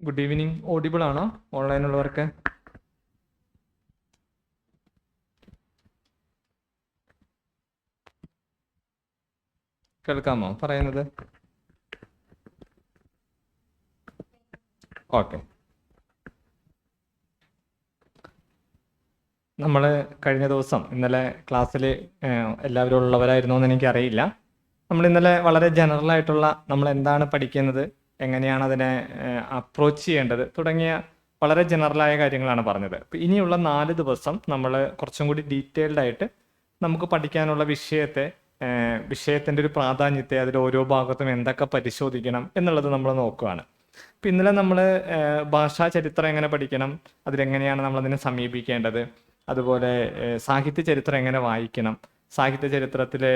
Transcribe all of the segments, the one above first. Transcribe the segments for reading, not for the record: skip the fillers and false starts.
Good evening. Audible ആണോ ഓൺലൈനുള്ളവർക്ക്? കേൾക്കാമോ പറയുന്നത്? ഓക്കെ. നമ്മൾ കഴിഞ്ഞ ദിവസം ഇന്നലെ ക്ലാസ്സിൽ എല്ലാവരും ഉള്ളവരായിരുന്നോ എന്ന് എനിക്കറിയില്ല. നമ്മൾ ഇന്നലെ വളരെ ജനറൽ ആയിട്ടുള്ള നമ്മൾ എന്താണ് പഠിക്കുന്നത്, എങ്ങനെയാണ് അതിനെ അപ്രോച്ച് ചെയ്യേണ്ടത് തുടങ്ങിയ വളരെ ജനറലായ കാര്യങ്ങളാണ് പറഞ്ഞത്. അപ്പോൾ ഇനിയുള്ള 4 ദിവസം നമ്മൾ കുറച്ചും കൂടി ഡീറ്റെയിൽഡ് ആയിട്ട് നമുക്ക് പഠിക്കാനുള്ള വിഷയത്തിൻ്റെ ഒരു പ്രാധാന്യത്തെ, അതിൽ ഓരോ ഭാഗത്തും എന്തൊക്കെ പരിശോധിക്കണം എന്നുള്ളത് നമ്മൾ നോക്കുകയാണ്. ഇപ്പം ഇന്നലെ നമ്മൾ ഭാഷാ ചരിത്രം എങ്ങനെ പഠിക്കണം, അതിലെങ്ങനെയാണ് നമ്മളതിനെ സമീപിക്കേണ്ടത്, അതുപോലെ സാഹിത്യ ചരിത്രം എങ്ങനെ വായിക്കണം, സാഹിത്യ ചരിത്രത്തിലെ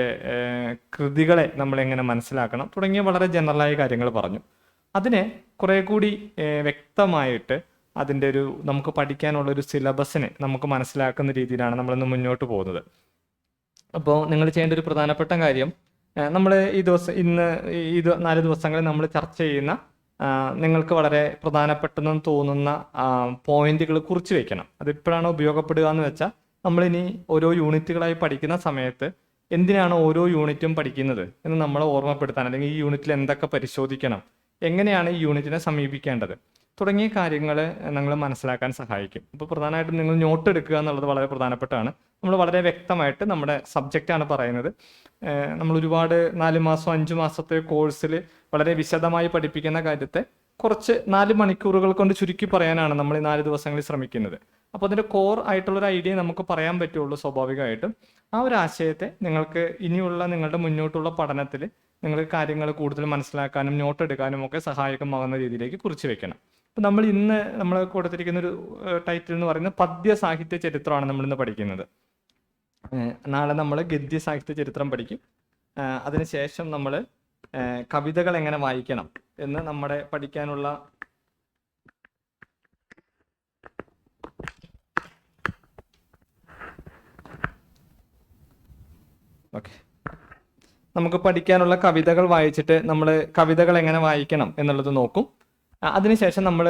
കൃതികളെ നമ്മൾ എങ്ങനെ മനസ്സിലാക്കണം തുടങ്ങിയ വളരെ ജനറലായ കാര്യങ്ങൾ പറഞ്ഞു. അതിനെ കുറേ കൂടി വ്യക്തമായിട്ട് അതിൻ്റെ ഒരു നമുക്ക് പഠിക്കാനുള്ളൊരു സിലബസിനെ നമുക്ക് മനസ്സിലാക്കുന്ന രീതിയിലാണ് നമ്മളിന്ന് മുന്നോട്ട് പോകുന്നത്. അപ്പോൾ നിങ്ങൾ ചെയ്യേണ്ട ഒരു പ്രധാനപ്പെട്ട കാര്യം, നമ്മൾ ഇന്ന് ഈ 4 ദിവസങ്ങളിൽ നമ്മൾ ചർച്ച ചെയ്യുന്ന നിങ്ങൾക്ക് വളരെ പ്രധാനപ്പെട്ടെന്ന് തോന്നുന്ന പോയിന്റുകൾ കുറിച്ച് വെക്കണം. അതിപ്പോഴാണ് ഉപയോഗപ്പെടുക എന്ന് വെച്ചാൽ, നമ്മളിനി ഓരോ യൂണിറ്റുകളായി പഠിക്കുന്ന സമയത്ത് എന്തിനാണ് ഓരോ യൂണിറ്റും പഠിക്കുന്നത് എന്ന് നമ്മളെ ഓർമ്മപ്പെടുത്താൻ, അല്ലെങ്കിൽ ഈ യൂണിറ്റിൽ എന്തൊക്കെ പരിശോധിക്കണം, എങ്ങനെയാണ് ഈ യൂണിറ്റിനെ സമീപിക്കേണ്ടത് തുടങ്ങിയ കാര്യങ്ങൾ നിങ്ങൾ മനസ്സിലാക്കാൻ സഹായിക്കും. ഇപ്പോൾ പ്രധാനമായിട്ടും നിങ്ങൾ നോട്ട് എടുക്കുക എന്നുള്ളത് വളരെ പ്രധാനപ്പെട്ടാണ്. നമ്മൾ വളരെ വ്യക്തമായിട്ട് നമ്മുടെ സബ്ജക്റ്റാണ് പറയുന്നത്. നമ്മൾ ഒരുപാട് 4 മാസം 5 മാസത്തെ കോഴ്സിൽ വളരെ വിശദമായി പഠിപ്പിക്കുന്ന കാര്യത്തെ കുറച്ച് 4 മണിക്കൂറുകൾ കൊണ്ട് ചുരുക്കി പറയാനാണ് നമ്മൾ ഈ 4 ദിവസങ്ങളിൽ ശ്രമിക്കുന്നത്. അപ്പോൾ അതിൻ്റെ കോർ ആയിട്ടുള്ളൊരു ഐഡിയ നമുക്ക് പറയാൻ പറ്റുള്ളൂ. സ്വാഭാവികമായിട്ടും ആ ഒരു ആശയത്തെ നിങ്ങൾക്ക് ഇനിയുള്ള നിങ്ങളുടെ മുന്നോട്ടുള്ള പഠനത്തിൽ നിങ്ങൾക്ക് കാര്യങ്ങൾ കൂടുതൽ മനസ്സിലാക്കാനും നോട്ട് എടുക്കാനും ഒക്കെ സഹായകമാകുന്ന രീതിയിലേക്ക് കുറിച്ച് വെക്കണം. അപ്പം നമ്മൾ കൊടുത്തിരിക്കുന്ന ഒരു ടൈറ്റിൽ എന്ന് പറയുന്നത് പദ്യ സാഹിത്യ ചരിത്രമാണ് നമ്മളിന്ന് പഠിക്കുന്നത്. നാളെ നമ്മൾ ഗദ്യ സാഹിത്യ ചരിത്രം പഠിക്കും. അതിനുശേഷം നമ്മൾ കവിതകൾ എങ്ങനെ വായിക്കണം എന്ന് നമ്മുടെ പഠിക്കാനുള്ള നമുക്ക് പഠിക്കാനുള്ള കവിതകൾ വായിച്ചിട്ട് നമ്മൾ കവിതകൾ എങ്ങനെ വായിക്കണം എന്നുള്ളത് നോക്കും. അതിനുശേഷം നമ്മൾ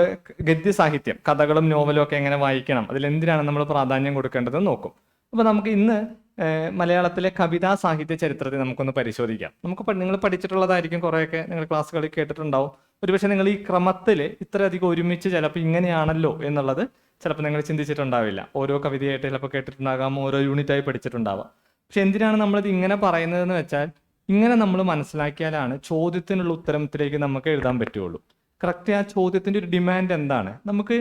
ഗദ്യ സാഹിത്യം, കഥകളും നോവലും ഒക്കെ എങ്ങനെ വായിക്കണം, അതിലെന്തിനാണ് നമ്മൾ പ്രാധാന്യം കൊടുക്കേണ്ടതെന്ന് നോക്കും. അപ്പോൾ നമുക്ക് ഇന്ന് മലയാളത്തിലെ കവിതാ സാഹിത്യ ചരിത്രത്തെ നമുക്കൊന്ന് പരിശോധിക്കാം. നിങ്ങൾ പഠിച്ചിട്ടുള്ളതായിരിക്കും, കുറേയൊക്കെ നിങ്ങൾ ക്ലാസ്സുകളിൽ കേട്ടിട്ടുണ്ടാവും. ഒരുപക്ഷെ നിങ്ങൾ ഈ ക്രമത്തിൽ ഇത്രയധികം ഒരുമിച്ച് ചിലപ്പോൾ ഇങ്ങനെയാണല്ലോ എന്നുള്ളത് ചിലപ്പോൾ നിങ്ങൾ ചിന്തിച്ചിട്ടുണ്ടാവില്ല. ഓരോ കവിതയായിട്ട് ചിലപ്പോൾ കേട്ടിട്ടുണ്ടാകാം, ഓരോ യൂണിറ്റായി പഠിച്ചിട്ടുണ്ടാവാം. പക്ഷെ എന്തിനാണ് നമ്മളിത് ഇങ്ങനെ പറയുന്നതെന്ന് വെച്ചാൽ, ഇങ്ങനെ നമ്മൾ മനസ്സിലാക്കിയാലാണ് ചോദ്യത്തിനുള്ള ഉത്തരത്തിലേക്ക് നമുക്ക് എഴുതാൻ പറ്റുള്ളൂ. കറക്റ്റ് ആ ചോദ്യത്തിൻ്റെ ഒരു ഡിമാൻഡ് എന്താണ്, നമുക്ക്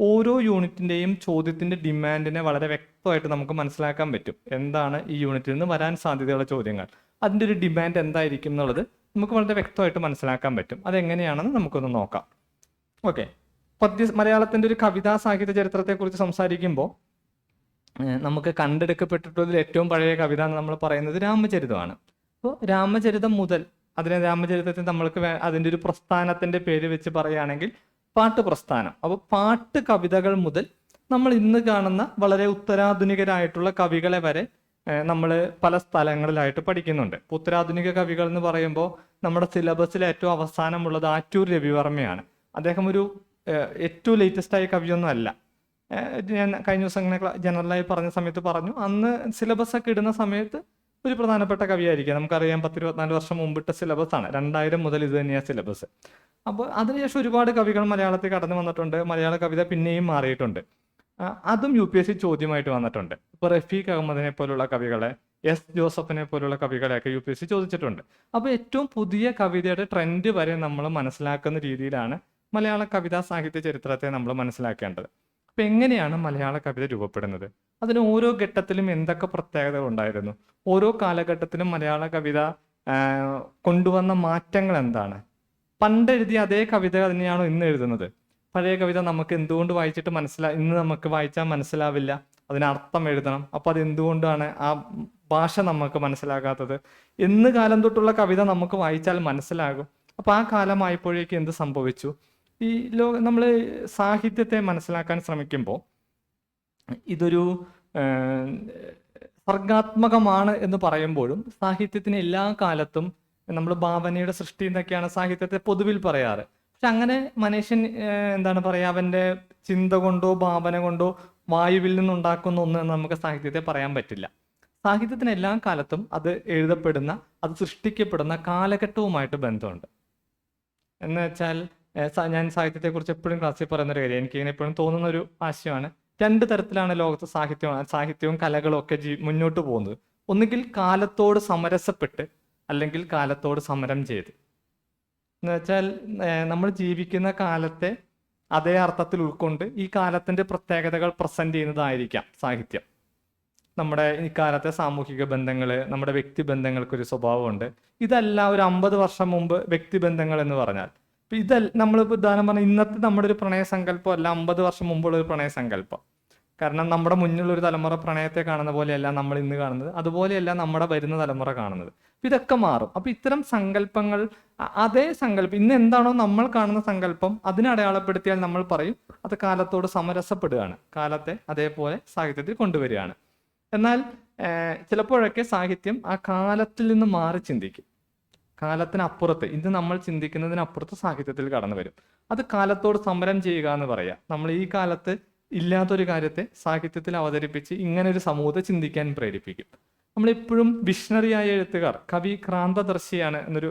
ഓരോ യൂണിറ്റിൻ്റെയും ചോദ്യത്തിൻ്റെ ഡിമാൻഡിനെ വളരെ വ്യക്തമായിട്ട് നമുക്ക് മനസ്സിലാക്കാൻ പറ്റും. എന്താണ് ഈ യൂണിറ്റിൽ നിന്ന് വരാൻ സാധ്യതയുള്ള ചോദ്യങ്ങൾ, അതിൻ്റെ ഒരു ഡിമാൻഡ് എന്തായിരിക്കും എന്നുള്ളത് നമുക്ക് വളരെ വ്യക്തമായിട്ട് മനസ്സിലാക്കാൻ പറ്റും. അതെങ്ങനെയാണെന്ന് നമുക്കൊന്ന് നോക്കാം. ഓക്കെ. മലയാളത്തിൻ്റെ ഒരു കവിതാ സാഹിത്യ ചരിത്രത്തെക്കുറിച്ച് സംസാരിക്കുമ്പോൾ നമുക്ക് കണ്ടെടുക്കപ്പെട്ടിട്ടുള്ളതിൽ ഏറ്റവും പഴയ കവിത എന്ന് നമ്മൾ പറയുന്നത് രാമചരിതമാണ്. അപ്പോൾ രാമചരിതം മുതൽ രാമചരിതത്തിൽ നമ്മൾക്ക് അതിൻ്റെ ഒരു പ്രസ്ഥാനത്തിൻ്റെ പേര് വെച്ച് പറയുകയാണെങ്കിൽ പാട്ട് പ്രസ്ഥാനം. അപ്പോൾ പാട്ട് കവിതകൾ മുതൽ നമ്മൾ ഇന്ന് കാണുന്ന വളരെ ഉത്തരാധുനികരായിട്ടുള്ള കവികളെ വരെ നമ്മൾ പല സ്ഥലങ്ങളിലായിട്ട് പഠിക്കുന്നുണ്ട്. ഉത്തരാധുനിക കവികൾ എന്ന് പറയുമ്പോൾ നമ്മുടെ സിലബസിൽ ഏറ്റവും അവസാനമുള്ളത് ആറ്റൂർ രവിവർമ്മയാണ്. അദ്ദേഹം ഒരു ഏറ്റവും ലേറ്റസ്റ്റ് ആയ കവിയൊന്നും അല്ല. ഞാൻ കഴിഞ്ഞ ദിവസം ഇങ്ങനെ ജനറലായി പറഞ്ഞ സമയത്ത് പറഞ്ഞു, അന്ന് സിലബസ് ഒക്കെ ഇടുന്ന സമയത്ത് ഒരു പ്രധാനപ്പെട്ട കവിയായിരിക്കും. നമുക്കറിയാം, 10-24 വർഷം മുമ്പിട്ട സിലബസാണ്. 2000 മുതൽ ഇത് തന്നെയാണ് സിലബസ്. അപ്പോൾ അതിനുശേഷം ഒരുപാട് കവികൾ മലയാളത്തിൽ കടന്നു വന്നിട്ടുണ്ട്. മലയാള കവിത പിന്നെയും മാറിയിട്ടുണ്ട്. അതും UPSC ചോദ്യമായിട്ട് വന്നിട്ടുണ്ട്. ഇപ്പോൾ റഫീഖ് അഹമ്മദിനെ പോലുള്ള കവികളെ, S ജോസഫിനെ പോലുള്ള കവികളെയൊക്കെ UPSC ചോദിച്ചിട്ടുണ്ട്. അപ്പോൾ ഏറ്റവും പുതിയ കവിതയുടെ ട്രെൻഡ് വരെ നമ്മൾ മനസ്സിലാക്കുന്ന രീതിയിലാണ് മലയാള കവിതാ സാഹിത്യ ചരിത്രത്തെ നമ്മൾ മനസ്സിലാക്കേണ്ടത്. അപ്പം എങ്ങനെയാണ് മലയാള കവിത രൂപപ്പെടുന്നത്, അതിന് ഓരോ ഘട്ടത്തിലും എന്തൊക്കെ പ്രത്യേകതകൾ ഉണ്ടായിരുന്നു, ഓരോ കാലഘട്ടത്തിലും മലയാള കവിത കൊണ്ടുവന്ന മാറ്റങ്ങൾ എന്താണ്, പണ്ട് എഴുതിയ അതേ കവിത തന്നെയാണോ ഇന്ന് എഴുതുന്നത്, പഴയ കവിത നമുക്ക് എന്തുകൊണ്ട് വായിച്ചിട്ട് ഇന്ന് നമുക്ക് വായിച്ചാൽ മനസ്സിലാവില്ല, അതിനർത്ഥം എഴുതണം, അപ്പോൾ അത് എന്തുകൊണ്ടാണ് ആ ഭാഷ നമുക്ക് മനസ്സിലാകാത്തത്, എന്ന് കാലം തൊട്ടുള്ള കവിത നമുക്ക് വായിച്ചാൽ മനസ്സിലാകും. അപ്പോൾ ആ കാലമായപ്പോഴേക്ക് എന്ത് സംഭവിച്ചു? ഈ നമ്മൾ സാഹിത്യത്തെ മനസ്സിലാക്കാൻ ശ്രമിക്കുമ്പോൾ ഇതൊരു സർഗാത്മകമാണ് എന്ന് പറയുമ്പോഴും സാഹിത്യത്തിന് എല്ലാ കാലത്തും നമ്മൾ ഭാവനയുടെ സൃഷ്ടി എന്നൊക്കെയാണ് സാഹിത്യത്തെ പൊതുവിൽ പറയാറ്. പക്ഷെ അങ്ങനെ മനുഷ്യൻ എന്താണ് പറയുക, അവൻ്റെ ചിന്ത കൊണ്ടോ ഭാവന കൊണ്ടോ വായുവിൽ നിന്നുണ്ടാക്കുന്ന ഒന്ന് എന്ന് നമുക്ക് സാഹിത്യത്തെ പറയാൻ പറ്റില്ല. സാഹിത്യത്തിന് എല്ലാ കാലത്തും അത് എഴുതപ്പെടുന്ന, അത് സൃഷ്ടിക്കപ്പെടുന്ന കാലഘട്ടവുമായിട്ട് ബന്ധമുണ്ട്. എന്ന് വെച്ചാൽ ഞാൻ സാഹിത്യത്തെക്കുറിച്ച് എപ്പോഴും ക്ലാസ്സിൽ പറയുന്നൊരു കാര്യം, എനിക്കിങ്ങനെ എപ്പോഴും തോന്നുന്ന ഒരു ആശയമാണ്. രണ്ട് തരത്തിലാണ് ലോകത്ത് സാഹിത്യവും കലകളും ഒക്കെ മുന്നോട്ട് പോകുന്നത്. ഒന്നുകിൽ കാലത്തോട് സമരസപ്പെട്ട്, അല്ലെങ്കിൽ കാലത്തോട് സമരം ചെയ്ത്. എന്ന് വെച്ചാൽ നമ്മൾ ജീവിക്കുന്ന കാലത്തെ അതേ അർത്ഥത്തിൽ ഉൾക്കൊണ്ട് ഈ കാലത്തിൻ്റെ പ്രത്യേകതകൾ പ്രസന്റ് ചെയ്യുന്നതായിരിക്കാം സാഹിത്യം. നമ്മുടെ ഈ കാലത്തെ സാമൂഹിക ബന്ധങ്ങൾ, നമ്മുടെ വ്യക്തിബന്ധങ്ങൾക്കൊരു സ്വഭാവമുണ്ട്. ഇതല്ല ഒരു 50 വർഷം മുമ്പ് വ്യക്തിബന്ധങ്ങൾ എന്ന് പറഞ്ഞാൽ, നമ്മൾ ഉദാഹരണം പറഞ്ഞാൽ ഇന്നത്തെ നമ്മുടെ ഒരു പ്രണയസങ്കല്പം അല്ല 50 വർഷം മുമ്പുള്ള ഒരു പ്രണയസങ്കല്പം. കാരണം നമ്മുടെ മുന്നിലുള്ള ഒരു തലമുറ പ്രണയത്തെ കാണുന്ന പോലെയല്ല നമ്മൾ ഇന്ന് കാണുന്നത്, അതുപോലെയല്ല നമ്മുടെ വരുന്ന തലമുറ കാണുന്നത്. ഇതൊക്കെ മാറും. അപ്പൊ ഇത്തരം സങ്കല്പങ്ങൾ, അതേ സങ്കല്പം ഇന്ന് എന്താണോ നമ്മൾ കാണുന്ന സങ്കല്പം, അതിനെ അടയാളപ്പെടുത്തിയാൽ നമ്മൾ പറയും അത് കാലത്തോട് സമരസപ്പെടുകയാണ്, കാലത്തെ അതേപോലെ സാഹിത്യത്തിൽ കൊണ്ടുവരികയാണ്. എന്നാൽ ചിലപ്പോഴൊക്കെ സാഹിത്യം ആ കാലത്തിൽ നിന്ന് മാറി ചിന്തിക്കും. കാലത്തിനപ്പുറത്ത്, ഇന്ന് നമ്മൾ ചിന്തിക്കുന്നതിനപ്പുറത്ത് സാഹിത്യത്തിൽ കടന്നു വരും. അത് കാലത്തോട് സമരം ചെയ്യുക എന്ന് പറയാം. നമ്മൾ ഈ കാലത്ത് ഇല്ലാത്തൊരു കാര്യത്തെ സാഹിത്യത്തിൽ അവതരിപ്പിച്ച് ഇങ്ങനെ ഒരു സമൂഹത്തെ ചിന്തിക്കാൻ പ്രേരിപ്പിക്കും. നമ്മളെപ്പോഴും വിഷണറിയായ എഴുത്തുകാർ, കവി ക്രാന്തദർശിയാണ് എന്നൊരു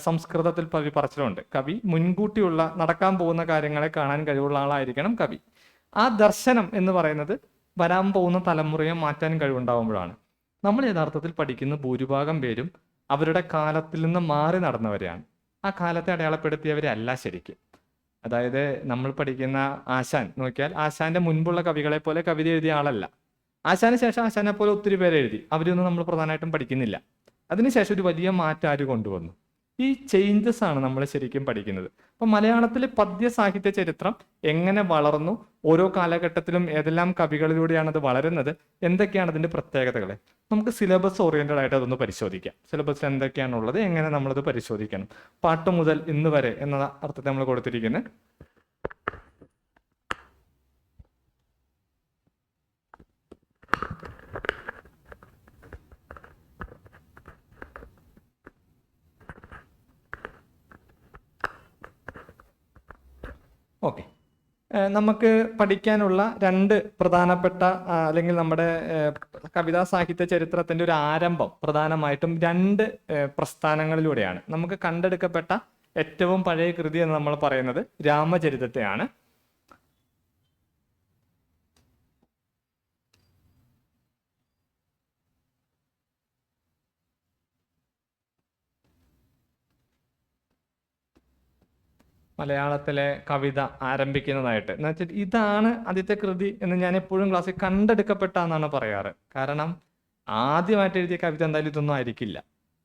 സംസ്കൃതത്തിൽ പറച്ചിലുണ്ട്. കവി മുൻകൂട്ടിയുള്ള നടക്കാൻ പോകുന്ന കാര്യങ്ങളെ കാണാൻ കഴിവുള്ള ആളായിരിക്കണം കവി. ആ ദർശനം എന്ന് പറയുന്നത് വരാൻ പോകുന്ന തലമുറയെ മാറ്റാൻ കഴിവുണ്ടാകുമ്പോഴാണ്. നമ്മൾ യഥാർത്ഥത്തിൽ പഠിക്കുന്ന ഭൂരിഭാഗം പേരും അവരുടെ കാലത്തിൽ നിന്ന് മാറി നടന്നവരെയാണ്. ആ കാലത്തെ അടയാളപ്പെടുത്തിയവരെ അല്ല ശരിക്കും. അതായത് നമ്മൾ പഠിക്കുന്ന ആശാൻ നോക്കിയാൽ, ആശാന്റെ മുൻപുള്ള കവികളെ പോലെ കവിത എഴുതിയ ആളല്ല. ആശാന് ശേഷം ആശാനെ പോലെ ഒത്തിരി പേര് എഴുതി, അവരൊന്നും നമ്മൾ പ്രധാനമായിട്ടും പഠിക്കുന്നില്ല. അതിനുശേഷം ഒരു വലിയ മാറ്റം ആര് കൊണ്ടുവന്നു? ഈ ചേഞ്ചസ് ആണ് നമ്മൾ ശരിക്കും പഠിക്കുന്നത്. അപ്പൊ മലയാളത്തിലെ പദ്യ സാഹിത്യ ചരിത്രം എങ്ങനെ വളർന്നു, ഓരോ കാലഘട്ടത്തിലും ഏതെല്ലാം കവികളിലൂടെയാണ് അത് വളരുന്നത്, എന്തൊക്കെയാണ് അതിന്റെ പ്രത്യേകതകൾ, നമുക്ക് സിലബസ് ഓറിയന്റഡ് ആയിട്ട് അതൊന്ന് പരിശോധിക്കാം. സിലബസിൽ എന്തൊക്കെയാണുള്ളത്, എങ്ങനെ നമ്മളത് പരിശോധിക്കണം. പാട്ട് മുതൽ ഇന്ന് വരെ എന്ന അർത്ഥത്തെ നമ്മൾ കൊടുത്തിരിക്കുന്നത്. ഓക്കെ, നമുക്ക് പഠിക്കാനുള്ള രണ്ട് പ്രധാനപ്പെട്ട അല്ലെങ്കിൽ നമ്മുടെ കവിതാ സാഹിത്യ ചരിത്രത്തിന്റെ ഒരു ആരംഭം പ്രധാനമായിട്ടും രണ്ട് പ്രസ്ഥാനങ്ങളിലൂടെയാണ്. നമുക്ക് കണ്ടെടുക്കപ്പെട്ട ഏറ്റവും പഴയ കൃതി എന്ന് നമ്മൾ പറയുന്നത് രാമചരിതത്തെയാണ്. മലയാളത്തിലെ കവിത ആരംഭിക്കുന്നതായിട്ട് എന്ന് വെച്ചാൽ ഇതാണ് ആദ്യത്തെ കൃതി എന്ന് ഞാൻ എപ്പോഴും ക്ലാസ്സിൽ കണ്ടെടുക്കപ്പെട്ട എന്നാണ് പറയാറ്. കാരണം ആദ്യമായിട്ട് എഴുതിയ കവിത എന്തായാലും ഇതൊന്നും ആയിരിക്കില്ല.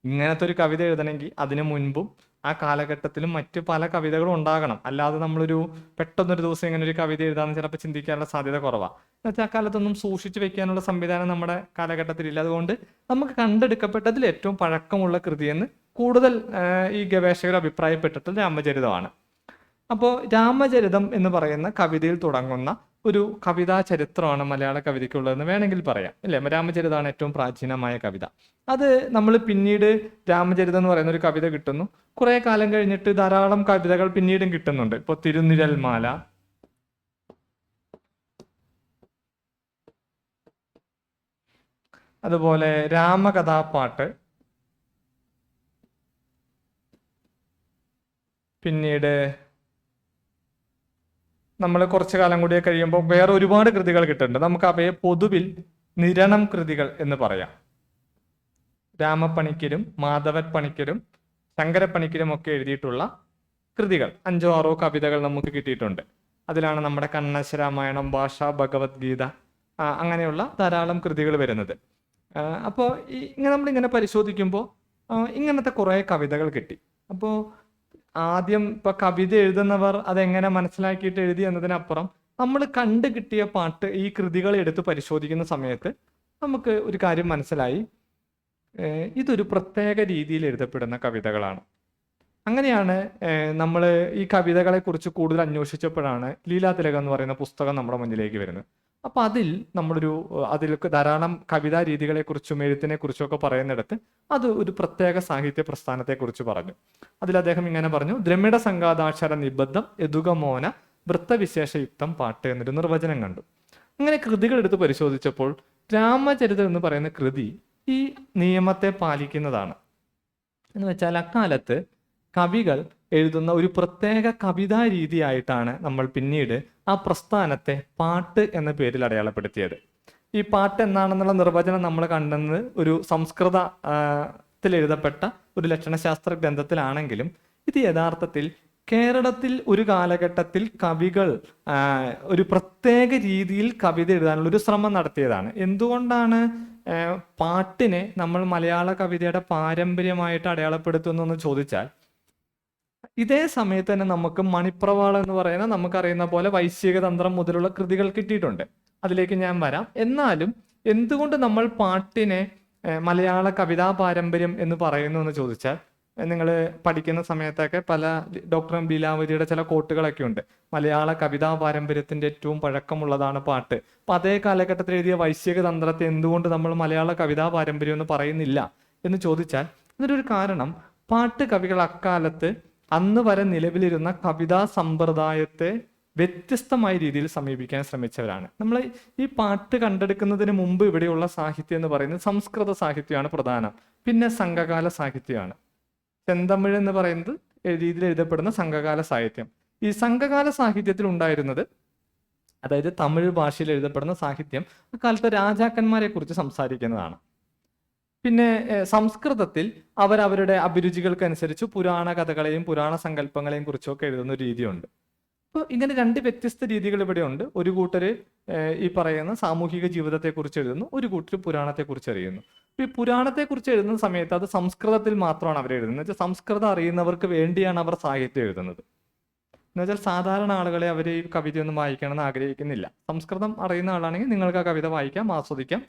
ഇങ്ങനത്തെ ഒരു കവിത എഴുതണമെങ്കിൽ അതിനു മുൻപും ആ കാലഘട്ടത്തിലും മറ്റു പല കവിതകളും ഉണ്ടാകണം. അല്ലാതെ നമ്മളൊരു പെട്ടെന്നൊരു ദിവസം ഇങ്ങനെ ഒരു കവിത എഴുതാമെന്ന് ചിലപ്പോൾ ചിന്തിക്കാനുള്ള സാധ്യത കുറവാണ്. എന്ന് വെച്ചാൽ ആ കാലത്തൊന്നും സൂക്ഷിച്ചു വെക്കാനുള്ള സംവിധാനം നമ്മുടെ കാലഘട്ടത്തിലില്ല. അതുകൊണ്ട് നമുക്ക് കണ്ടെടുക്കപ്പെട്ടതിൽ ഏറ്റവും പഴക്കമുള്ള കൃതിയെന്ന് കൂടുതൽ ഈ ഗവേഷകർ അഭിപ്രായപ്പെട്ടിട്ടുള്ള രാമചരിതമാണ്. അപ്പോൾ രാമചരിതം എന്ന് പറയുന്ന കവിതയിൽ തുടങ്ങുന്ന ഒരു കവിതാ ചരിത്രമാണ് മലയാള കവിതയ്ക്കുള്ളതെന്ന് വേണമെങ്കിൽ പറയാം, അല്ലേ? രാമചരിതമാണ് ഏറ്റവും പ്രാചീനമായ കവിത. അത് നമ്മൾ പിന്നീട് രാമചരിതം എന്ന് പറയുന്ന ഒരു കവിത കിട്ടുന്നു. കുറെ കാലം കഴിഞ്ഞിട്ട് ധാരാളം കവിതകൾ പിന്നീടും കിട്ടുന്നുണ്ട്. ഇപ്പോൾ തിരുനിഴൽമാല, അതുപോലെ രാമകഥാപാട്ട്, പിന്നീട് നമ്മൾ കുറച്ചു കാലം കൂടി കഴിയുമ്പോൾ വേറെ ഒരുപാട് കൃതികൾ കിട്ടുന്നുണ്ട്. നമുക്ക് അവയെ പൊതുവിൽ നിരണം കൃതികൾ എന്ന് പറയാം. രാമപ്പണിക്കരും മാധവൻ പണിക്കരും ശങ്കരപ്പണിക്കരും ഒക്കെ എഴുതിയിട്ടുള്ള കൃതികൾ 5ഓ 6ഓ കവിതകൾ നമുക്ക് കിട്ടിയിട്ടുണ്ട്. അതിലാണ് നമ്മുടെ കണ്ണശരാമായണം, ഭാഷാ ഭഗവത്ഗീത, അങ്ങനെയുള്ള ധാരാളം കൃതികൾ വരുന്നത്. അപ്പോൾ നമ്മളിങ്ങനെ പരിശോധിക്കുമ്പോൾ ഇങ്ങനത്തെ കുറേ കവിതകൾ കിട്ടി. അപ്പോൾ ആദ്യം ഇപ്പൊ കവിത എഴുതുന്നവർ അതെങ്ങനെ മനസ്സിലാക്കിയിട്ട് എഴുതി എന്നതിനപ്പുറം നമ്മൾ കണ്ടു കിട്ടിയ പാട്ട് ഈ കൃതികൾ എടുത്ത് പരിശോധിക്കുന്ന സമയത്ത് നമുക്ക് ഒരു കാര്യം മനസ്സിലായി, ഇതൊരു പ്രത്യേക രീതിയിൽ എഴുതപ്പെടുന്ന കവിതകളാണ്. അങ്ങനെയാണ് നമ്മൾ ഈ കവിതകളെ കുറിച്ച് കൂടുതൽ അന്വേഷിച്ചപ്പോഴാണ് ലീലാതിലകം എന്ന് പറയുന്ന പുസ്തകം നമ്മുടെ മുന്നിലേക്ക് വരുന്നത്. അപ്പൊ അതിൽ ധാരാളം കവിതാ രീതികളെ കുറിച്ചും എഴുത്തിനെ കുറിച്ചും ഒക്കെ പറയുന്നിടത്ത് അത് ഒരു പ്രത്യേക സാഹിത്യ പ്രസ്ഥാനത്തെ കുറിച്ച് പറഞ്ഞു. അതിൽ അദ്ദേഹം ഇങ്ങനെ പറഞ്ഞു: ദ്രമിഡ സംഘാതാക്ഷര നിബദ്ധം യദുഗമോന വൃത്തവിശേഷയുക്തം പാട്ട് എന്നൊരു നിർവചനം കണ്ടു. അങ്ങനെ കൃതികൾ എടുത്ത് പരിശോധിച്ചപ്പോൾ രാമചരിതം എന്ന് പറയുന്ന കൃതി ഈ നിയമത്തെ പാലിക്കുന്നതാണ്. എന്ന് വെച്ചാൽ അക്കാലത്ത് കവികൾ എഴുതുന്ന ഒരു പ്രത്യേക കവിതാ രീതിയായിട്ടാണ് നമ്മൾ പിന്നീട് ആ പ്രസ്ഥാനത്തെ പാട്ട് എന്ന പേരിൽ അടയാളപ്പെടുത്തിയത്. ഈ പാട്ട് എന്താണെന്നുള്ള നിർവചനം നമ്മൾ കണ്ടെന്നത് ഒരു സംസ്കൃതത്തിൽ എഴുതപ്പെട്ട ഒരു ലക്ഷണശാസ്ത്ര ഗ്രന്ഥത്തിലാണെങ്കിലും ഇത് യഥാർത്ഥത്തിൽ കേരളത്തിൽ ഒരു കാലഘട്ടത്തിൽ കവികൾ ഒരു പ്രത്യേക രീതിയിൽ കവിത എഴുതാനുള്ള ഒരു ശ്രമം നടത്തിയതാണ്. എന്തുകൊണ്ടാണ് പാട്ടിനെ നമ്മൾ മലയാള കവിതയുടെ പാരമ്പര്യമായിട്ട് അടയാളപ്പെടുത്തുന്നു ചോദിച്ചാൽ, ഇതേ സമയത്ത് തന്നെ നമുക്ക് മണിപ്രവാളം എന്ന് പറയുന്ന നമുക്കറിയുന്ന പോലെ വൈശ്യകതന്ത്രം മുതലുള്ള കൃതികൾ കിട്ടിയിട്ടുണ്ട്. അതിലേക്ക് ഞാൻ വരാം. എന്നാലും എന്തുകൊണ്ട് നമ്മൾ പാട്ടിനെ മലയാള കവിതാ പാരമ്പര്യം എന്ന് പറയുന്നു എന്ന് ചോദിച്ചാൽ, നിങ്ങൾ പഠിക്കുന്ന സമയത്തൊക്കെ പല ഡോക്ടർ എം ലീലാവതിയുടെ ചില കോട്ടുകളൊക്കെ ഉണ്ട്. മലയാള കവിതാ പാരമ്പര്യത്തിന്റെ ഏറ്റവും പഴക്കമുള്ളതാണ് പാട്ട്. അപ്പൊ അതേ കാലഘട്ടത്തിൽ എഴുതിയ വൈശ്യകതന്ത്രത്തെ എന്തുകൊണ്ട് നമ്മൾ മലയാള കവിതാ പാരമ്പര്യം എന്ന് പറയുന്നില്ല എന്ന് ചോദിച്ചാൽ, ഇതിനൊരു കാരണം പാട്ട് കവികൾ അക്കാലത്ത് അന്ന് വരെ നിലവിലിരുന്ന കവിതാ സമ്പ്രദായത്തെ വ്യത്യസ്തമായ രീതിയിൽ സമീപിക്കാൻ ശ്രമിച്ചവരാണ്. നമ്മൾ ഈ പാട്ട് കണ്ടെടുക്കുന്നതിന് മുമ്പ് ഇവിടെയുള്ള സാഹിത്യം എന്ന് പറയുന്നത് സംസ്കൃത സാഹിത്യമാണ് പ്രധാനം. പിന്നെ സംഘകാല സാഹിത്യമാണ്. ചെന്തമിഴ് എന്ന് പറയുന്നത് രീതിയിൽ എഴുതപ്പെടുന്ന സംഘകാല സാഹിത്യം. ഈ സംഘകാല സാഹിത്യത്തിൽ ഉണ്ടായിരുന്നത്, അതായത് തമിഴ് ഭാഷയിൽ എഴുതപ്പെടുന്ന സാഹിത്യം, അക്കാലത്തെ രാജാക്കന്മാരെ കുറിച്ച് സംസാരിക്കുന്നതാണ്. പിന്നെ സംസ്കൃതത്തിൽ അവരവരുടെ അഭിരുചികൾക്കനുസരിച്ച് പുരാണ കഥകളെയും പുരാണ സങ്കല്പങ്ങളെയും കുറിച്ചൊക്കെ എഴുതുന്ന ഒരു രീതിയുണ്ട്. അപ്പോൾ ഇങ്ങനെ രണ്ട് വ്യത്യസ്ത രീതികൾ ഇവിടെ ഉണ്ട്. ഒരു കൂട്ടര് ഈ പറയുന്ന സാമൂഹിക ജീവിതത്തെക്കുറിച്ച് എഴുതുന്നു, ഒരു കൂട്ടർ പുരാണത്തെക്കുറിച്ച് എഴുതുന്നു. ഈ പുരാണത്തെക്കുറിച്ച് എഴുതുന്ന സമയത്ത് അത് സംസ്കൃതത്തിൽ മാത്രമാണ് അവർ എഴുതുന്നത്. എന്ന് വെച്ചാൽ സംസ്കൃതം അറിയുന്നവർക്ക് വേണ്ടിയാണ് അവർ സാഹിത്യം എഴുതുന്നത്. എന്ന് വെച്ചാൽ സാധാരണ ആളുകളെ അവർ ഈ കവിതയൊന്നും വായിക്കണമെന്ന് ആഗ്രഹിക്കുന്നില്ല. സംസ്കൃതം അറിയുന്ന ആളാണെങ്കിൽ നിങ്ങൾക്ക് ആ കവിത വായിക്കാം, ആസ്വദിക്കാം,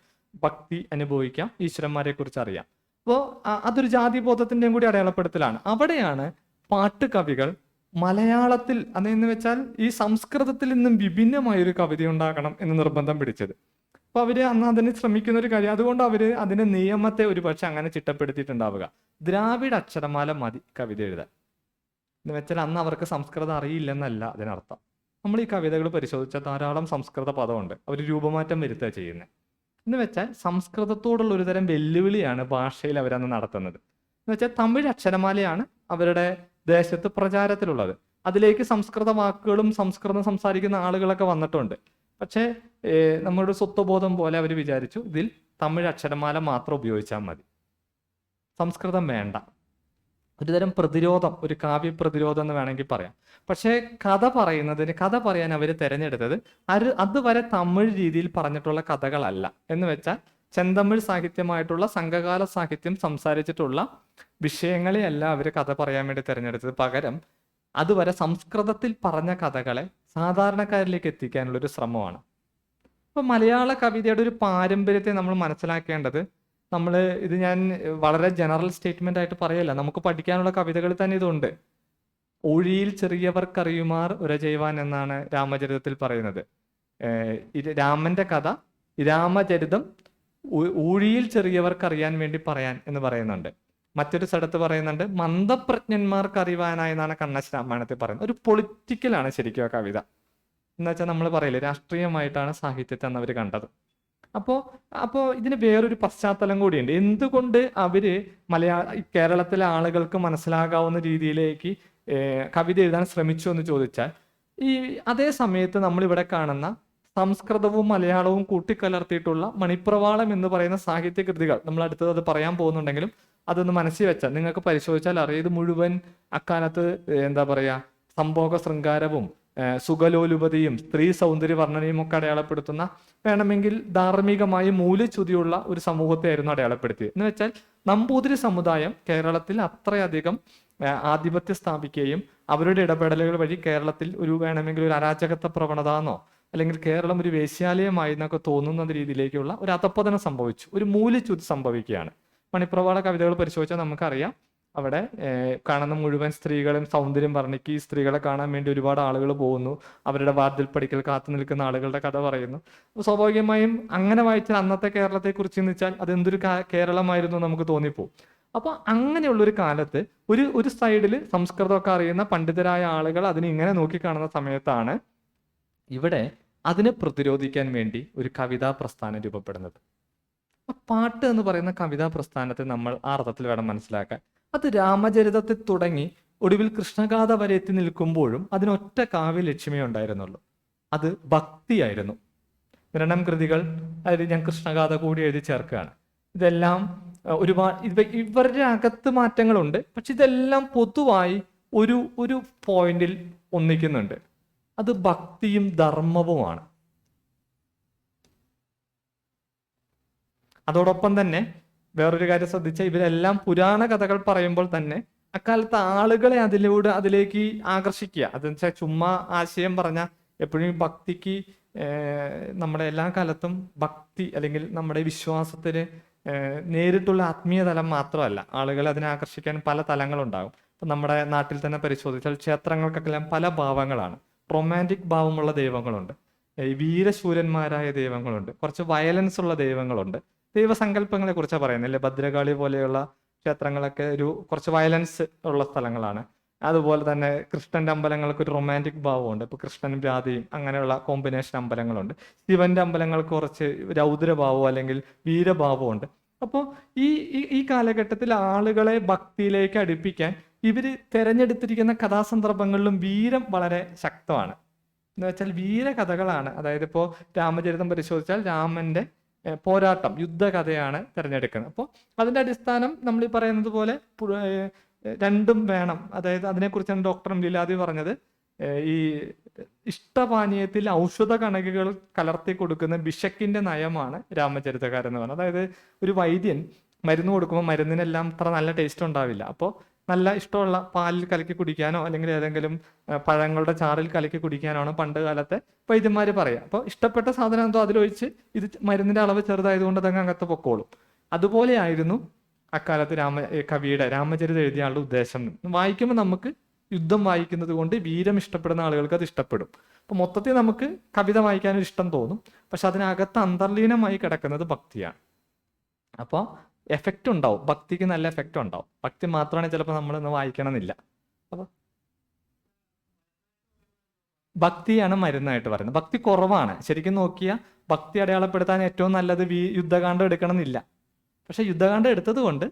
ഭക്തി അനുഭവിക്കാം, ഈശ്വരന്മാരെ കുറിച്ച് അറിയാം. അപ്പോൾ അതൊരു ജാതിബോധത്തിന്റെയും കൂടി അടയാളപ്പെടുത്തലാണ്. അവിടെയാണ് പാട്ട് കവികൾ മലയാളത്തിൽ, അതെന്ന് വെച്ചാൽ ഈ സംസ്കൃതത്തിൽ നിന്നും വിഭിന്നമായൊരു കവിത ഉണ്ടാക്കണം എന്ന് നിർബന്ധം പിടിച്ചത്. അപ്പൊ അവര് അന്ന് അതിന് ശ്രമിക്കുന്ന ഒരു കാര്യം, അതുകൊണ്ട് അവര് അതിന്റെ നിയമത്തെ ഒരുപക്ഷെ അങ്ങനെ ചിട്ടപ്പെടുത്തിയിട്ടുണ്ടാവുക. ദ്രാവിഡ അക്ഷരമാല മതി കവിത എഴുതാൻ എന്ന് വെച്ചാൽ അന്ന് അവർക്ക് സംസ്കൃതം അറിയില്ലെന്നല്ല അതിനർത്ഥം. നമ്മൾ ഈ കവിതകൾ പരിശോധിച്ചാൽ ധാരാളം സംസ്കൃത പദമുണ്ട്. അവർ രൂപമാറ്റം വരുത്തുക ചെയ്യുന്നത്. എന്ന് വെച്ചാൽ സംസ്കൃതത്തോടുള്ള ഒരു തരം വെല്ലുവിളിയാണ് ഭാഷയിൽ അവരന്ന് നടത്തുന്നത്. എന്ന് വെച്ചാൽ തമിഴ് അക്ഷരമാലയാണ് അവരുടെ ദേശത്ത് പ്രചാരത്തിലുള്ളത്. അതിലേക്ക് സംസ്കൃത വാക്കുകളും സംസ്കൃതം സംസാരിക്കുന്ന ആളുകളൊക്കെ വന്നിട്ടുണ്ട്. പക്ഷേ നമ്മുടെ സ്വത്വബോധം പോലെ അവർ വിചാരിച്ചു ഇതിൽ തമിഴ് അക്ഷരമാല മാത്രം ഉപയോഗിച്ചാൽ മതി, സംസ്കൃതം വേണ്ട. ഒരുതരം പ്രതിരോധം, ഒരു കാവ്യ പ്രതിരോധം എന്ന് വേണമെങ്കിൽ പറയാം. പക്ഷേ കഥ പറയാൻ അവർ തിരഞ്ഞെടുത്തത് അതുവരെ തമിഴ് രീതിയിൽ പറഞ്ഞിട്ടുള്ള കഥകളല്ല. എന്ന് വെച്ചാൽ ചെന്തമിഴ് സാഹിത്യമായിട്ടുള്ള സംഘകാല സാഹിത്യം സംസാരിച്ചിട്ടുള്ള വിഷയങ്ങളെയല്ല അവർ കഥ പറയാൻ വേണ്ടി തിരഞ്ഞെടുത്തത്. പകരം അതുവരെ സംസ്കൃതത്തിൽ പറഞ്ഞ കഥകളെ സാധാരണക്കാരിലേക്ക് എത്തിക്കാനുള്ള ഒരു ശ്രമമാണ്. അപ്പൊ മലയാള കവിതയുടെ ഒരു പാരമ്പര്യത്തെ നമ്മൾ മനസ്സിലാക്കേണ്ടത്, ഇത് ഞാൻ വളരെ ജനറൽ സ്റ്റേറ്റ്മെന്റ് ആയിട്ട് പറയല്ല, നമുക്ക് പഠിക്കാനുള്ള കവിതകളിൽ തന്നെ ഇതുണ്ട്. ഒഴിയിൽ ചെറിയവർക്കറിയുമാർ ഉരചെയ്വാൻ എന്നാണ് രാമചരിതത്തിൽ പറയുന്നത്. രാമന്റെ കഥ രാമചരിതം ഊഴിയിൽ ചെറിയവർക്കറിയാൻ വേണ്ടി പറയാൻ എന്ന് പറയുന്നുണ്ട്. മറ്റൊരു സ്ഥലത്ത് പറയുന്നുണ്ട് മന്ദപ്രജ്ഞന്മാർക്ക് അറിവാനായി എന്നാണ് കണ്ണശ രാമായണത്തിൽ പറയുന്നത്. ഒരു പൊളിറ്റിക്കലാണ് ശരിക്കും ആ കവിത. എന്ന് വെച്ചാൽ നമ്മൾ പറയില്ലേ, രാഷ്ട്രീയമായിട്ടാണ് സാഹിത്യത്തെ അന്ന് അവർ കണ്ടത്. അപ്പോ ഇതിന് വേറൊരു പശ്ചാത്തലം കൂടിയുണ്ട്. എന്തുകൊണ്ട് അവര് കേരളത്തിലെ ആളുകൾക്ക് മനസ്സിലാകാവുന്ന രീതിയിലേക്ക് കവിത എഴുതാൻ ശ്രമിച്ചു എന്ന് ചോദിച്ചാൽ, അതേ സമയത്ത് നമ്മളിവിടെ കാണുന്ന സംസ്കൃതവും മലയാളവും കൂട്ടിക്കലർത്തിയിട്ടുള്ള മണിപ്രവാളം എന്ന് പറയുന്ന സാഹിത്യ കൃതികൾ, നമ്മൾ അടുത്തത് അത് പറയാൻ പോകുന്നുണ്ടെങ്കിലും അതൊന്ന് മനസ്സിൽ വെച്ചാൽ നിങ്ങൾക്ക് പരിശോധിച്ചാൽ അറിയാം, ഇത് മുഴുവൻ അക്കാലത്ത് സംഭോഗ ശൃംഗാരവും സുഖലോലുപതയും സ്ത്രീ സൗന്ദര്യ വർണ്ണനയും ഒക്കെ അടയാളപ്പെടുത്തുന്ന, വേണമെങ്കിൽ ധാർമ്മികമായി മൂല്യച്യുതിയുള്ള ഒരു സമൂഹത്തെയായിരുന്നു അടയാളപ്പെടുത്തിയത്. എന്ന് വെച്ചാൽ നമ്പൂതിരി സമുദായം കേരളത്തിൽ അത്രയധികം ആധിപത്യം സ്ഥാപിക്കുകയും അവരുടെ ഇടപെടലുകൾ വഴി കേരളത്തിൽ വേണമെങ്കിൽ ഒരു അരാജകത്വ പ്രവണത എന്നോ അല്ലെങ്കിൽ കേരളം ഒരു വേശ്യാലയമായി എന്നൊക്കെ തോന്നുന്ന രീതിയിലേക്കുള്ള ഒരു അധപ്പതനം സംഭവിച്ചു, ഒരു മൂല്യച്യുതി സംഭവിക്കുകയാണ്. മണിപ്രവാള കവിതകൾ പരിശോധിച്ചാൽ നമുക്കറിയാം അവിടെ കാണുന്ന മുഴുവൻ സ്ത്രീകളും സൗന്ദര്യം വർണ്ണിക്ക്. ഈ സ്ത്രീകളെ കാണാൻ വേണ്ടി ഒരുപാട് ആളുകൾ പോകുന്നു. അവരുടെ വാതിൽ പടിക്കൽ കാത്തു നിൽക്കുന്ന ആളുകളുടെ കഥ പറയുന്നു. അപ്പോൾ സ്വാഭാവികമായും അങ്ങനെ വായിച്ചാൽ അന്നത്തെ കേരളത്തെ കുറിച്ച് എന്ന് വെച്ചാൽ അത് എന്തൊരു കേരളമായിരുന്നു നമുക്ക് തോന്നിപ്പോവും. അപ്പോൾ അങ്ങനെയുള്ളൊരു കാലത്ത് ഒരു സൈഡിൽ സംസ്കൃതമൊക്കെ അറിയുന്ന പണ്ഡിതരായ ആളുകൾ അതിനെ ഇങ്ങനെ നോക്കിക്കാണുന്ന സമയത്താണ് ഇവിടെ അതിനെ പ്രതിരോധിക്കാൻ വേണ്ടി ഒരു കവിതാ പ്രസ്ഥാനം രൂപപ്പെടുന്നത്. പാട്ട് എന്ന് പറയുന്ന കവിതാ പ്രസ്ഥാനത്തെ നമ്മൾ ആ അർത്ഥത്തിൽ വേണം മനസ്സിലാക്കാൻ. അത് രാമചരിതത്തിൽ തുടങ്ങി ഒടുവിൽ കൃഷ്ണഗാഥ വരെ എത്തി നിൽക്കുമ്പോഴും അതിനൊറ്റ കാവ്യ ലക്ഷ്യമേ ഉണ്ടായിരുന്നുള്ളൂ, അത് ഭക്തിയായിരുന്നു. നിരണം കൃതികൾ, അതിൽ ഞാൻ കൃഷ്ണഗാഥ കൂടി എഴുതി ചേർക്കുകയാണ്. ഇതെല്ലാം ഒരുപാട് ഇവരുടെ അകത്ത് മാറ്റങ്ങളുണ്ട്, പക്ഷെ ഇതെല്ലാം പൊതുവായി ഒരു പോയിന്റിൽ ഒന്നിക്കുന്നുണ്ട്. അത് ഭക്തിയും ധർമ്മവുമാണ്. അതോടൊപ്പം തന്നെ വേറൊരു കാര്യം ശ്രദ്ധിച്ചാൽ ഇവരെല്ലാം പുരാണ കഥകൾ പറയുമ്പോൾ തന്നെ അക്കാലത്ത് ആളുകളെ അതിലേക്ക് ആകർഷിക്കുക. അതെന്ന് വെച്ചാൽ ചുമ്മാ ആശയം പറഞ്ഞ എപ്പോഴും ഭക്തിക്ക് നമ്മുടെ എല്ലാ കാലത്തും ഭക്തി അല്ലെങ്കിൽ നമ്മുടെ വിശ്വാസത്തിന് നേരിട്ടുള്ള ആത്മീയ തലം മാത്രമല്ല, ആളുകളെ അതിനെ ആകർഷിക്കാൻ പല തലങ്ങളുണ്ടാകും. ഇപ്പം നമ്മുടെ നാട്ടിൽ തന്നെ പരിശോധിച്ചാൽ ക്ഷേത്രങ്ങൾക്കെല്ലാം പല ഭാവങ്ങളാണ്. റൊമാൻറ്റിക് ഭാവമുള്ള ദൈവങ്ങളുണ്ട്, വീരശൂരന്മാരായ ദൈവങ്ങളുണ്ട്, കുറച്ച് വയലൻസ് ഉള്ള ദൈവങ്ങളുണ്ട്. ദൈവസങ്കല്പങ്ങളെ കുറിച്ചാണ് പറയുന്നത് അല്ലെ. ഭദ്രകാളി പോലെയുള്ള ക്ഷേത്രങ്ങളൊക്കെ കുറച്ച് വയലൻസ് ഉള്ള സ്ഥലങ്ങളാണ്. അതുപോലെ തന്നെ കൃഷ്ണന്റെ അമ്പലങ്ങൾക്ക് ഒരു റൊമാൻറ്റിക് ഭാവമുണ്ട്. ഇപ്പൊ കൃഷ്ണനും രാധയും അങ്ങനെയുള്ള കോമ്പിനേഷൻ അമ്പലങ്ങളുണ്ട്. ശിവന്റെ അമ്പലങ്ങൾക്ക് കുറച്ച് രൗദ്രഭാവമോ അല്ലെങ്കിൽ വീരഭാവമുണ്ട്. അപ്പോൾ ഈ കാലഘട്ടത്തിൽ ആളുകളെ ഭക്തിയിലേക്ക് അടുപ്പിക്കാൻ ഇവർ തിരഞ്ഞെടുത്തിരിക്കുന്ന കഥാസന്ദർഭങ്ങളിലും വീരം വളരെ ശക്തമാണ്. എന്ന് വെച്ചാൽ വീരകഥകളാണ്. അതായത് ഇപ്പോൾ രാമചരിതം പരിശോധിച്ചാൽ രാമന്റെ പോരാട്ടം, യുദ്ധകഥയാണ് തിരഞ്ഞെടുക്കുന്നത്. അപ്പോൾ അതിന്റെ അടിസ്ഥാനം നമ്മൾ ഈ പറയുന്നത് പോലെ രണ്ടും വേണം. അതായത് അതിനെക്കുറിച്ചാണ് ഡോക്ടർ ലീലാദി പറഞ്ഞത്. ഈ ഇഷ്ടപാനീയത്തിൽ ഔഷധ കണികകൾ കലർത്തി കൊടുക്കുന്ന ബിഷക്കിന്റെ നയമാണ് രാമചരിതകാരൻ എന്ന് പറയുന്നത്. അതായത് ഒരു വൈദ്യൻ മരുന്ന് കൊടുക്കുമ്പോൾ മരുന്നിനെല്ലാം അത്ര നല്ല ടേസ്റ്റ് ഉണ്ടാവില്ല. അപ്പോൾ നല്ല ഇഷ്ടമുള്ള പാലിൽ കലക്കി കുടിക്കാനോ അല്ലെങ്കിൽ ഏതെങ്കിലും പഴങ്ങളുടെ ചാറിൽ കലക്കി കുടിക്കാനാണ് പണ്ട് കാലത്തെ വൈദ്യന്മാർ പറയുക. അപ്പോൾ ഇഷ്ടപ്പെട്ട സാധനം എന്തോ അതിലൊഴിച്ച് ഇത് മരുന്നിന്റെ അളവ് ചെറുതായതുകൊണ്ട് അതങ്ങ് അകത്ത് പൊക്കോളും. അതുപോലെയായിരുന്നു അക്കാലത്ത് കവിയുടെ രാമചരിതം എഴുതിയ ആളുടെ ഉദ്ദേശം. വായിക്കുമ്പോൾ നമുക്ക് യുദ്ധം വായിക്കുന്നത് കൊണ്ട് വീരം ഇഷ്ടപ്പെടുന്ന ആളുകൾക്ക് അത് ഇഷ്ടപ്പെടും. അപ്പൊ മൊത്തത്തിൽ നമുക്ക് കവിത വായിക്കാനൊരു ഇഷ്ടം തോന്നും, പക്ഷെ അതിനകത്ത് അന്തർലീനമായി കിടക്കുന്നത് ഭക്തിയാണ്. അപ്പോൾ എഫക്റ്റ് ഉണ്ടാവും, ഭക്തിക്ക് നല്ല എഫക്റ്റ് ഉണ്ടാവും. ഭക്തി മാത്രമാണ് ചിലപ്പോൾ നമ്മളൊന്ന് വായിക്കണമെന്നില്ല. അപ്പോൾ ഭക്തിയാണ് മരുന്നായിട്ട് പറയുന്നത്. ഭക്തി കുറവാണ് ശരിക്കും നോക്കിയാൽ. ഭക്തി അടയാളപ്പെടുത്താൻ ഏറ്റവും നല്ലത് യുദ്ധകാന്ഡം എടുക്കണം എന്നില്ല. പക്ഷെ യുദ്ധകാന്ഡം എടുത്തത് കൊണ്ട്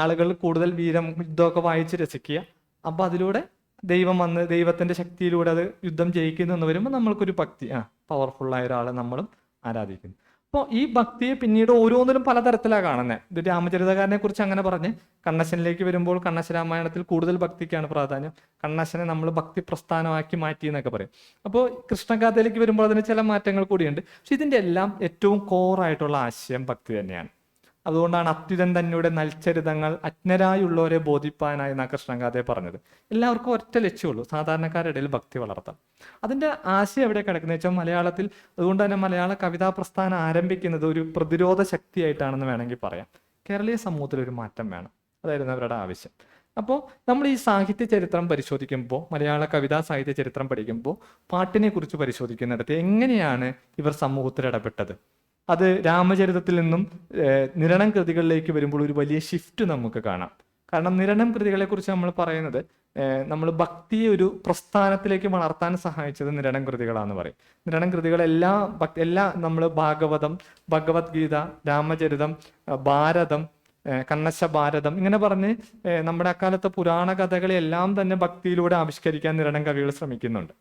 ആളുകൾ കൂടുതൽ യുദ്ധമൊക്കെ വായിച്ച് രസിക്കുക. അപ്പൊ അതിലൂടെ ദൈവം വന്ന് ദൈവത്തിന്റെ ശക്തിയിലൂടെ അത് യുദ്ധം ജയിക്കുന്നു എന്ന് വരുമ്പോൾ നമ്മൾക്കൊരു ഭക്തി, പവർഫുള്ളായ ഒരാളെ നമ്മളും ആരാധിക്കുന്നു. അപ്പോൾ ഈ ഭക്തിയെ പിന്നീട് ഓരോന്നിലും പലതരത്തിലാണ് കാണുന്നത്. ഇത് രാമചരിതകാരനെ കുറിച്ച് അങ്ങനെ പറഞ്ഞ് കണ്ണശനിലേക്ക് വരുമ്പോൾ കണ്ണശ രാമായണത്തിൽ കൂടുതൽ ഭക്തിക്കാണ് പ്രാധാന്യം. കണ്ണശനെ നമ്മൾ ഭക്തി പ്രസ്ഥാനമാക്കി മാറ്റി എന്നൊക്കെ പറയും. അപ്പോൾ കൃഷ്ണഗാഥയിലേക്ക് വരുമ്പോൾ അതിന് ചില മാറ്റങ്ങൾ കൂടിയുണ്ട്. പക്ഷെ ഇതിന്റെ എല്ലാം ഏറ്റവും കോറായിട്ടുള്ള ആശയം ഭക്തി തന്നെയാണ്. അതുകൊണ്ടാണ് അത്യുതൻ തന്നയുടെ നൽചരിതങ്ങൾ അജ്ഞരായുള്ളവരെ ബോധിപ്പാനായി എന്നാ കൃഷ്ണഗാഥയെ പറഞ്ഞത്. എല്ലാവർക്കും ഒറ്റ ലക്ഷ്യമുള്ളൂ, സാധാരണക്കാരുടെ ഇടയിൽ ഭക്തി വളർത്താം. അതിന്റെ ആശയം എവിടെ കിടക്കുന്നത് വെച്ചാൽ മലയാളത്തിൽ, അതുകൊണ്ട് തന്നെ മലയാള കവിതാ പ്രസ്ഥാനം ആരംഭിക്കുന്നത് ഒരു പ്രതിരോധ ശക്തിയായിട്ടാണെന്ന് വേണമെങ്കിൽ പറയാം. കേരളീയ സമൂഹത്തിൽ ഒരു മാറ്റം വേണം, അതായിരുന്നു അവരുടെ ആവശ്യം. അപ്പോൾ നമ്മൾ ഈ സാഹിത്യ ചരിത്രം പരിശോധിക്കുമ്പോൾ, മലയാള കവിതാ സാഹിത്യ ചരിത്രം പഠിക്കുമ്പോൾ പാട്ടിനെ കുറിച്ച് പരിശോധിക്കുന്നിടത്ത് എങ്ങനെയാണ് ഇവർ സമൂഹത്തിൽ ഇടപെട്ടത്, അത് രാമചരിതത്തിൽ നിന്നും നിരണം കൃതികളിലേക്ക് വരുമ്പോൾ ഒരു വലിയ ഷിഫ്റ്റ് നമുക്ക് കാണാം. കാരണം നിരണം കൃതികളെ കുറിച്ച് നമ്മൾ പറയുന്നത് നമ്മൾ ഭക്തിയെ ഒരു പ്രസ്ഥാനത്തിലേക്ക് വളർത്താൻ സഹായിച്ചത് നിരണം കൃതികളാന്ന് പറയും. നിരണം കൃതികളെല്ലാം നമ്മൾ ഭാഗവതം, ഭഗവത്ഗീത, രാമചരിതം, ഭാരതം, കണ്ണശ ഭാരതം ഇങ്ങനെ പറഞ്ഞ് നമ്മുടെ അക്കാലത്തെ പുരാണ കഥകളെല്ലാം തന്നെ ഭക്തിയിലൂടെ ആവിഷ്കരിക്കാൻ നിരണം കവികൾ ശ്രമിക്കുന്നുണ്ട്.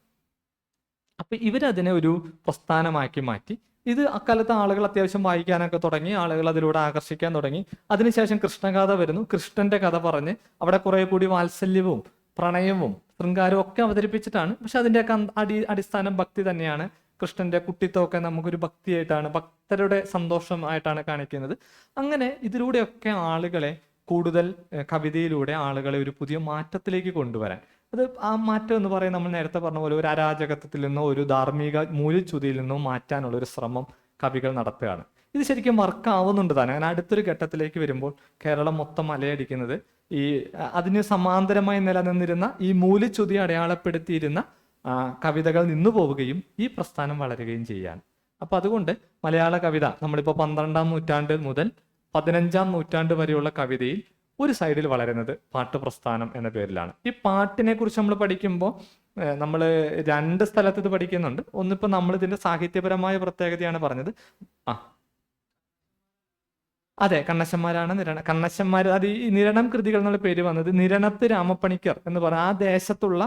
അപ്പൊ ഇവരതിനെ ഒരു പ്രസ്ഥാനമാക്കി മാറ്റി. ഇത് അക്കാലത്ത് ആളുകൾ അത്യാവശ്യം വായിക്കാനൊക്കെ തുടങ്ങി, ആളുകൾ അതിലൂടെ ആകർഷിക്കാൻ തുടങ്ങി. അതിനുശേഷം കൃഷ്ണഗാഥ വരുന്നു. കൃഷ്ണന്റെ കഥ പറഞ്ഞ് അവിടെ കുറെ കൂടി വാത്സല്യവും പ്രണയവും ശൃംഗാരവും ഒക്കെ അവതരിപ്പിച്ചിട്ടാണ്. പക്ഷെ അതിൻ്റെയൊക്കെ അടിസ്ഥാനം ഭക്തി തന്നെയാണ്. കൃഷ്ണന്റെ കുട്ടിത്വമൊക്കെ നമുക്കൊരു ഭക്തിയായിട്ടാണ്, ഭക്തരുടെ സന്തോഷമായിട്ടാണ് കാണിക്കുന്നത്. അങ്ങനെ ഇതിലൂടെയൊക്കെ ആളുകളെ കൂടുതൽ കവിതയിലൂടെ ആളുകളെ ഒരു പുതിയ മാറ്റത്തിലേക്ക് കൊണ്ടുവരാൻ, അത് ആ മാറ്റം എന്ന് പറയുന്നത് നമ്മൾ നേരത്തെ പറഞ്ഞ പോലെ ഒരു അരാജകത്വത്തിൽ നിന്നോ ഒരു ധാർമ്മിക മൂല്യച്യുതിയിൽ നിന്നോ മാറ്റാനുള്ള ഒരു ശ്രമം കവികൾ നടത്തുകയാണ്. ഇത് ശരിക്കും വർക്ക് ആവുന്നുണ്ട് താനും. അങ്ങനെ അടുത്തൊരു ഘട്ടത്തിലേക്ക് വരുമ്പോൾ കേരളം മൊത്തം അലയടിക്കുന്നത് ഈ അതിന് സമാന്തരമായി നിലനിന്നിരുന്ന ഈ മൂല്യച്യുതി അടയാളപ്പെടുത്തിയിരുന്ന കവിതകൾ നിന്നു പോവുകയും ഈ പ്രസ്ഥാനം വളരുകയും ചെയ്യാണ്. അപ്പൊ അതുകൊണ്ട് മലയാള കവിത നമ്മളിപ്പോൾ 12-ാം നൂറ്റാണ്ട് മുതൽ 15-ാം നൂറ്റാണ്ട് വരെയുള്ള കവിതയിൽ ഒരു സൈഡിൽ വളരുന്നത് പാട്ടുപ്രസ്ഥാനം എന്ന പേരിലാണ്. ഈ പാട്ടിനെ കുറിച്ച് നമ്മൾ പഠിക്കുമ്പോൾ നമ്മൾ രണ്ട് സ്ഥലത്ത് ഇത് പഠിക്കുന്നുണ്ട്. ഒന്നിപ്പോൾ നമ്മൾ ഇതിന്റെ സാഹിത്യപരമായ പ്രത്യേകതയാണ് പറഞ്ഞത്. അതെ, കണ്ണശന്മാരാണ് കണ്ണശന്മാർ. അത് ഈ നിരണം കൃതികൾ എന്നുള്ള പേര് വന്നത് നിരണത്ത് രാമപ്പണിക്കർ എന്ന് പറഞ്ഞ ആ ദേശത്തുള്ള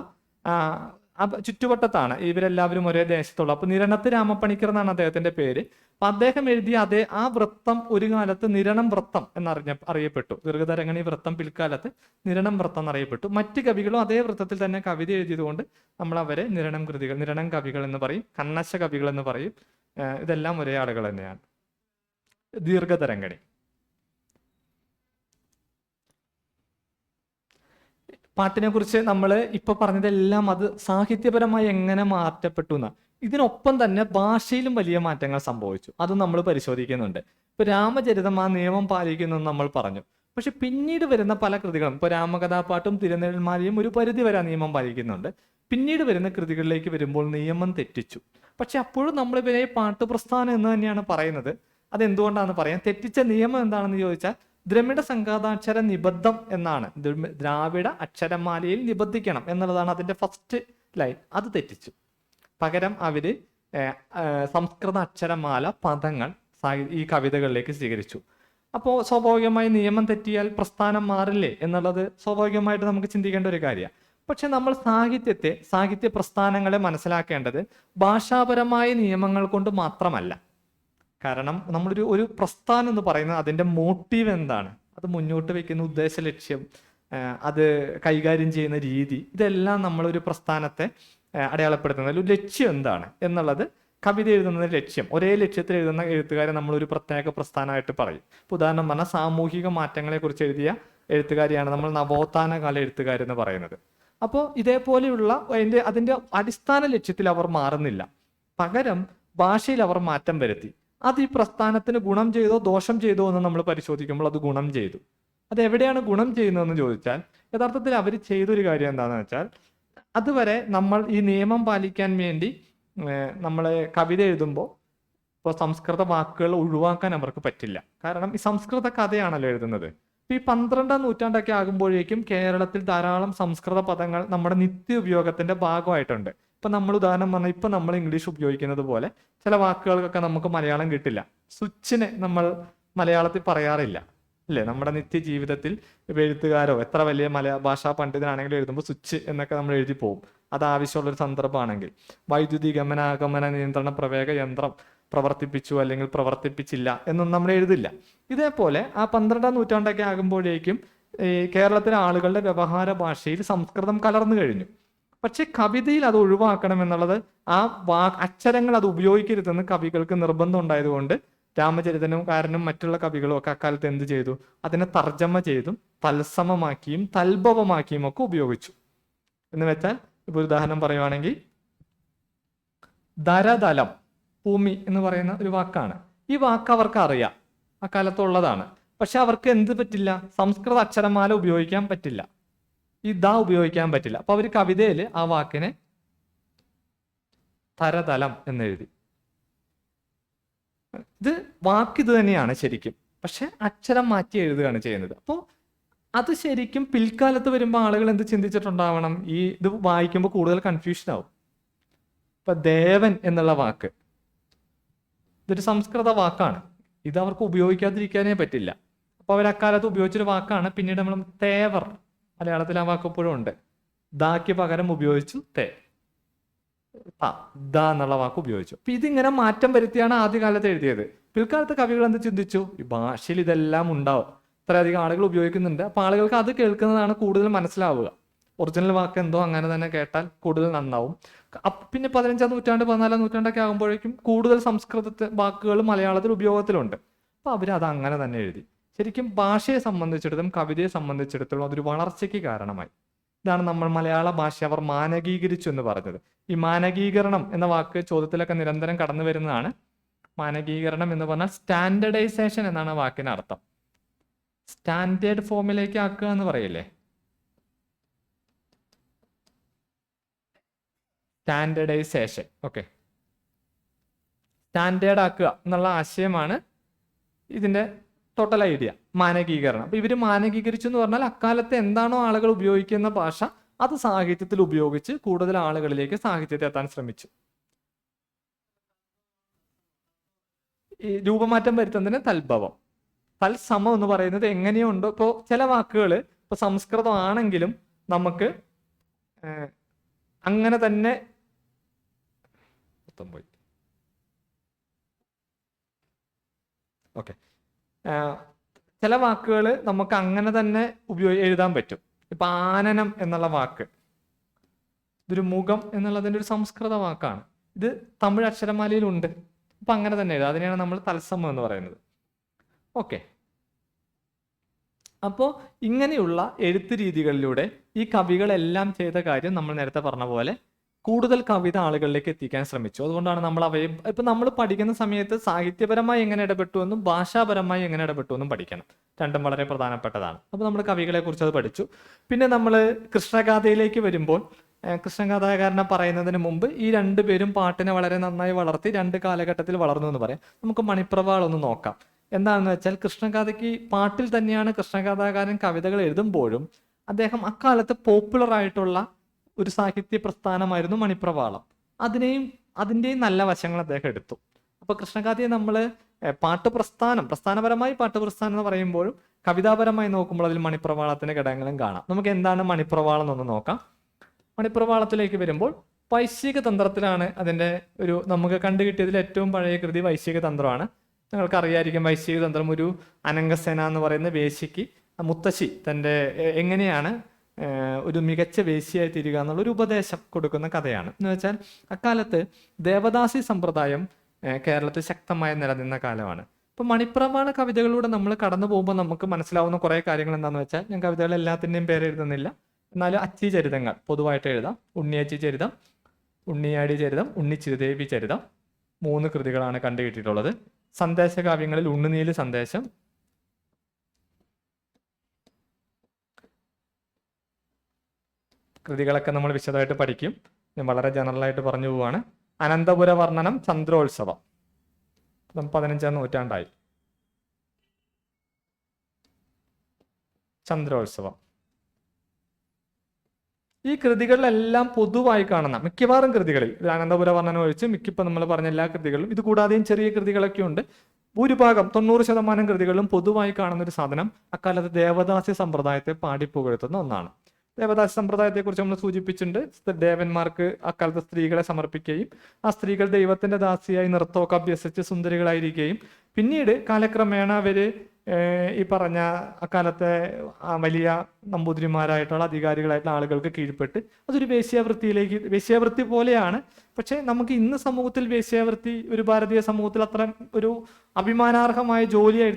ചുറ്റുവട്ടത്താണ് ഇവരെല്ലാവരും ഒരേ ദേശത്തുള്ള. അപ്പൊ നിരണത്ത് രാമപ്പണിക്കർ എന്നാണ് അദ്ദേഹത്തിന്റെ പേര്. അപ്പൊ അദ്ദേഹം എഴുതിയ ആ വൃത്തം ഒരു കാലത്ത് നിരണം വൃത്തം അറിയപ്പെട്ടു. ദീർഘതരംഗിണി വൃത്തം പിൽക്കാലത്ത് നിരണം വൃത്തം എന്നറിയപ്പെട്ടു. മറ്റ് കവികളും അതേ വൃത്തത്തിൽ തന്നെ കവിത എഴുതിയതുകൊണ്ട് നമ്മൾ അവരെ നിരണം കവികൾ എന്ന് പറയും, കണ്ണശ കവികൾ എന്ന് പറയും. ഇതെല്ലാം ഒരേ ആളുകൾ തന്നെയാണ്. ദീർഘതരംഗിണി പാട്ടിനെ കുറിച്ച് നമ്മൾ ഇപ്പൊ പറഞ്ഞതെല്ലാം അത് സാഹിത്യപരമായി എങ്ങനെ മാറ്റപ്പെട്ടു എന്നാ. ഇതിനൊപ്പം തന്നെ ഭാഷയിലും വലിയ മാറ്റങ്ങൾ സംഭവിച്ചു. അതും നമ്മൾ പരിശോധിക്കുന്നുണ്ട്. ഇപ്പൊ രാമചരിതം ആ നിയമം പാലിക്കുന്നു എന്ന് നമ്മൾ പറഞ്ഞു. പക്ഷെ പിന്നീട് വരുന്ന പല കൃതികളും, ഇപ്പൊ രാമകഥാപാട്ടും തിരുനെൽമാലയും ഒരു പരിധി വരെ നിയമം പാലിക്കുന്നുണ്ട്. പിന്നീട് വരുന്ന കൃതികളിലേക്ക് വരുമ്പോൾ നിയമം തെറ്റിച്ചു. പക്ഷെ അപ്പോഴും നമ്മൾ ഇവരെ പാട്ടുപ്രസ്ഥാനം എന്ന് തന്നെയാണ് പറയുന്നത്. അതെന്തുകൊണ്ടാണെന്ന് പറയാം. തെറ്റിച്ച നിയമം എന്താണെന്ന് ചോദിച്ചാൽ ദ്രമിഡ സംഘാതാക്ഷര നിബദ്ധം എന്നാണ്. ദ്രാവിഡ അക്ഷരമാലയിൽ നിബദ്ധിക്കണം എന്നുള്ളതാണ് അതിന്റെ ഫസ്റ്റ് ലൈൻ. അത് തെറ്റിച്ചു. പകരം അവര് സംസ്കൃത അക്ഷരമാല പദങ്ങൾ ഈ കവിതകളിലേക്ക് സ്വീകരിച്ചു. അപ്പോൾ സ്വാഭാവികമായി നിയമം തെറ്റിയാൽ പ്രസ്ഥാനം മാറില്ലേ എന്നുള്ളത് സ്വാഭാവികമായിട്ട് നമുക്ക് ചിന്തിക്കേണ്ട ഒരു കാര്യമാണ്. പക്ഷെ നമ്മൾ സാഹിത്യ പ്രസ്ഥാനങ്ങളെ മനസ്സിലാക്കേണ്ടത് ഭാഷാപരമായ നിയമങ്ങൾ കൊണ്ട് മാത്രമല്ല. കാരണം ഒരു പ്രസ്ഥാനം എന്ന് പറയുന്നത് അതിന്റെ മോട്ടീവ് എന്താണ്, അത് മുന്നോട്ട് വെക്കുന്ന ഉദ്ദേശ ലക്ഷ്യം, അത് കൈകാര്യം ചെയ്യുന്ന രീതി, ഇതെല്ലാം നമ്മളൊരു പ്രസ്ഥാനത്തെ അടയാളപ്പെടുത്തുന്ന ഒരു ലക്ഷ്യം എന്താണ് എന്നുള്ളത് കവിത എഴുതുന്ന ലക്ഷ്യം. ഒരേ ലക്ഷ്യത്തിൽ എഴുതുന്ന എഴുത്തുകാരെ നമ്മളൊരു പ്രത്യേക പ്രസ്ഥാനമായിട്ട് പറയും. ഉദാഹരണം പറഞ്ഞാൽ സാമൂഹിക മാറ്റങ്ങളെ കുറിച്ച് എഴുതിയ എഴുത്തുകാരെയാണ് നമ്മൾ നവോത്ഥാന കാല എഴുത്തുകാരെന്ന് പറയുന്നത്. അപ്പോൾ ഇതേപോലെയുള്ള അതിന്റെ അടിസ്ഥാന ലക്ഷ്യത്തിൽ അവർ മാറുന്നില്ല. പകരം ഭാഷയിൽ അവർ മാറ്റം വരുത്തി. അത് ഈ പ്രസ്ഥാനത്തിന് ഗുണം ചെയ്തോ ദോഷം ചെയ്തോ എന്ന് നമ്മൾ പരിശോധിക്കുമ്പോൾ അത് ഗുണം ചെയ്തു. അത് എവിടെയാണ് ഗുണം ചെയ്യുന്നതെന്ന് ചോദിച്ചാൽ യഥാർത്ഥത്തിൽ അവർ ചെയ്തൊരു കാര്യം എന്താണെന്ന് വെച്ചാൽ, അതുവരെ നമ്മൾ ഈ നിയമം പാലിക്കാൻ വേണ്ടി നമ്മളെ കവിത എഴുതുമ്പോൾ ഇപ്പോൾ സംസ്കൃത വാക്കുകൾ ഒഴിവാക്കാൻ അവർക്ക് പറ്റില്ല. കാരണം ഈ സംസ്കൃത കഥയാണല്ലോ എഴുതുന്നത്. ഈ 12-ാം നൂറ്റാണ്ടൊക്കെ ആകുമ്പോഴേക്കും കേരളത്തിൽ ധാരാളം സംസ്കൃത പദങ്ങൾ നമ്മുടെ നിത്യ ഉപയോഗത്തിന്റെ ഭാഗമായിട്ടുണ്ട്. ഇപ്പൊ നമ്മൾ ഉദാഹരണം പറഞ്ഞാൽ ഇപ്പൊ നമ്മൾ ഇംഗ്ലീഷ് ഉപയോഗിക്കുന്നത് പോലെ ചില വാക്കുകൾക്കൊക്കെ നമുക്ക് മലയാളം കിട്ടില്ല. സ്വിച്ചിനെ നമ്മൾ മലയാളത്തിൽ പറയാറില്ല അല്ലേ? നമ്മുടെ നിത്യ ജീവിതത്തിൽ എഴുത്തുകാരോ എത്ര വലിയ ഭാഷാ പണ്ഡിതനാണെങ്കിലും എഴുതുമ്പോൾ സ്വിച്ച് എന്നൊക്കെ നമ്മൾ എഴുതി പോകും. അത് ആവശ്യമുള്ളൊരു സന്ദർഭമാണെങ്കിൽ. വൈദ്യുതി ഗമനാഗമന നിയന്ത്രണ പ്രവേഗ യന്ത്രം പ്രവർത്തിപ്പിച്ചു അല്ലെങ്കിൽ പ്രവർത്തിപ്പിച്ചില്ല എന്നൊന്നും നമ്മൾ എഴുതില്ല. ഇതേപോലെ ആ 12-ാം നൂറ്റാണ്ടൊക്കെ ആകുമ്പോഴേക്കും കേരളത്തിലെ ആളുകളുടെ വ്യവഹാര ഭാഷയിൽ സംസ്കൃതം കലർന്നു കഴിഞ്ഞു. പക്ഷെ കവിതയിൽ അത് ഒഴിവാക്കണം എന്നുള്ളത്, അക്ഷരങ്ങൾ അത് ഉപയോഗിക്കരുതെന്ന് കവികൾക്ക് നിർബന്ധം ഉണ്ടായതുകൊണ്ട് രാമചരിതനുകാരനും മറ്റുള്ള കവികളും ഒക്കെ അക്കാലത്ത് എന്ത് ചെയ്തു? അതിനെ തർജ്ജമ ചെയ്തും തത്സമമാക്കിയും തൽഭവമാക്കിയും ഒക്കെ ഉപയോഗിച്ചു. എന്ന് വെച്ചാൽ ഇപ്പൊ ഉദാഹരണം പറയുവാണെങ്കിൽ ധരതലം, ഭൂമി എന്ന് പറയുന്ന ഒരു വാക്കാണ്. ഈ വാക്ക് അവർക്ക് അറിയാം, അക്കാലത്തുള്ളതാണ്. പക്ഷെ അവർക്ക് എന്ത് പറ്റില്ല? സംസ്കൃത അക്ഷരമാല ഉപയോഗിക്കാൻ പറ്റില്ല, ഈ ഉപയോഗിക്കാൻ പറ്റില്ല. അപ്പൊ അവർ കവിതയിൽ ആ വാക്കിനെ തരതലം എന്നെഴുതി. ഇത് വാക്കിത് തന്നെയാണ് ശരിക്കും, പക്ഷെ അക്ഷരം മാറ്റി എഴുതുകയാണ് ചെയ്യുന്നത്. അപ്പോൾ അത് ശരിക്കും പിൽക്കാലത്ത് വരുമ്പോൾ ആളുകൾ എന്ത് ചിന്തിച്ചിട്ടുണ്ടാവണം? ഇത് വായിക്കുമ്പോൾ കൂടുതൽ കൺഫ്യൂഷൻ ആവും. ഇപ്പൊ ദേവൻ എന്നുള്ള വാക്ക് ഇതൊരു സംസ്കൃത വാക്കാണ്. ഇത് അവർക്ക് ഉപയോഗിക്കാതിരിക്കാനേ പറ്റില്ല. അപ്പൊ അവർ അക്കാലത്ത് ഉപയോഗിച്ചൊരു വാക്കാണ്. പിന്നീട് നമ്മൾ തേവർ, മലയാളത്തിൽ ആ വാക്ക് എപ്പോഴും ഉണ്ട്. ദാക്ക് പകരം ഉപയോഗിച്ചു ദ എന്നുള്ള വാക്ക് ഉപയോഗിച്ചു. അപ്പൊ ഇതിങ്ങനെ മാറ്റം വരുത്തിയാണ് ആദ്യകാലത്ത് എഴുതിയത്. പിൽക്കാലത്ത് കവികൾ എന്ത് ചിന്തിച്ചു? ഈ ഭാഷയിൽ ഇതെല്ലാം ഉണ്ടാവും, ഇത്രയധികം ആളുകൾ ഉപയോഗിക്കുന്നുണ്ട്. അപ്പൊ ആളുകൾക്ക് അത് കേൾക്കുന്നതാണ് കൂടുതൽ മനസ്സിലാവുക. ഒറിജിനൽ വാക്ക് എന്തോ അങ്ങനെ തന്നെ കേട്ടാൽ കൂടുതൽ നന്നാവും. പിന്നെ 15-ാം നൂറ്റാണ്ട് 14-ാം നൂറ്റാണ്ടൊക്കെ ആകുമ്പോഴേക്കും കൂടുതൽ സംസ്കൃത വാക്കുകൾ മലയാളത്തിൽ ഉപയോഗത്തിലുണ്ട്. അപ്പൊ അവരത് അങ്ങനെ തന്നെ എഴുതി. ശരിക്കും ഭാഷയെ സംബന്ധിച്ചിടത്തോളം കവിതയെ സംബന്ധിച്ചിടത്തോളം അതൊരു വളർച്ചയ്ക്ക് കാരണമായി. ഇതാണ് നമ്മൾ മലയാള ഭാഷ അവർ മാനകീകരിച്ചു എന്ന് പറഞ്ഞത്. ഈ മാനകീകരണം എന്ന വാക്ക് ചോദ്യത്തിലൊക്കെ നിരന്തരം കടന്നു വരുന്നതാണ്. മാനകീകരണം എന്ന് പറഞ്ഞാൽ സ്റ്റാൻഡേർഡൈസേഷൻ എന്നാണ് ആ വാക്കിന് അർത്ഥം. സ്റ്റാൻഡേർഡ് ഫോമിലേക്ക് ആക്കുക എന്ന് പറയില്ലേ, സ്റ്റാൻഡേർഡൈസേഷൻ. ഓക്കെ, സ്റ്റാൻഡേർഡ് ആക്കുക എന്നുള്ള ആശയമാണ് ഇതിന്റെ ടോട്ടൽ ഐഡിയ, മാനകീകരണം. അപ്പൊ ഇവര് മാനകീകരിച്ചു എന്ന് പറഞ്ഞാൽ അക്കാലത്ത് എന്താണോ ആളുകൾ ഉപയോഗിക്കുന്ന ഭാഷ അത് സാഹിത്യത്തിൽ ഉപയോഗിച്ച് കൂടുതൽ ആളുകളിലേക്ക് സാഹിത്യത്തെ എത്താൻ ശ്രമിച്ചു. ഈ രൂപമാറ്റം വരുത്തുന്നതിന് തൽഭവം, തൽസമം എന്ന് പറയുന്നത് എങ്ങനെയോ ഉണ്ടോ. ഇപ്പോൾ ചില വാക്കുകൾ ഇപ്പൊ സംസ്കൃതം ആണെങ്കിലും നമുക്ക് അങ്ങനെ തന്നെ പോയി. ഓക്കെ, ചില വാക്കുകൾ നമുക്ക് അങ്ങനെ തന്നെ എഴുതാൻ പറ്റും. ഇപ്പൊ ആനനം എന്നുള്ള വാക്ക്, ഇതൊരു മുഖം എന്നുള്ളതിൻ്റെ ഒരു സംസ്കൃത വാക്കാണ്. ഇത് തമിഴ് അക്ഷരമാലയിലുണ്ട്. അപ്പൊ അങ്ങനെ തന്നെ എഴുതാം. അതിനെയാണ് നമ്മൾ തത്സമം എന്ന് പറയുന്നത്. ഓക്കെ, അപ്പോൾ ഇങ്ങനെയുള്ള എഴുത്ത് രീതികളിലൂടെ ഈ കവികളെല്ലാം ചെയ്ത കാര്യം നമ്മൾ നേരത്തെ പറഞ്ഞ പോലെ കൂടുതൽ കവിത ആളുകളിലേക്ക് എത്തിക്കാൻ ശ്രമിച്ചു. അതുകൊണ്ടാണ് നമ്മൾ അവയെ ഇപ്പൊ നമ്മൾ പഠിക്കുന്ന സമയത്ത് സാഹിത്യപരമായി എങ്ങനെ ഇടപെട്ടു എന്നും ഭാഷാപരമായി എങ്ങനെ ഇടപെട്ടു എന്നും പഠിക്കണം. രണ്ടും വളരെ പ്രധാനപ്പെട്ടതാണ്. അപ്പോൾ നമ്മൾ കവികളെ കുറിച്ച് അത് പഠിച്ചു. പിന്നെ നമ്മൾ കൃഷ്ണഗാഥയിലേക്ക് വരുമ്പോൾ കൃഷ്ണഗാഥാകാരനെ പറയുന്നതിന് മുമ്പ് ഈ രണ്ടുപേരും പാട്ടിനെ വളരെ നന്നായി വളർത്തി രണ്ട് കാലഘട്ടത്തിൽ വളർന്നു എന്ന് പറയാം. നമുക്ക് മണിപ്രവാൾ ഒന്ന് നോക്കാം. എന്താണെന്ന് വെച്ചാൽ കൃഷ്ണഗാഥയ്ക്ക് പാട്ടിൽ തന്നെയാണ് കൃഷ്ണഗാഥാകാരൻ കവിതകൾ എഴുതുമ്പോഴും അദ്ദേഹം അക്കാലത്ത് പോപ്പുലർ ആയിട്ടുള്ള ഒരു സാഹിത്യ പ്രസ്ഥാനമായിരുന്നു മണിപ്രവാളം. അതിൻ്റെയും നല്ല വശങ്ങൾ അദ്ദേഹം എടുത്തു. അപ്പൊ കൃഷ്ണഗാഥയെ നമ്മൾ പ്രസ്ഥാനപരമായി പാട്ടുപ്രസ്ഥാനം എന്ന് പറയുമ്പോഴും കവിതാപരമായി നോക്കുമ്പോൾ അതിൽ മണിപ്രവാളത്തിന്റെ ഘടകങ്ങളും കാണാം. നമുക്ക് എന്താണ് മണിപ്രവാളം എന്നൊന്ന് നോക്കാം. മണിപ്രവാളത്തിലേക്ക് വരുമ്പോൾ വൈശ്വിക തന്ത്രത്തിലാണ് അതിന്റെ നമുക്ക് കണ്ടുകിട്ടിയതിൽ ഏറ്റവും പഴയ കൃതി വൈശ്വിക തന്ത്രമാണ്. നിങ്ങൾക്ക് അറിയായിരിക്കും വൈശ്വിക തന്ത്രം ഒരു അനംഗസേന എന്ന് പറയുന്ന വേശ്യയ്ക്ക് മുത്തശ്ശി എങ്ങനെയാണ് ഒരു മികച്ച വേശ്യയായി തീരുക എന്നുള്ളൊരു ഉപദേശം കൊടുക്കുന്ന കഥയാണ്. എന്ന് വെച്ചാൽ അക്കാലത്ത് ദേവദാസി സമ്പ്രദായം കേരളത്തിൽ ശക്തമായി നിലനിന്ന കാലമാണ്. ഇപ്പൊ മണിപ്രവാള കവിതകളിലൂടെ നമ്മൾ കടന്നു പോകുമ്പോൾ നമുക്ക് മനസ്സിലാവുന്ന കുറെ കാര്യങ്ങൾ എന്താണെന്ന് വെച്ചാൽ, ഞാൻ കവിതകൾ എല്ലാത്തിൻ്റെയും പേര് എഴുതുന്നില്ല, എന്നാലും അച്ചി ചരിതങ്ങൾ പൊതുവായിട്ട് എഴുതാം. ഉണ്ണിയച്ചി ചരിതം, ഉണ്ണിയാടി ചരിതം, ഉണ്ണിച്ചിരുദേവി ചരിതം, 3 കൃതികളാണ് കണ്ടുകിട്ടിയിട്ടുള്ളത്. സന്ദേശകാവ്യങ്ങളിൽ ഉണ്ണുനീല് സന്ദേശം, കൃതികളൊക്കെ നമ്മൾ വിശദമായിട്ട് പഠിക്കും. ഞാൻ വളരെ ജനറലായിട്ട് പറഞ്ഞു പോവാണ്. അനന്തപുര വർണ്ണനം, ചന്ദ്രോത്സവം, 15-ാം നൂറ്റാണ്ടായി. ചന്ദ്രോത്സവം, ഈ കൃതികളിലെല്ലാം പൊതുവായി കാണുന്ന മിക്കവാറും കൃതികളിൽ, അനന്തപുര വർണ്ണനം ഒഴിച്ച് മിക്കപ്പോൾ നമ്മൾ പറഞ്ഞ എല്ലാ കൃതികളിലും, ഇത് കൂടാതെയും ചെറിയ കൃതികളൊക്കെ ഉണ്ട്, ഭൂരിഭാഗം 90% കൃതികളിലും പൊതുവായി കാണുന്ന ഒരു സാധനം അക്കാലത്ത് ദേവദാസി സമ്പ്രദായത്തെ പാടിപ്പുകഴ്ത്തുന്ന ഒന്നാണ്. ദേവദാസി സമ്പ്രദായത്തെക്കുറിച്ച് നമ്മൾ സൂചിപ്പിച്ചിട്ടുണ്ട്. ദേവന്മാർക്ക് അക്കാലത്ത് സ്ത്രീകളെ സമർപ്പിക്കുകയും ആ സ്ത്രീകൾ ദൈവത്തിന്റെ ദാസിയായി നൃത്തമൊക്കെ അഭ്യസിച്ച് സുന്ദരികളായിരിക്കുകയും പിന്നീട് കാലക്രമേണ അവര് ഈ പറഞ്ഞ അക്കാലത്തെ വലിയ നമ്പൂതിരിമാരായിട്ടുള്ള അധികാരികളായിട്ടുള്ള ആളുകൾക്ക് കീഴ്പ്പെട്ട് അതൊരു വേശ്യാവൃത്തി പോലെയാണ്. പക്ഷെ നമുക്ക് ഇന്ന് സമൂഹത്തിൽ വേശ്യാവൃത്തി ഒരു ഭാരതീയ സമൂഹത്തിൽ അത്ര ഒരു അഭിമാനാർഹമായ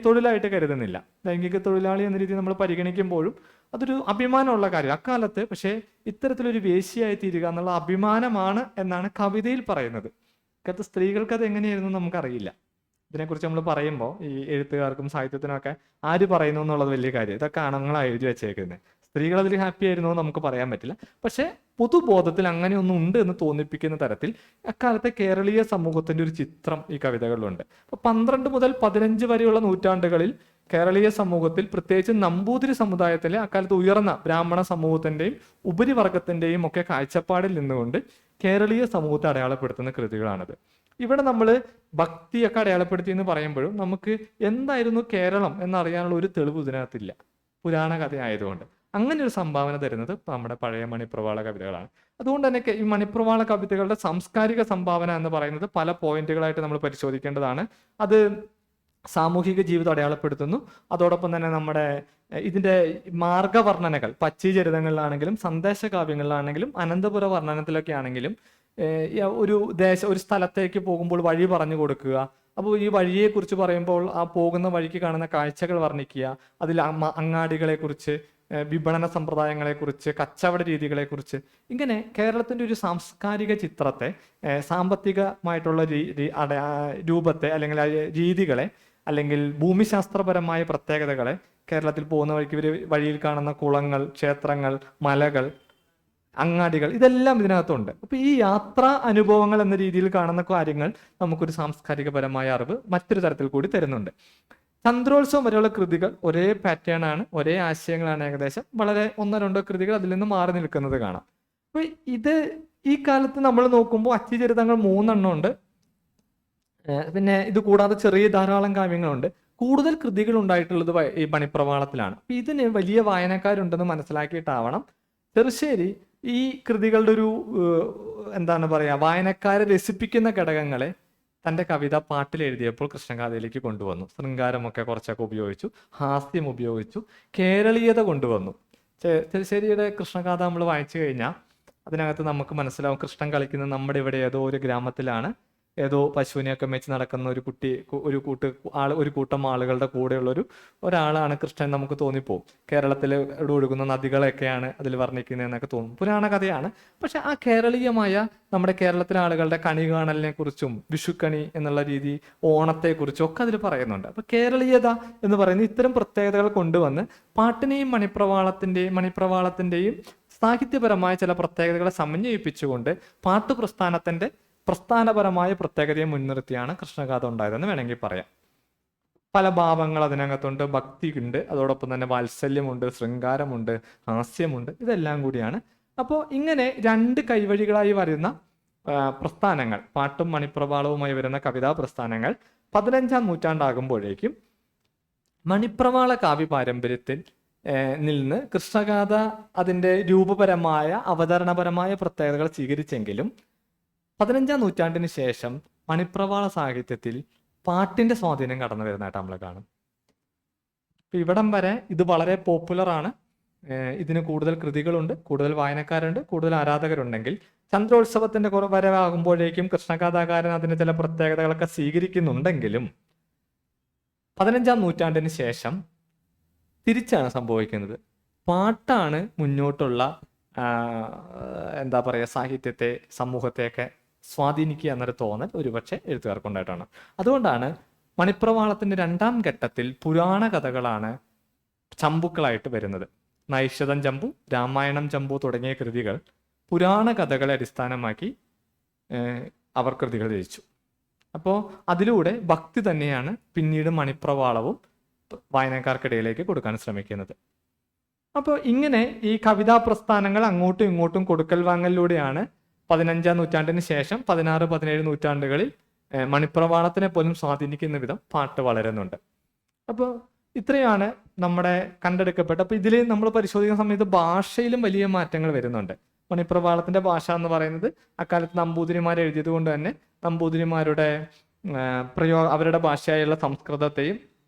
തൊഴിലായിട്ട് കരുതുന്നില്ല. ലൈംഗിക തൊഴിലാളി എന്ന രീതിയിൽ നമ്മൾ പരിഗണിക്കുമ്പോഴും അതൊരു അഭിമാനമുള്ള കാര്യം അക്കാലത്ത്. പക്ഷേ ഇത്തരത്തിലൊരു വേശ്യയായി തീരുക എന്നുള്ള അഭിമാനമാണ് എന്നാണ് കവിതയിൽ പറയുന്നത്. ഇക്കാലത്ത് സ്ത്രീകൾക്ക് അത് എങ്ങനെയായിരുന്നു നമുക്കറിയില്ല. ഇതിനെക്കുറിച്ച് നമ്മൾ പറയുമ്പോൾ ഈ എഴുത്തുകാർക്കും സാഹിത്യത്തിനൊക്കെ ആര് പറയുന്നു എന്നുള്ളത് വലിയ കാര്യം. ഇതൊക്കെ ആണുങ്ങളാണ് എഴുതി വെച്ചേക്കുന്നത്. സ്ത്രീകൾ അതിൽ ഹാപ്പി ആയിരുന്നു എന്ന് നമുക്ക് പറയാൻ പറ്റില്ല. പക്ഷെ പൊതുബോധത്തിൽ അങ്ങനെയൊന്നും ഉണ്ട് എന്ന് തോന്നിപ്പിക്കുന്ന തരത്തിൽ അക്കാലത്തെ കേരളീയ സമൂഹത്തിന്റെ ഒരു ചിത്രം ഈ കവിതകളിലുണ്ട്. അപ്പൊ 12 മുതൽ 15 വരെയുള്ള നൂറ്റാണ്ടുകളിൽ കേരളീയ സമൂഹത്തിൽ, പ്രത്യേകിച്ച് നമ്പൂതിരി സമുദായത്തിലെ അക്കാലത്ത് ഉയർന്ന ബ്രാഹ്മണ സമൂഹത്തിന്റെയും ഉപരിവർഗത്തിന്റെയും ഒക്കെ കാഴ്ചപ്പാടിൽ നിന്നുകൊണ്ട് കേരളീയ സമൂഹത്തെ അടയാളപ്പെടുത്തുന്ന കൃതികളാണിത്. ഇവിടെ നമ്മൾ ഭക്തിയൊക്കെ അടയാളപ്പെടുത്തി എന്ന് പറയുമ്പോഴും നമുക്ക് എന്തായിരുന്നു കേരളം എന്നറിയാനുള്ള ഒരു തെളിവ് ഇതിനകത്തില്ല, പുരാണ കഥയായതുകൊണ്ട്. അങ്ങനെ ഒരു സംഭാവന തരുന്നത് നമ്മുടെ പഴയ മണിപ്രവാള കവിതകളാണ്. അതുകൊണ്ട് തന്നെ ഈ മണിപ്രവാള കവിതകളുടെ സാംസ്കാരിക സംഭാവന എന്ന് പറയുന്നത് പല പോയിന്റുകളായിട്ട് നമ്മൾ പരിശോധിക്കേണ്ടതാണ്. അത് സാമൂഹിക ജീവിതം അടയാളപ്പെടുത്തുന്നു. അതോടൊപ്പം തന്നെ നമ്മുടെ ഇതിന്റെ മാർഗവർണ്ണനകൾ പച്ചി ചരിതങ്ങളിലാണെങ്കിലും സന്ദേശകാവ്യങ്ങളിലാണെങ്കിലും അനന്തപുര വർണ്ണനത്തിലൊക്കെ ആണെങ്കിലും ഒരു സ്ഥലത്തേക്ക് പോകുമ്പോൾ വഴി പറഞ്ഞു കൊടുക്കുക. അപ്പോൾ ഈ വഴിയെക്കുറിച്ച് പറയുമ്പോൾ ആ പോകുന്ന വഴിക്ക് കാണുന്ന കാഴ്ചകൾ വർണ്ണിക്കുക, അതിൽ അങ്ങാടികളെ കുറിച്ച് വിപണന സമ്പ്രദായങ്ങളെക്കുറിച്ച്, കച്ചവട രീതികളെക്കുറിച്ച്, ഇങ്ങനെ കേരളത്തിൻ്റെ ഒരു സാംസ്കാരിക ചിത്രത്തെ, സാമ്പത്തികമായിട്ടുള്ള രൂപത്തെ, അല്ലെങ്കിൽ രീതികളെ, അല്ലെങ്കിൽ ഭൂമിശാസ്ത്രപരമായ പ്രത്യേകതകളെ, കേരളത്തിൽ പോകുന്ന വഴിക്ക് ഇവർ വഴിയിൽ കാണുന്ന കുളങ്ങൾ, ക്ഷേത്രങ്ങൾ, മലകൾ, അങ്ങാടികൾ, ഇതെല്ലാം ഇതിനകത്തുണ്ട്. അപ്പോൾ ഈ യാത്രാ അനുഭവങ്ങൾ എന്ന രീതിയിൽ കാണുന്ന കാര്യങ്ങൾ നമുക്കൊരു സാംസ്കാരികപരമായ അറിവ് മറ്റൊരു തരത്തിൽ കൂടി തരുന്നുണ്ട്. ചന്ദ്രോത്സവം വരെയുള്ള കൃതികൾ ഒരേ പാറ്റേൺ ആണ്, ഒരേ ആശയങ്ങളാണ് ഏകദേശം. വളരെ ഒന്നോ രണ്ടോ കൃതികൾ അതിൽ നിന്ന് മാറി നിൽക്കുന്നത് കാണാം. അപ്പൊ ഇത് ഈ കാലത്ത് നമ്മൾ നോക്കുമ്പോൾ അച്ചിചരിതങ്ങൾ 3 ഉണ്ട്. പിന്നെ ഇത് കൂടാതെ ചെറിയ ധാരാളം കാവ്യങ്ങളുണ്ട്. കൂടുതൽ കൃതികൾ ഉണ്ടായിട്ടുള്ളത് ഈ മണിപ്രവാളത്തിലാണ്. അപ്പൊ ഇതിന് വലിയ വായനക്കാരുണ്ടെന്ന് മനസ്സിലാക്കിയിട്ടാവണം ചെറുശ്ശേരി ഈ കൃതികളുടെ ഒരു എന്താണ് പറയാ, വായനക്കാരെ രസിപ്പിക്കുന്ന ഘടകങ്ങളെ തൻ്റെ കവിത പാട്ടിൽ എഴുതിയപ്പോൾ കൃഷ്ണഗാഥയിലേക്ക് കൊണ്ടുവന്നു. ശൃംഗാരമൊക്കെ കുറച്ചൊക്കെ ഉപയോഗിച്ചു, ഹാസ്യം ഉപയോഗിച്ചു, കേരളീയത കൊണ്ടുവന്നു. ചെറുശ്ശേരിയുടെ കൃഷ്ണഗാഥ നമ്മൾ വായിച്ചു കഴിഞ്ഞാൽ അതിനകത്ത് നമുക്ക് മനസ്സിലാവും, കൃഷ്ണൻ കളിക്കുന്നത് നമ്മുടെ ഇവിടെ ഏതോ ഒരു ഗ്രാമത്തിലാണ്, ഏതോ പശുവിനെയൊക്കെ മെച്ച് നടക്കുന്ന ഒരു കൂട്ടം ആളുകളുടെ കൂടെയുള്ള ഒരാളാണ് കൃഷ്ണൻ നമുക്ക് തോന്നിപ്പോവും. കേരളത്തിൽ ഒഴുകുന്ന നദികളൊക്കെയാണ് അതിൽ വർണ്ണിക്കുന്നതെന്നൊക്കെ തോന്നും. പുരാണ കഥയാണ്. പക്ഷെ ആ കേരളീയമായ നമ്മുടെ കേരളത്തിലെ ആളുകളുടെ കണി കാണലിനെ കുറിച്ചും, വിഷുക്കണി എന്നുള്ള രീതി, ഓണത്തെക്കുറിച്ചും ഒക്കെ അതിൽ പറയുന്നുണ്ട്. അപ്പൊ കേരളീയത എന്ന് പറയുന്ന ഇത്തരം പ്രത്യേകതകൾ കൊണ്ടുവന്ന് പാട്ടിനെയും മണിപ്രവാളത്തിന്റെയും സാഹിത്യപരമായ ചില പ്രത്യേകതകളെ സമന്വയിപ്പിച്ചുകൊണ്ട് പ്രസ്ഥാനപരമായ പ്രത്യേകതയെ മുൻനിർത്തിയാണ് കൃഷ്ണഗാഥ ഉണ്ടായതെന്ന് വേണമെങ്കിൽ പറയാം. പല ഭാവങ്ങൾ അതിനകത്തുണ്ട്, ഭക്തിയുണ്ട്, അതോടൊപ്പം തന്നെ വാത്സല്യമുണ്ട്, ശൃംഗാരമുണ്ട്, ഹാസ്യമുണ്ട്, ഇതെല്ലാം കൂടിയാണ്. അപ്പോൾ ഇങ്ങനെ 2 കൈവഴികളായി വരുന്ന പ്രസ്ഥാനങ്ങൾ, പാട്ടും മണിപ്രവാളവുമായി വരുന്ന കവിതാ പ്രസ്ഥാനങ്ങൾ 15-ാം നൂറ്റാണ്ടാകുമ്പോഴേക്കും മണിപ്രവാള കാവ്യ പാരമ്പര്യത്തിൽ നിന്ന് കൃഷ്ണഗാഥ അതിൻ്റെ രൂപപരമായ, അവതരണപരമായ പ്രത്യേകതകൾ സ്വീകരിച്ചെങ്കിലും 15-ാം നൂറ്റാണ്ടിന് ശേഷം മണിപ്രവാള സാഹിത്യത്തിൽ പാട്ടിന്റെ സ്വാധീനം കടന്നു വരുന്നതായിട്ട് നമ്മൾ കാണും. ഇപ്പം ഇവിടം വരെ ഇത് വളരെ പോപ്പുലറാണ്. ഇതിന് കൂടുതൽ കൃതികളുണ്ട്, കൂടുതൽ വായനക്കാരുണ്ട്, കൂടുതൽ ആരാധകരുണ്ടെങ്കിൽ ചന്ദ്രോത്സവത്തിന്റെ വരവാകുമ്പോഴേക്കും കൃഷ്ണഗാഥാകാരൻ അതിന് ചില പ്രത്യേകതകളൊക്കെ സ്വീകരിക്കുന്നുണ്ടെങ്കിലും 15-ാം നൂറ്റാണ്ടിന് ശേഷം തിരിച്ചാണ് സംഭവിക്കുന്നത്. പാട്ടാണ് മുന്നോട്ടുള്ള എന്താ പറയുക, സാഹിത്യത്തെ, സമൂഹത്തെയൊക്കെ സ്വാധീനിക്കുക എന്നൊരു തോന്നൽ ഒരുപക്ഷെ എഴുത്തുകാർക്കുണ്ടായിട്ടാണ്. അതുകൊണ്ടാണ് മണിപ്രവാളത്തിന്റെ 2-ാം ഘട്ടത്തിൽ പുരാണ കഥകളാണ് ചമ്പുക്കളായിട്ട് വരുന്നത്. നൈഷധം ചമ്പു, രാമായണം ചമ്പു തുടങ്ങിയ കൃതികൾ പുരാണ കഥകളെ അടിസ്ഥാനമാക്കി അവർ കൃതികൾ രചിച്ചു. അപ്പോൾ അതിലൂടെ ഭക്തി തന്നെയാണ് പിന്നീട് മണിപ്രവാളവും വായനക്കാർക്കിടയിലേക്ക് കൊടുക്കാൻ ശ്രമിക്കുന്നത്. അപ്പോൾ ഇങ്ങനെ ഈ കവിതാ പ്രസ്ഥാനങ്ങൾ അങ്ങോട്ടും ഇങ്ങോട്ടും കൊടുക്കൽ വാങ്ങലിലൂടെയാണ് 15-ാം നൂറ്റാണ്ടിന് ശേഷം 16-17 നൂറ്റാണ്ടുകളിൽ മണിപ്രവാളത്തിനെ പോലും സ്വാധീനിക്കുന്ന വിധം പാട്ട് വളരുന്നുണ്ട്. അപ്പോൾ ഇത്രയാണ് നമ്മുടെ കണ്ടെടുക്കപ്പെട്ട. അപ്പോൾ ഇതിൽ നമ്മൾ പരിശോധിക്കുന്ന സമയത്ത് ഭാഷയിലും വലിയ മാറ്റങ്ങൾ വരുന്നുണ്ട്. മണിപ്രവാളത്തിന്റെ ഭാഷ എന്ന് പറയുന്നത് അക്കാലത്ത് നമ്പൂതിരിമാർ എഴുതിയത് കൊണ്ട് തന്നെ നമ്പൂതിരിമാരുടെ അവരുടെ ഭാഷയായുള്ള സംസ്കൃതത്തെയും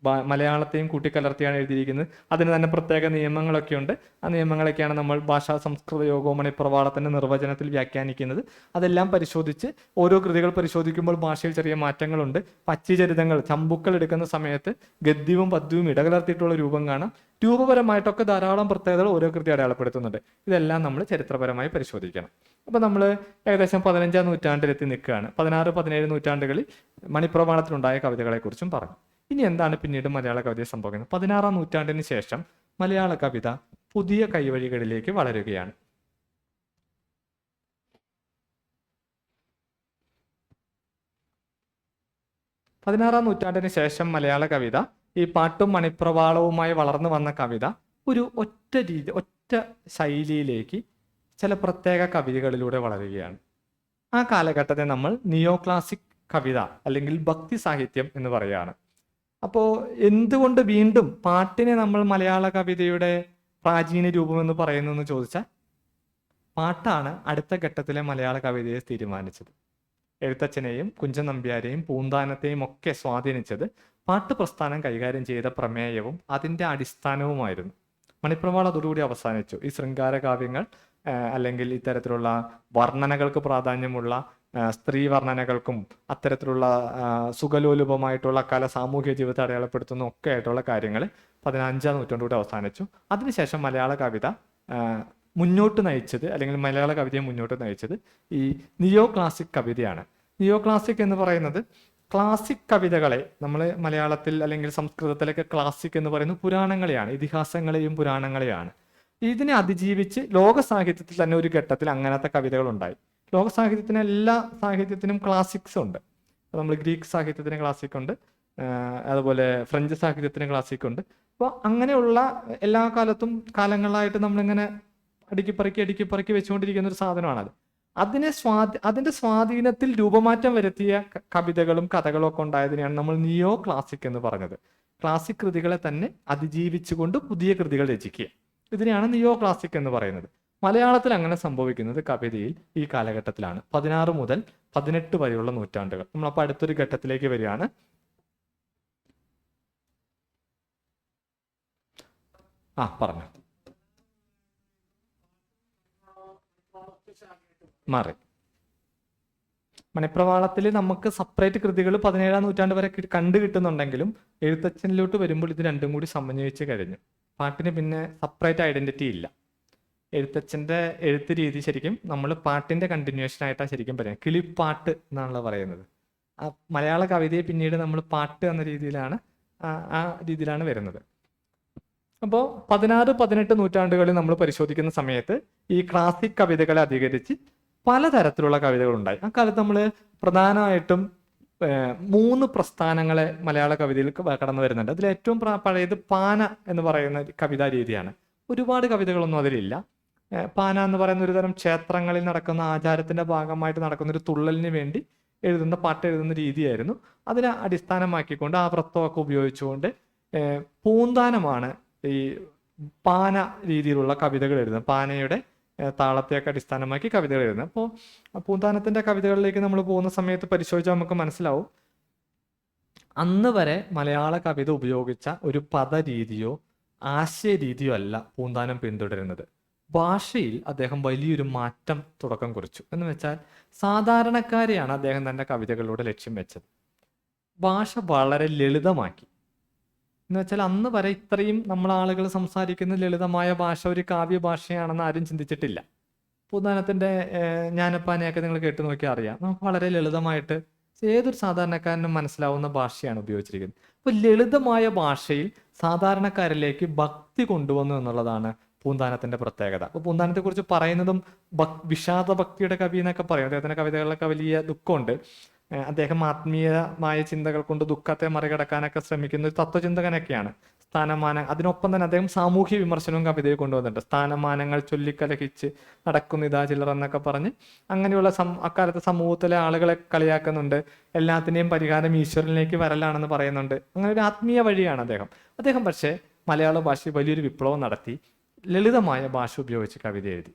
മലയാളത്തെയും കൂട്ടിക്കലർത്തിയാണ് എഴുതിയിരിക്കുന്നത്. അതിന് തന്നെ പ്രത്യേക നിയമങ്ങളൊക്കെ ഉണ്ട്. ആ നിയമങ്ങളൊക്കെയാണ് നമ്മൾ ഭാഷാ സംസ്കൃത യോഗവും മണിപ്രവാളത്തിന്റെ നിർവചനത്തിൽ വ്യാഖ്യാനിക്കുന്നത്. അതെല്ലാം പരിശോധിച്ച് ഓരോ കൃതികൾ പരിശോധിക്കുമ്പോൾ ഭാഷയിൽ ചെറിയ മാറ്റങ്ങളുണ്ട്. പച്ചിചരിതങ്ങൾ, ചമ്പുക്കൾ എടുക്കുന്ന സമയത്ത് ഗദ്യവും പദ്യവും ഇടകലർത്തിയിട്ടുള്ള രൂപം കാണാം. രൂപപരമായിട്ടൊക്കെ ധാരാളം പ്രത്യേകതകൾ ഓരോ കൃതി അടയാളപ്പെടുത്തുന്നുണ്ട്. ഇതെല്ലാം നമ്മൾ ചരിത്രപരമായി പരിശോധിക്കണം. അപ്പോൾ നമ്മൾ ഏകദേശം 15-ാം നൂറ്റാണ്ടിലെത്തി നിൽക്കുകയാണ്. 16-17 നൂറ്റാണ്ടുകളിൽ മണിപ്രവാളത്തിലുണ്ടായ കവിതകളെക്കുറിച്ചും പറഞ്ഞു. ഇനി എന്താണ് പിന്നീട് മലയാള കവിതയെ സംഭവിക്കുന്നത്? 16-ാം നൂറ്റാണ്ടിന് ശേഷം മലയാള കവിത പുതിയ കൈവഴികളിലേക്ക് വളരുകയാണ്. പതിനാറാം നൂറ്റാണ്ടിന് ശേഷം മലയാള കവിത ഈ പാട്ടും മണിപ്രവാളവുമായി വളർന്നു വന്ന കവിത ഒരു ഒറ്റ ശൈലിയിലേക്ക് ചില പ്രത്യേക കവിതകളിലൂടെ വളരുകയാണ്. ആ കാലഘട്ടത്തെ നമ്മൾ നിയോ ക്ലാസിക് കവിത അല്ലെങ്കിൽ ഭക്തി സാഹിത്യം എന്ന് പറയുകയാണ്. അപ്പോൾ എന്തുകൊണ്ട് വീണ്ടും പാട്ടിനെ നമ്മൾ മലയാള കവിതയുടെ പ്രാചീന രൂപം എന്ന് പറയുന്നു എന്ന് ചോദിച്ചാൽ, പാട്ടാണ് അടുത്ത ഘട്ടത്തിലെ മലയാള കവിതയെ തീരുമാനിച്ചത്. എഴുത്തച്ഛനെയും കുഞ്ചൻ നമ്പ്യാരെയും പൂന്താനത്തെയും ഒക്കെ സ്വാധീനിച്ചത് പാട്ട് പ്രസ്ഥാനം കൈകാര്യം ചെയ്ത പ്രമേയവും അതിൻ്റെ അടിസ്ഥാനവുമായിരുന്നു. മണിപ്രവാൾ അതോടുകൂടി അവസാനിച്ചു. ഈ ശൃംഗാര കാവ്യങ്ങൾ അല്ലെങ്കിൽ ഇത്തരത്തിലുള്ള വർണ്ണനകൾക്ക് പ്രാധാന്യമുള്ള സ്ത്രീ വർണ്ണനകൾക്കും അത്തരത്തിലുള്ള സുഖലോലുപമായിട്ടുള്ള സാമൂഹ്യ ജീവിതത്തെ അടയാളപ്പെടുത്തുന്ന ഒക്കെ ആയിട്ടുള്ള കാര്യങ്ങൾ 15-ാം നൂറ്റാണ്ടോടെ അവസാനിച്ചു. അതിനുശേഷം മലയാള കവിത മുന്നോട്ട് നയിച്ചത്, അല്ലെങ്കിൽ മലയാള കവിതയെ മുന്നോട്ട് നയിച്ചത് ഈ നിയോ ക്ലാസിക് കവിതയാണ്. നിയോ ക്ലാസിക് എന്ന് പറയുന്നത് ക്ലാസിക് കവിതകളെ നമ്മൾ മലയാളത്തിൽ അല്ലെങ്കിൽ സംസ്കൃതത്തിലൊക്കെ ക്ലാസിക് എന്ന് പറയുന്നത് പുരാണങ്ങളെയാണ്, ഇതിഹാസങ്ങളെയും പുരാണങ്ങളെയാണ്. ഇതിനെ അതിജീവിച്ച് ലോക സാഹിത്യത്തിൽ തന്നെ ഒരു ഘട്ടത്തിൽ അങ്ങനത്തെ കവിതകൾ ഉണ്ടായി. ലോക സാഹിത്യത്തിന് എല്ലാ സാഹിത്യത്തിനും ക്ലാസിക്സ് ഉണ്ട്. നമ്മൾ ഗ്രീക്ക് സാഹിത്യത്തിന് ക്ലാസിക് ഉണ്ട്, അതുപോലെ ഫ്രഞ്ച് സാഹിത്യത്തിന് ക്ലാസിക് ഉണ്ട്. അപ്പോൾ അങ്ങനെയുള്ള എല്ലാ കാലങ്ങളായിട്ട് നമ്മളിങ്ങനെ അടുക്കിപ്പറക്കി വെച്ചുകൊണ്ടിരിക്കുന്ന ഒരു സാധനമാണത്. അതിന്റെ സ്വാധീനത്തിൽ രൂപമാറ്റം വരുത്തിയ കവിതകളും കഥകളും ഒക്കെ ഉണ്ടായതിനെയാണ് നമ്മൾ നിയോ ക്ലാസിക് എന്ന് പറഞ്ഞത്. ക്ലാസിക് കൃതികളെ തന്നെ അതിജീവിച്ചുകൊണ്ട് പുതിയ കൃതികൾ രചിക്കുക, ഇതിനെയാണ് നിയോ ക്ലാസിക് എന്ന് പറയുന്നത്. മലയാളത്തിൽ അങ്ങനെ സംഭവിക്കുന്നത് കവിതയിൽ ഈ കാലഘട്ടത്തിലാണ്, 16 മുതൽ 18 വരെയുള്ള നൂറ്റാണ്ടുകൾ. നമ്മളപ്പോൾ അടുത്തൊരു ഘട്ടത്തിലേക്ക് വരികയാണ്. പറഞ്ഞു മാറി. മണിപ്രവാളത്തിൽ നമുക്ക് സെപ്പറേറ്റ് കൃതികൾ 17-ാം നൂറ്റാണ്ട് വരെ കണ്ടു കിട്ടുന്നുണ്ടെങ്കിലും എഴുത്തച്ഛനിലോട്ട് വരുമ്പോൾ ഇത് രണ്ടും കൂടി സമന്വയിച്ച് കഴിഞ്ഞു. പാട്ടിന് പിന്നെ സെപ്പറേറ്റ് ഐഡന്റിറ്റി ഇല്ല. എഴുത്തച്ഛൻ്റെ എഴുത്ത് രീതി ശരിക്കും നമ്മൾ പാട്ടിന്റെ കണ്ടിന്യൂഷൻ ആയിട്ടാണ് ശരിക്കും പറയുന്നത്. കിളിപ്പാട്ട് എന്നാണല്ലോ പറയുന്നത്. ആ മലയാള കവിതയെ പിന്നീട് നമ്മൾ പാട്ട് എന്ന രീതിയിലാണ് ആ രീതിയിലാണ് വരുന്നത്. അപ്പോൾ 16-18 നൂറ്റാണ്ടുകളിൽ നമ്മൾ പരിശോധിക്കുന്ന സമയത്ത് ഈ ക്ലാസിക് കവിതകളെ അധികരിച്ച് പലതരത്തിലുള്ള കവിതകളുണ്ടായി. ആ കാലത്ത് നമ്മൾ പ്രധാനമായിട്ടും 3 പ്രസ്ഥാനങ്ങളെ മലയാള കവിതയിൽ കടന്നു വരുന്നുണ്ട്. അതിൽ ഏറ്റവും പഴയത് പാന എന്ന് പറയുന്ന കവിതാ രീതിയാണ്. ഒരുപാട് കവിതകളൊന്നും അതിലില്ല. പാന എന്ന് പറയുന്ന ഒരു തരം ക്ഷേത്രങ്ങളിൽ നടക്കുന്ന ആചാരത്തിന്റെ ഭാഗമായിട്ട് നടക്കുന്ന ഒരു തുള്ളലിന് വേണ്ടി പാട്ട് എഴുതുന്ന രീതിയായിരുന്നു. അതിനെ അടിസ്ഥാനമാക്കിക്കൊണ്ട് ആ വൃത്തമൊക്കെ ഉപയോഗിച്ചുകൊണ്ട് പൂന്താനമാണ് ഈ പാന രീതിയിലുള്ള കവിതകൾ എഴുതുന്നത്. പാനയുടെ താളത്തെയൊക്കെ അടിസ്ഥാനമാക്കി കവിതകൾ എഴുതുന്നത്. അപ്പോൾ പൂന്താനത്തിന്റെ കവിതകളിലേക്ക് നമ്മൾ പോകുന്ന സമയത്ത് പരിശോധിച്ചാൽ നമുക്ക് മനസ്സിലാവും, അന്ന് വരെ മലയാള കവിത ഉപയോഗിച്ച ഒരു പദരീതിയോ ആശയരീതിയോ അല്ല പൂന്താനം പിന്തുടരുന്നത്. ഭാഷയിൽ അദ്ദേഹം വലിയൊരു മാറ്റം തുടക്കം കുറിച്ചു. എന്ന് വെച്ചാൽ സാധാരണക്കാരെയാണ് അദ്ദേഹം തന്റെ കവിതകളിലൂടെ ലക്ഷ്യം വെച്ചത്. ഭാഷ വളരെ ലളിതമാക്കി. എന്ന് വെച്ചാൽ അന്ന് വരെ ഇത്രയും ആളുകൾ സംസാരിക്കുന്ന ലളിതമായ ഭാഷ ഒരു കാവ്യ ഭാഷയാണെന്ന് ആരും ചിന്തിച്ചിട്ടില്ല. പൂന്താനത്തിന്റെ ജ്ഞാനപ്പാനയൊക്കെ നിങ്ങൾ കേട്ട് നോക്കിയാൽ അറിയാം. നമുക്ക് വളരെ ലളിതമായിട്ട് ഏതൊരു സാധാരണക്കാരനും മനസ്സിലാവുന്ന ഭാഷയാണ് ഉപയോഗിച്ചിരിക്കുന്നത്. അപ്പോൾ ലളിതമായ ഭാഷയിൽ സാധാരണക്കാരിലേക്ക് ഭക്തി കൊണ്ടുവന്നു എന്നുള്ളതാണ് പൂന്താനത്തിന്റെ പ്രത്യേകത. അപ്പോൾ പൂന്താനത്തെ കുറിച്ച് പറയുന്നതും വിഷാദ ഭക്തിയുടെ കവി എന്നൊക്കെ പറയും. അദ്ദേഹത്തിന്റെ കവിതകളിലൊക്കെ വലിയ ദുഃഖമുണ്ട്. അദ്ദേഹം ആത്മീയമായ ചിന്തകൾ കൊണ്ട് ദുഃഖത്തെ മറികടക്കാനൊക്കെ ശ്രമിക്കുന്ന ഒരു തത്വചിന്തകനൊക്കെയാണ്. അതിനൊപ്പം തന്നെ അദ്ദേഹം സാമൂഹ്യ വിമർശനവും കവിതയിൽ കൊണ്ടുവന്നിട്ടുണ്ട്. സ്ഥാനമാനങ്ങൾ ചൊല്ലിക്കലഹിച്ച് നടക്കുന്ന ഇതാ ചിലർ എന്നൊക്കെ പറഞ്ഞ് അങ്ങനെയുള്ള അക്കാലത്തെ സമൂഹത്തിലെ ആളുകളെ കളിയാക്കുന്നുണ്ട്. എല്ലാത്തിനെയും പരിഹാരം ഈശ്വരനിലേക്ക് വരലാണെന്ന് പറയുന്നുണ്ട്. അങ്ങനെ ഒരു ആത്മീയ വഴിയാണ് അദ്ദേഹം പക്ഷേ മലയാള ഭാഷയിൽ വലിയൊരു വിപ്ലവം നടത്തി. ലളിതമായ ഭാഷ ഉപയോഗിച്ച് കവിത എഴുതി.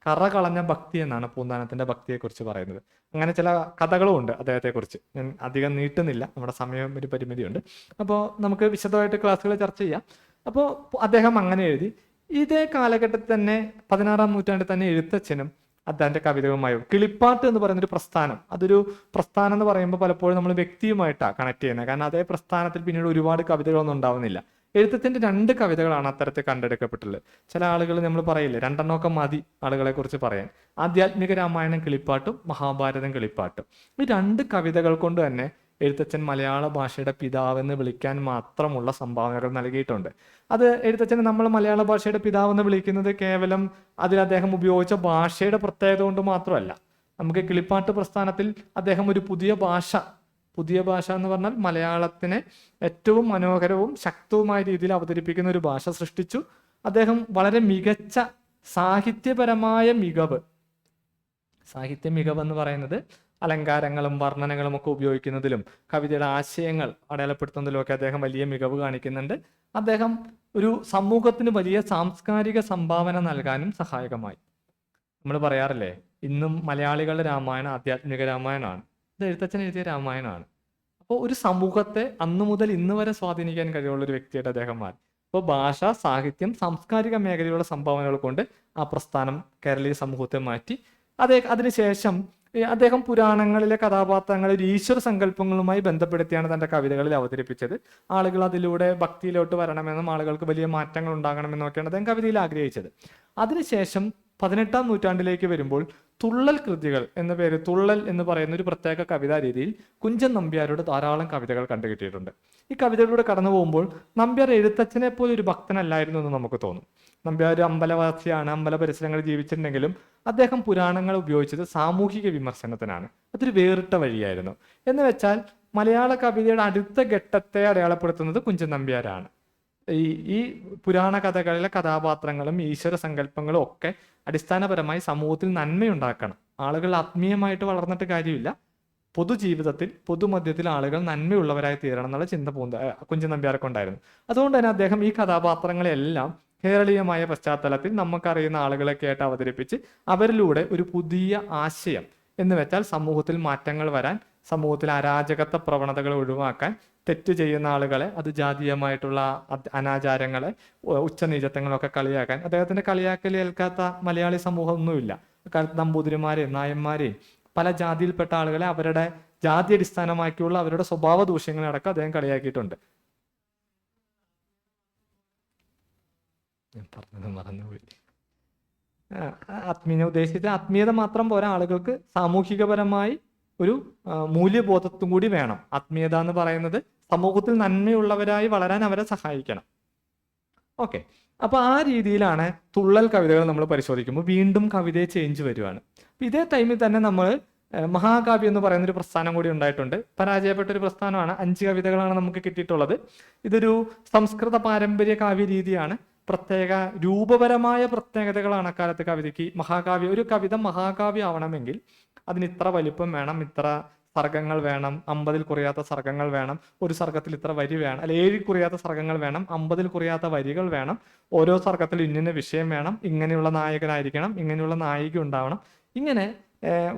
കറ കളഞ്ഞ ഭക്തി എന്നാണ് പൂന്താനത്തിന്റെ ഭക്തിയെക്കുറിച്ച് പറയുന്നത്. അങ്ങനെ ചില കഥകളും ഉണ്ട് അദ്ദേഹത്തെക്കുറിച്ച്. ഞാൻ അധികം നീട്ടുന്നില്ല, നമ്മുടെ സമയം ഒരു പരിമിതിയുണ്ട്. അപ്പോൾ നമുക്ക് വിശദമായിട്ട് ക്ലാസ്സുകൾ ചർച്ച ചെയ്യാം. അപ്പോൾ അദ്ദേഹം അങ്ങനെ എഴുതി. ഇതേ കാലഘട്ടത്തിൽ തന്നെ 16-ാം നൂറ്റാണ്ടിൽ തന്നെ എഴുത്തച്ഛനും അദ്ദേഹത്തിന്റെ കവിതകളുമായും കിളിപ്പാട്ട് എന്ന് പറയുന്നൊരു പ്രസ്ഥാനം, അതൊരു പ്രസ്ഥാനം എന്ന് പറയുമ്പോൾ പലപ്പോഴും നമ്മൾ വ്യക്തിയുമായിട്ടാണ് കണക്ട് ചെയ്യുന്നത്. കാരണം അതേ പ്രസ്ഥാനത്തിൽ പിന്നീട് ഒരുപാട് കവിതകളൊന്നും ഉണ്ടാവുന്നില്ല. എഴുത്തച്ഛൻ്റെ 2 കവിതകളാണ് അത്തരത്തിൽ കണ്ടെടുക്കപ്പെട്ടുള്ളത്. ചില ആളുകൾ നമ്മൾ പറയില്ലേ, 2 എണ്ണമൊക്കെ മതി ആളുകളെ കുറിച്ച് പറയാൻ. ആധ്യാത്മിക രാമായണം കിളിപ്പാട്ടും മഹാഭാരതം കിളിപ്പാട്ടും. ഈ 2 കവിതകൾ കൊണ്ട് തന്നെ എഴുത്തച്ഛൻ മലയാള ഭാഷയുടെ പിതാവെന്ന് വിളിക്കാൻ മാത്രമുള്ള സംഭാവനകൾ നൽകിയിട്ടുണ്ട്. അത് എഴുത്തച്ഛനെ നമ്മൾ മലയാള ഭാഷയുടെ പിതാവെന്ന് വിളിക്കുന്നത് കേവലം അതിൽ അദ്ദേഹം ഉപയോഗിച്ച ഭാഷയുടെ പ്രത്യേകത കൊണ്ട് മാത്രമല്ല. നമുക്ക് കിളിപ്പാട്ട് പ്രസ്ഥാനത്തിൽ അദ്ദേഹം ഒരു പുതിയ ഭാഷ എന്ന് പറഞ്ഞാൽ മലയാളത്തിനെ ഏറ്റവും മനോഹരവും ശക്തവുമായ രീതിയിൽ അവതരിപ്പിക്കുന്ന ഒരു ഭാഷ സൃഷ്ടിച്ചു. അദ്ദേഹം വളരെ മികച്ച സാഹിത്യ മികവ് എന്ന് പറയുന്നത് അലങ്കാരങ്ങളും വർണ്ണനകളും ഒക്കെ ഉപയോഗിക്കുന്നതിലും കവിതയുടെ ആശയങ്ങൾ അടയാളപ്പെടുത്തുന്നതിലും ഒക്കെ അദ്ദേഹം വലിയ മികവ് കാണിക്കുന്നുണ്ട്. അദ്ദേഹം ഒരു സമൂഹത്തിന് വലിയ സാംസ്കാരിക സംഭാവന നൽകാനും സഹായകമായി. നമ്മൾ പറയാറില്ലേ, ഇന്നും മലയാളികളുടെ രാമായണം ആധ്യാത്മിക രാമായണമാണ്. ഇത് എഴുത്തച്ഛൻ എഴുതിയ രാമായണമാണ്. അപ്പോൾ ഒരു സമൂഹത്തെ അന്നു മുതൽ ഇന്ന് വരെ സ്വാധീനിക്കാൻ കഴിവുള്ള ഒരു വ്യക്തിയായിട്ട് അദ്ദേഹം മാറി. അപ്പോൾ ഭാഷ, സാഹിത്യം, സാംസ്കാരിക മേഖലയിലുള്ള സംഭാവനകൾ കൊണ്ട് ആ പ്രസ്ഥാനം കേരളീയ സമൂഹത്തെ മാറ്റി. അതിനുശേഷം അദ്ദേഹം പുരാണങ്ങളിലെ കഥാപാത്രങ്ങളെ ഒരു ഈശ്വര സങ്കല്പങ്ങളുമായി ബന്ധപ്പെടുത്തിയാണ് തന്റെ കവിതകളിൽ അവതരിപ്പിച്ചത്. ആളുകൾ അതിലൂടെ ഭക്തിയിലോട്ട് വരണമെന്നും ആളുകൾക്ക് വലിയ മാറ്റങ്ങൾ ഉണ്ടാകണമെന്നും ഒക്കെയാണ് അദ്ദേഹം കവിതയിൽ ആഗ്രഹിച്ചത്. അതിനുശേഷം 18-ാം നൂറ്റാണ്ടിലേക്ക് വരുമ്പോൾ തുള്ളൽ കൃതികൾ എന്ന പേര്, തുള്ളൽ എന്ന് പറയുന്ന ഒരു പ്രത്യേക കവിതാ രീതിയിൽ കുഞ്ചൻ നമ്പ്യാരുടെ ധാരാളം കവിതകൾ കണ്ടുകിട്ടിയിട്ടുണ്ട്. ഈ കവിതകളിലൂടെ കടന്നു പോകുമ്പോൾ നമ്പ്യാർ എഴുത്തച്ഛനെ പോലെ ഒരു ഭക്തനല്ലായിരുന്നു എന്ന് നമുക്ക് തോന്നും. നമ്പ്യാർ ഒരു അമ്പലവാസിയാണ്, അമ്പല പരിസരങ്ങളിൽ ജീവിച്ചിട്ടുണ്ടെങ്കിലും അദ്ദേഹം പുരാണങ്ങൾ ഉപയോഗിച്ചത് സാമൂഹിക വിമർശനത്തിനാണ്. അതൊരു വേറിട്ട വഴിയായിരുന്നു. എന്ന് വെച്ചാൽ മലയാള കവിതയുടെ അടുത്ത ഘട്ടത്തെ അടയാളപ്പെടുത്തുന്നത് കുഞ്ചൻ നമ്പ്യാരാണ്. ഈ പുരാണ കഥകളിലെ കഥാപാത്രങ്ങളും ഈശ്വര സങ്കല്പങ്ങളും ഒക്കെ അടിസ്ഥാനപരമായി സമൂഹത്തിൽ നന്മയുണ്ടാക്കണം. ആളുകൾ ആത്മീയമായിട്ട് വളർന്നിട്ട് കാര്യമില്ല, പൊതുജീവിതത്തിൽ പൊതുമധ്യത്തിൽ ആളുകൾ നന്മയുള്ളവരായി തീരണം എന്നുള്ള ചിന്ത കുഞ്ചൻ നമ്പ്യാർക്ക് ഉണ്ടായിരുന്നു. അതുകൊണ്ട് തന്നെ അദ്ദേഹം ഈ കഥാപാത്രങ്ങളെല്ലാം കേരളീയമായ പശ്ചാത്തലത്തിൽ നമുക്കറിയുന്ന ആളുകളൊക്കെ ആയിട്ട് അവതരിപ്പിച്ച് അവരിലൂടെ ഒരു പുതിയ ആശയം എന്ന് വെച്ചാൽ സമൂഹത്തിൽ മാറ്റങ്ങൾ വരാൻ, സമൂഹത്തിൽ അരാജകത്വ പ്രവണതകൾ ഒഴിവാക്കാൻ, തെറ്റ് ചെയ്യുന്ന ആളുകളെ, അത് ജാതീയമായിട്ടുള്ള അനാചാരങ്ങളെ, ഉച്ചനീചത്വങ്ങളൊക്കെ കളിയാക്കാൻ. അദ്ദേഹത്തിന്റെ കളിയാക്കൽ ഏൽക്കാത്ത മലയാളി സമൂഹം ഒന്നുമില്ല. അക്കാലത്ത് നമ്പൂതിരിമാരെയും നായന്മാരെയും പല ജാതിയിൽപ്പെട്ട ആളുകളെ അവരുടെ ജാതി അടിസ്ഥാനമാക്കിയുള്ള അവരുടെ സ്വഭാവ ദൂഷ്യങ്ങളടക്കം അദ്ദേഹം കളിയാക്കിയിട്ടുണ്ട്. ഞാൻ പറഞ്ഞത് മറന്നുപോയി. ഉദ്ദേശിച്ച ആത്മീയത മാത്രം പോരാ, ആളുകൾക്ക് സാമൂഹികപരമായി ഒരു മൂല്യബോധത്തും കൂടി വേണം. ആത്മീയത എന്ന് പറയുന്നത് സമൂഹത്തിൽ നന്മയുള്ളവരായി വളരാൻ അവരെ സഹായിക്കണം. ഓക്കെ, അപ്പൊ ആ രീതിയിലാണ് തുള്ളൽ കവിതകൾ നമ്മൾ പരിശോധിക്കുമ്പോൾ വീണ്ടും കവിതയെ ചേഞ്ച് വരുവാണ്. ഇതേ ടൈമിൽ തന്നെ നമ്മൾ മഹാകാവ്യം എന്ന് പറയുന്ന ഒരു പ്രസ്ഥാനം കൂടി ഉണ്ടായിട്ടുണ്ട്. പരാജയപ്പെട്ട ഒരു പ്രസ്ഥാനമാണ്. 5 കവിതകളാണ് നമുക്ക് കിട്ടിയിട്ടുള്ളത്. ഇതൊരു സംസ്കൃത പാരമ്പര്യ കാവ്യ രീതിയാണ്. പ്രത്യേക രൂപപരമായ പ്രത്യേകതകളാണ് അക്കാലത്ത് കവിതയ്ക്ക്. മഹാകാവ്യം, ഒരു കവിത മഹാകാവ്യം ആവണമെങ്കിൽ അതിന് ഇത്ര വലിപ്പം വേണം, ഇത്ര സർഗങ്ങൾ വേണം, 50-ൽ കുറയാത്ത സർഗങ്ങൾ വേണം, ഒരു സർഗത്തിൽ ഇത്ര വരി വേണം, അല്ല 7-ൽ കുറയാത്ത സർഗങ്ങൾ വേണം, 50-ൽ കുറയാത്ത വരികൾ വേണം, ഓരോ സർഗത്തിൽ ഇന്ന വിഷയം വേണം, ഇങ്ങനെയുള്ള നായകനായിരിക്കണം, ഇങ്ങനെയുള്ള നായിക ഉണ്ടാവണം. ഇങ്ങനെ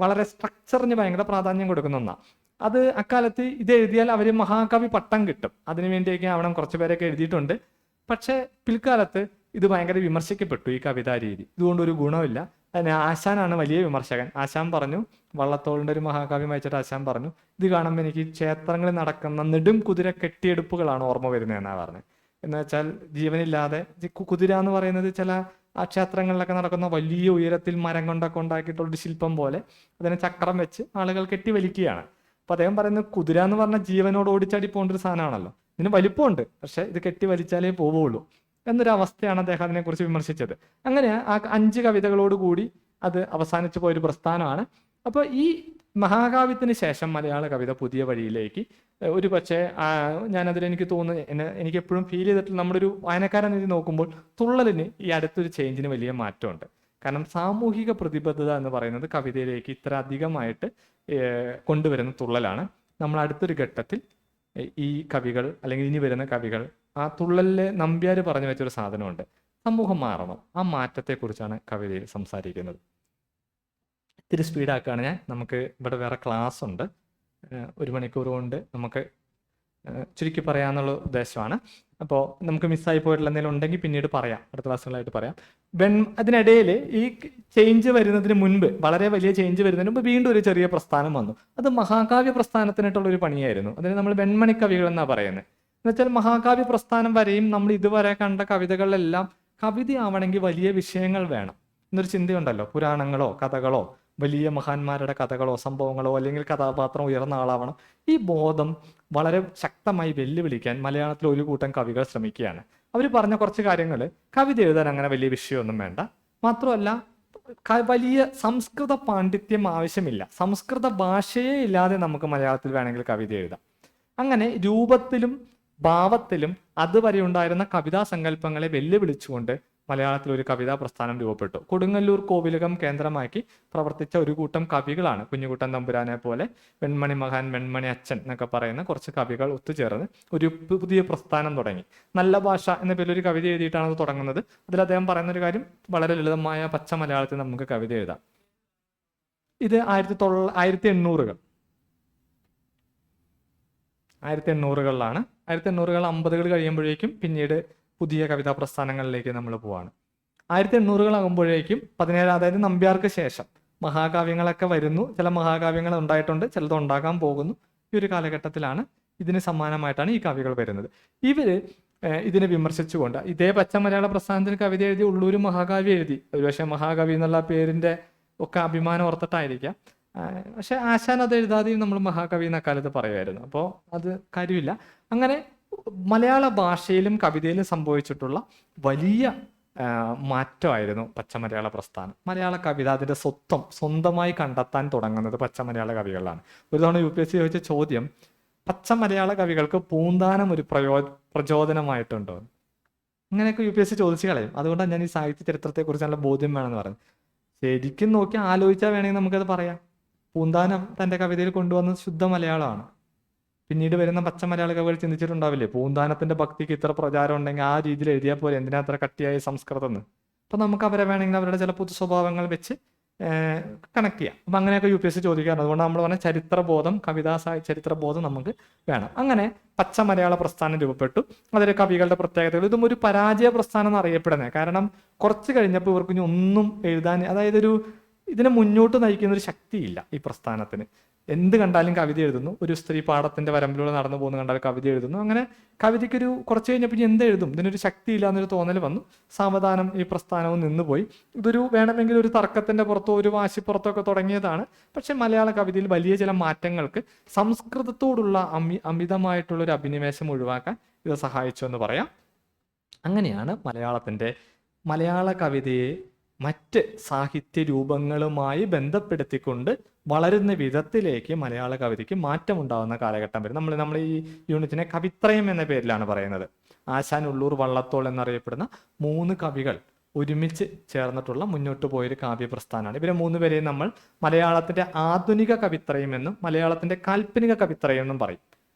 വളരെ സ്ട്രക്ചറിന് ഭയങ്കര പ്രാധാന്യം കൊടുക്കുന്ന ഒന്നാണ്. അത് അക്കാലത്ത് ഇത് എഴുതിയാൽ അവർ മഹാകവി പട്ടം കിട്ടും. അതിനുവേണ്ടിയൊക്കെ ആവണം കുറച്ചു പേരൊക്കെ എഴുതിയിട്ടുണ്ട്. പക്ഷെ പിൽക്കാലത്ത് ഇത് ഭയങ്കര വിമർശിക്കപ്പെട്ടു, ഈ കവിതാ രീതി. ഇതുകൊണ്ടൊരു ഗുണമില്ല. അതിന് ആശാനാണ് വലിയ വിമർശകൻ. ആശാൻ പറഞ്ഞു, വള്ളത്തോളിന്റെ ഒരു മഹാകാവ്യം വായിച്ചിട്ട് ആശാൻ പറഞ്ഞു, ഇത് കാണുമ്പോൾ എനിക്ക് ക്ഷേത്രങ്ങളിൽ നടക്കുന്ന നെടും കുതിര കെട്ടിയെടുപ്പുകളാണ് ഓർമ്മ വരുന്നതെന്നാണ് പറഞ്ഞത്. എന്ന് വെച്ചാൽ ജീവനില്ലാതെ കുതിര എന്ന് പറയുന്നത് ചില ആ ക്ഷേത്രങ്ങളിലൊക്കെ നടക്കുന്ന വലിയ ഉയരത്തിൽ മരം കൊണ്ടൊക്കെ ഉണ്ടാക്കിയിട്ടുള്ളൊരു ശില്പം പോലെ അതിനെ ചക്രം വെച്ച് ആളുകൾ കെട്ടി വലിക്കുകയാണ്. അപ്പൊ അദ്ദേഹം പറയുന്നത് കുതിര എന്ന് പറഞ്ഞാൽ ജീവനോട് ഓടിച്ചാടി പോകേണ്ട ഒരു സാധനമാണല്ലോ, ഇതിന് വലിപ്പമുണ്ട്, പക്ഷെ ഇത് കെട്ടി വലിച്ചാലേ പോവുള്ളൂ എന്നൊരു അവസ്ഥയാണ് അദ്ദേഹം അതിനെക്കുറിച്ച് വിമർശിച്ചത്. അങ്ങനെ ആ 5 കവിതകളോടുകൂടി അത് അവസാനിച്ചു പോയൊരു പ്രസ്ഥാനമാണ്. അപ്പോൾ ഈ മഹാകാവ്യത്തിന് ശേഷം മലയാള കവിത പുതിയ വഴിയിലേക്ക് ഒരു പക്ഷേ ഞാനതിൽ എനിക്ക് തോന്നുന്നു, എനിക്ക് എപ്പോഴും ഫീൽ ചെയ്തിട്ടുള്ള നമ്മുടെ ഒരു വായനക്കാരൻ രീതി നോക്കുമ്പോൾ തുള്ളലിന് ഈ അടുത്തൊരു ചേഞ്ചിന് വലിയ മാറ്റമുണ്ട്. കാരണം സാമൂഹിക പ്രതിബദ്ധത എന്ന് പറയുന്നത് കവിതയിലേക്ക് ഇത്ര അധികമായിട്ട് കൊണ്ടുവരുന്ന തുള്ളലാണ്. നമ്മൾ അടുത്തൊരു ഘട്ടത്തിൽ ഈ കവികൾ അല്ലെങ്കിൽ ഇനി വരുന്ന കവികൾ ആ തുള്ളലിലെ നമ്പ്യാർ പറഞ്ഞു വെച്ചൊരു സാധനമുണ്ട്, സമൂഹം മാറണം. ആ മാറ്റത്തെക്കുറിച്ചാണ് കവിതയിൽ സംസാരിക്കുന്നത്. ഇത്തിരി സ്പീഡാക്കുകയാണ് ഞാൻ. നമുക്ക് ഇവിടെ വേറെ ക്ലാസ് ഉണ്ട്, 1 മണിക്കൂർ കൊണ്ട് നമുക്ക് ചുരുക്കി പറയാന്നുള്ള ഉദ്ദേശമാണ്. അപ്പോൾ നമുക്ക് മിസ്സായി പോയിട്ടുള്ള എന്തെങ്കിലും ഉണ്ടെങ്കിൽ പിന്നീട് പറയാം, അടുത്ത ക്ലാസ്സുകളായിട്ട് പറയാം. അതിനിടയിൽ ഈ ചേഞ്ച് വരുന്നതിന് മുൻപ്, വളരെ വലിയ ചേഞ്ച് വരുന്നതിന് മുമ്പ് വീണ്ടും ഒരു ചെറിയ പ്രസ്ഥാനം വന്നു. അത് മഹാകാവ്യ പ്രസ്ഥാനത്തിനായിട്ടുള്ള ഒരു പണിയായിരുന്നു. അതിന് നമ്മൾ വെൺമണി കവികൾ എന്നാണ് പറയുന്നത്. എന്നുവെച്ചാൽ മഹാകാവ്യ പ്രസ്ഥാനം വരെയും നമ്മൾ ഇതുവരെ കണ്ട കവിതകളിലെല്ലാം കവിതയാവണമെങ്കിൽ വലിയ വിഷയങ്ങൾ വേണം എന്നൊരു ചിന്തയുണ്ടല്ലോ. പുരാണങ്ങളോ കഥകളോ വലിയ മഹാന്മാരുടെ കഥകളോ സംഭവങ്ങളോ അല്ലെങ്കിൽ കഥാപാത്രം ഉയർന്ന ആളാവണം. ഈ ബോധം വളരെ ശക്തമായി വെല്ലുവിളിക്കാൻ മലയാളത്തിൽ ഒരു കൂട്ടം കവികൾ ശ്രമിക്കുകയാണ്. അവർ പറഞ്ഞ കുറച്ച് കാര്യങ്ങൾ, കവിത എഴുതാൻ അങ്ങനെ വലിയ വിഷയമൊന്നും വേണ്ട, മാത്രമല്ല വലിയ സംസ്കൃത പാണ്ഡിത്യം ആവശ്യമില്ല, സംസ്കൃത ഭാഷയെ ഇല്ലാതെ നമുക്ക് മലയാളത്തിൽ വേണമെങ്കിൽ കവിത എഴുതാം. അങ്ങനെ രൂപത്തിലും ഭാവത്തിലും അതുവരെ ഉണ്ടായിരുന്ന കവിതാ സങ്കല്പങ്ങളെ വെല്ലുവിളിച്ചുകൊണ്ട് മലയാളത്തിൽ ഒരു കവിതാ പ്രസ്ഥാനം രൂപപ്പെട്ടു. കൊടുങ്ങല്ലൂർ കോവിലകം കേന്ദ്രമാക്കി പ്രവർത്തിച്ച ഒരു കൂട്ടം കവികളാണ് കുഞ്ഞുകുട്ടൻ തമ്പുരാനെ പോലെ, വെൺമണി മഹാൻ, വെൺമണി അച്ഛൻ എന്നൊക്കെ പറയുന്ന കുറച്ച് കവികൾ ഒത്തുചേർന്ന് ഒരു പുതിയ പ്രസ്ഥാനം തുടങ്ങി. നല്ല ഭാഷ എന്ന പേരിൽ ഒരു കവിത എഴുതിയിട്ടാണ് അത് തുടങ്ങുന്നത്. അതിൽ അദ്ദേഹം പറയുന്ന ഒരു കാര്യം, വളരെ ലളിതമായ പച്ച മലയാളത്തിൽ നമുക്ക് കവിത എഴുതാം. ഇത് 1800-കൾ 1800-കളിലാണ്. 1800-കൾ 50-കൾ കഴിയുമ്പോഴേക്കും പിന്നീട് പുതിയ കവിതാ പ്രസ്ഥാനങ്ങളിലേക്ക് നമ്മൾ പോവാണ്. 1800-കളാകുമ്പോഴേക്കും 17, അതായത് നമ്പ്യാർക്ക് ശേഷം മഹാകാവ്യങ്ങളൊക്കെ വരുന്നു, ചില മഹാകാവ്യങ്ങൾ ഉണ്ടായിട്ടുണ്ട്, ചിലത് ഉണ്ടാകാൻ പോകുന്നു. ഈ ഒരു കാലഘട്ടത്തിലാണ് ഇതിന് സമാനമായിട്ടാണ് ഈ കവികൾ വരുന്നത്. ഇവര് ഇതിനെ വിമർശിച്ചുകൊണ്ട് ഇതേ പച്ച മലയാള പ്രസ്ഥാനത്തിന് കവിത എഴുതി ഉള്ളൂർ മഹാകാവ്യം എഴുതി. ഒരുപക്ഷെ മഹാകവി എന്നുള്ള പേരിന്റെ ഒക്കെ അഭിമാനം ഓർത്തിട്ടായിരിക്കാം. പക്ഷെ ആശാൻ അത് എഴുതാതെയും നമ്മൾ മഹാകവി എന്ന കാലത്ത് പറയുമായിരുന്നു. അപ്പോൾ അത് കാര്യമില്ല. അങ്ങനെ മലയാള ഭാഷയിലും കവിതയിലും സംഭവിച്ചിട്ടുള്ള വലിയ മാറ്റമായിരുന്നു പച്ചമലയാള പ്രസ്ഥാനം. മലയാള കവിത അതിന്റെ സ്വന്തമായി കണ്ടെത്താൻ തുടങ്ങുന്നത് പച്ചമലയാള കവികളാണ്. ഒരു തവണ UPSC ചോദിച്ച ചോദ്യം, പച്ചമലയാള കവികൾക്ക് പൂന്താനം ഒരു പ്രചോദനമായിട്ടുണ്ടോ? അങ്ങനെയൊക്കെ UPSC ചോദിച്ചു കളയും. അതുകൊണ്ടാണ് ഞാൻ ഈ സാഹിത്യ ചരിത്രത്തെക്കുറിച്ച് നല്ല ബോധ്യം വേണമെന്ന് പറയുന്നത്. ശരിക്കും നോക്കി ആലോചിച്ചാൽ വേണമെങ്കിൽ നമുക്കത് പറയാം. പൂന്താനം തന്റെ കവിതയിൽ കൊണ്ടുവന്നത് ശുദ്ധ മലയാളമാണ്. പിന്നീട് വരുന്ന പച്ച മലയാള കവികൾ ചിന്തിച്ചിട്ടുണ്ടാവില്ലേ, പൂന്താനത്തിന്റെ ഭക്തിക്ക് ഇത്ര പ്രചാരം ഉണ്ടെങ്കിൽ ആ രീതിയിൽ എഴുതിയാൽ പോലെ, എന്തിനാ അത്ര കട്ടിയായ സംസ്കൃതം എന്ന്. അപ്പൊ നമുക്ക് അവരെ വേണമെങ്കിൽ അവരുടെ ചില പൊതു സ്വഭാവങ്ങൾ വെച്ച് കണക്ട് ചെയ്യാം. അപ്പൊ അങ്ങനെയൊക്കെ UPSC ചോദിക്കാറുണ്ട്. അതുകൊണ്ട് നമ്മൾ പറഞ്ഞ ചരിത്രബോധം, ചരിത്രബോധം നമുക്ക് വേണം. അങ്ങനെ പച്ച മലയാള പ്രസ്ഥാനം രൂപപ്പെട്ടു. അതിലെ കവികളുടെ പ്രത്യേകതകൾ, ഇതും ഒരു പരാജയ പ്രസ്ഥാനം എന്ന് അറിയപ്പെടുന്നത്. കാരണം കുറച്ച് കഴിഞ്ഞപ്പോൾ ഇവർക്ക് ഇനി ഒന്നും എഴുതാൻ, അതായത് ഇതിനെ മുന്നോട്ട് നയിക്കുന്ന ഒരു ശക്തിയില്ല ഈ പ്രസ്ഥാനത്തിന്. എന്ത് കണ്ടാലും കവിത എഴുതുന്നു. ഒരു സ്ത്രീ പാടത്തിന്റെ വരമ്പിലൂടെ നടന്നു പോകുന്ന കണ്ടാൽ കവിത എഴുതുന്നു. അങ്ങനെ കവിതയ്ക്കൊരു കുറച്ച് കഴിഞ്ഞപ്പോൾ എന്ത് എഴുതും, ഇതിനൊരു ശക്തിയില്ല എന്നൊരു തോന്നൽ വന്നു. സാവധാനം ഈ പ്രസ്ഥാനവും നിന്നുപോയി. ഇതൊരു വേണമെങ്കിൽ ഒരു തർക്കത്തിന്റെ പുറത്തോ ഒരു വാശിപ്പുറത്തോ ഒക്കെ തുടങ്ങിയതാണ്. പക്ഷെ മലയാള കവിതയിൽ വലിയ ചില മാറ്റങ്ങൾക്ക് സംസ്കൃതത്തോടുള്ള അമിതമായിട്ടുള്ള ഒരു അഭിനിവേശം ഒഴിവാക്കാൻ ഇത് സഹായിച്ചു എന്ന് പറയാം. അങ്ങനെയാണ് മലയാള കവിതയെ മറ്റ് സാഹിത്യ രൂപങ്ങളുമായി ബന്ധപ്പെടുത്തിക്കൊണ്ട് വളരുന്ന വിധത്തിലേക്ക് മലയാള കവിതയ്ക്ക് മാറ്റമുണ്ടാകുന്ന കാലഘട്ടം വരും. നമ്മൾ ഈ യൂണിറ്റിനെ കവിത്രയം എന്ന പേരിലാണ് പറയുന്നത്. ആശാൻ, ഉള്ളൂർ, വള്ളത്തോൾ എന്നറിയപ്പെടുന്ന 3 കവികൾ ഒരുമിച്ച് ചേർന്നിട്ടുള്ള മുന്നോട്ട് പോയൊരു കാവ്യപ്രസ്ഥാനമാണ്. ഇവരെ 3 പേരെയും നമ്മൾ മലയാളത്തിന്റെ ആധുനിക കവിത്രയം എന്നും മലയാളത്തിന്റെ കാൽപ്പനിക കവിത്രയം എന്നും പറയും.